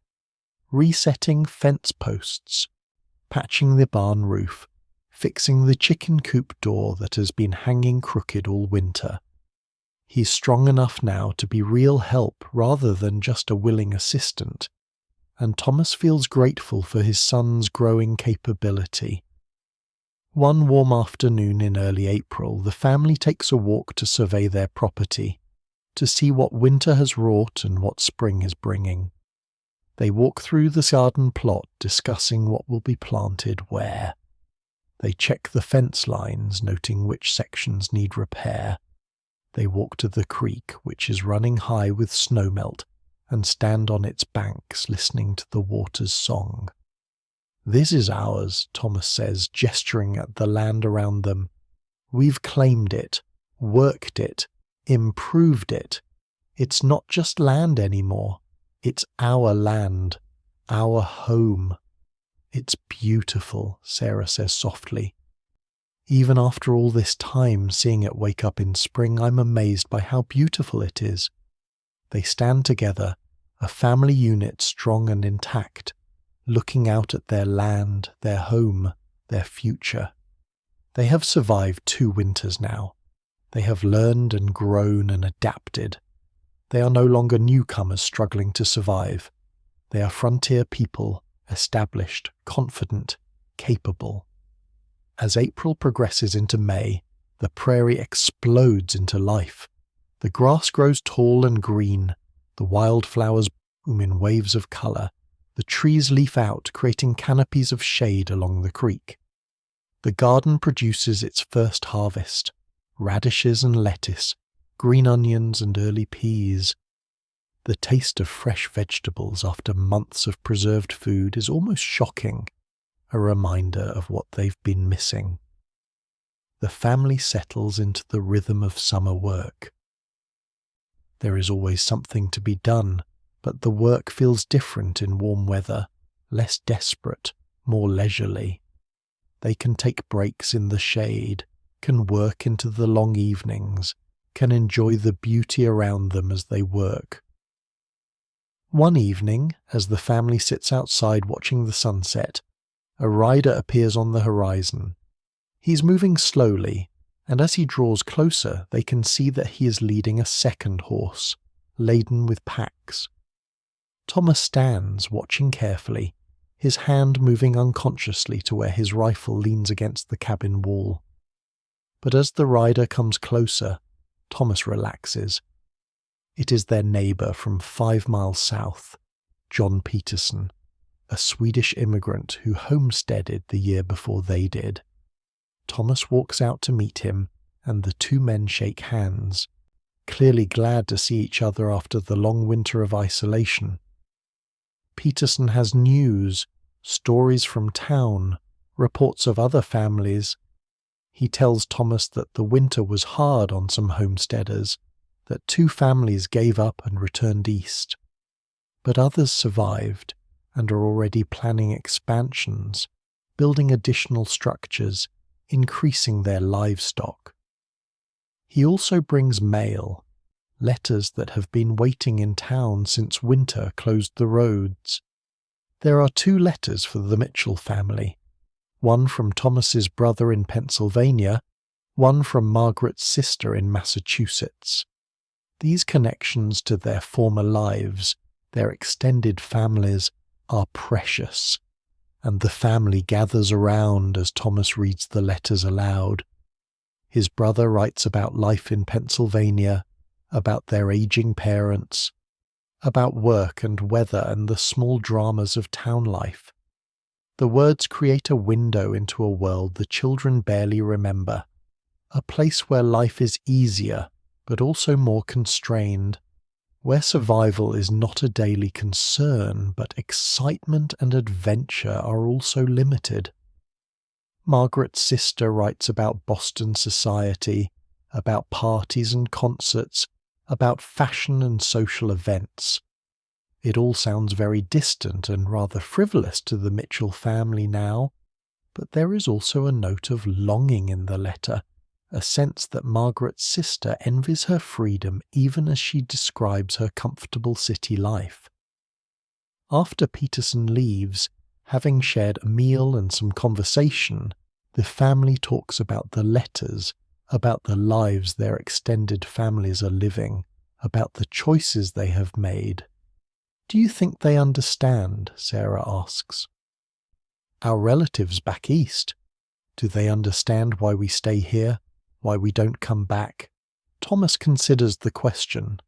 resetting fence posts, patching the barn roof, fixing the chicken coop door that has been hanging crooked all winter. He's strong enough now to be real help rather than just a willing assistant, and Thomas feels grateful for his son's growing capability. One warm afternoon in early April, the family takes a walk to survey their property, to see what winter has wrought and what spring is bringing. They walk through the garden plot, discussing what will be planted where. They check the fence lines, noting which sections need repair. They walk to the creek, which is running high with snowmelt, and stand on its banks, listening to the water's song. "This is ours," Thomas says, gesturing at the land around them. "We've claimed it, worked it, improved it. It's not just land anymore. It's our land, our home." "It's beautiful," Sarah says softly. "Even after all this time, seeing it wake up in spring, I'm amazed by how beautiful it is." They stand together, a family unit strong and intact, looking out at their land, their home, their future. They have survived 2 winters now. They have learned and grown and adapted. They are no longer newcomers struggling to survive. They are frontier people, established, confident, capable. As April progresses into May, the prairie explodes into life. The grass grows tall and green, the wildflowers bloom in waves of colour, the trees leaf out, creating canopies of shade along the creek. The garden produces its first harvest, radishes and lettuce, green onions and early peas. The taste of fresh vegetables after months of preserved food is almost shocking, a reminder of what they've been missing. The family settles into the rhythm of summer work. There is always something to be done, but the work feels different in warm weather, less desperate, more leisurely. They can take breaks in the shade, can work into the long evenings, can enjoy the beauty around them as they work. One evening, as the family sits outside watching the sunset, a rider appears on the horizon. He's moving slowly, and as he draws closer, they can see that he is leading a second horse, laden with packs. Thomas stands, watching carefully, his hand moving unconsciously to where his rifle leans against the cabin wall. But as the rider comes closer, Thomas relaxes. It is their neighbour from 5 miles south, John Peterson, a Swedish immigrant who homesteaded the year before they did. Thomas walks out to meet him, and the two men shake hands, clearly glad to see each other after the long winter of isolation. Peterson has news, stories from town, reports of other families. He tells Thomas that the winter was hard on some homesteaders, that 2 families gave up and returned east. But others survived and are already planning expansions, building additional structures, increasing their livestock. He also brings mail, letters that have been waiting in town since winter closed the roads. There are 2 letters for the Mitchell family, one from Thomas's brother in Pennsylvania, one from Margaret's sister in Massachusetts. These connections to their former lives, their extended families, are precious, and the family gathers around as Thomas reads the letters aloud. His brother writes about life in Pennsylvania, about their aging parents, about work and weather and the small dramas of town life. The words create a window into a world the children barely remember, a place where life is easier but also more constrained, where survival is not a daily concern, but excitement and adventure are also limited. Margaret's sister writes about Boston society, about parties and concerts, about fashion and social events. It all sounds very distant and rather frivolous to the Mitchell family now, but there is also a note of longing in the letter, a sense that Margaret's sister envies her freedom even as she describes her comfortable city life. After Peterson leaves, having shared a meal and some conversation, the family talks about the letters, about the lives their extended families are living, about the choices they have made. "Do you think they understand?" Sarah asks. "Our relatives back east. Do they understand why we stay here? Why we don't come back?" Thomas considers the question.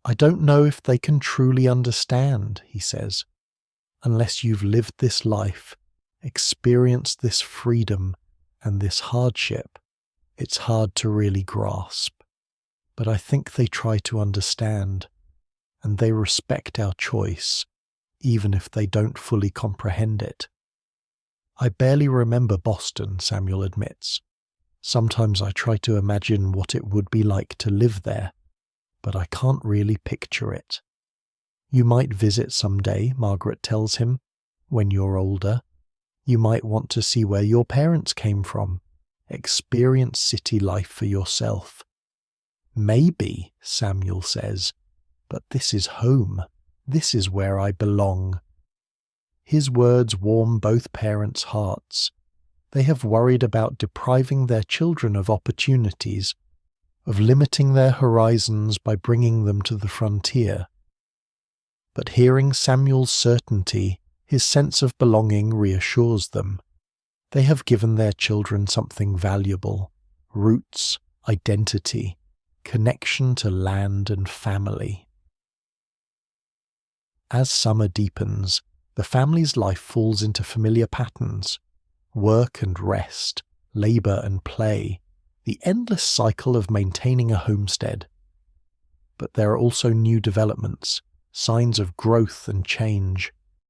"I don't know if they can truly understand," he says. "Unless you've lived this life, experienced this freedom and this hardship, it's hard to really grasp. But I think they try to understand, and they respect our choice, even if they don't fully comprehend it." "I barely remember Boston," Samuel admits. "Sometimes I try to imagine what it would be like to live there, but I can't really picture it." "You might visit someday," Margaret tells him, "when you're older. You might want to see where your parents came from, experience city life for yourself." "Maybe," Samuel says, "but this is home. This is where I belong." His words warm both parents' hearts. They have worried about depriving their children of opportunities, of limiting their horizons by bringing them to the frontier. But hearing Samuel's certainty, his sense of belonging reassures them. They have given their children something valuable: roots, identity, connection to land and family. As summer deepens, the family's life falls into familiar patterns: work and rest, labour and play, the endless cycle of maintaining a homestead. But there are also new developments, signs of growth and change.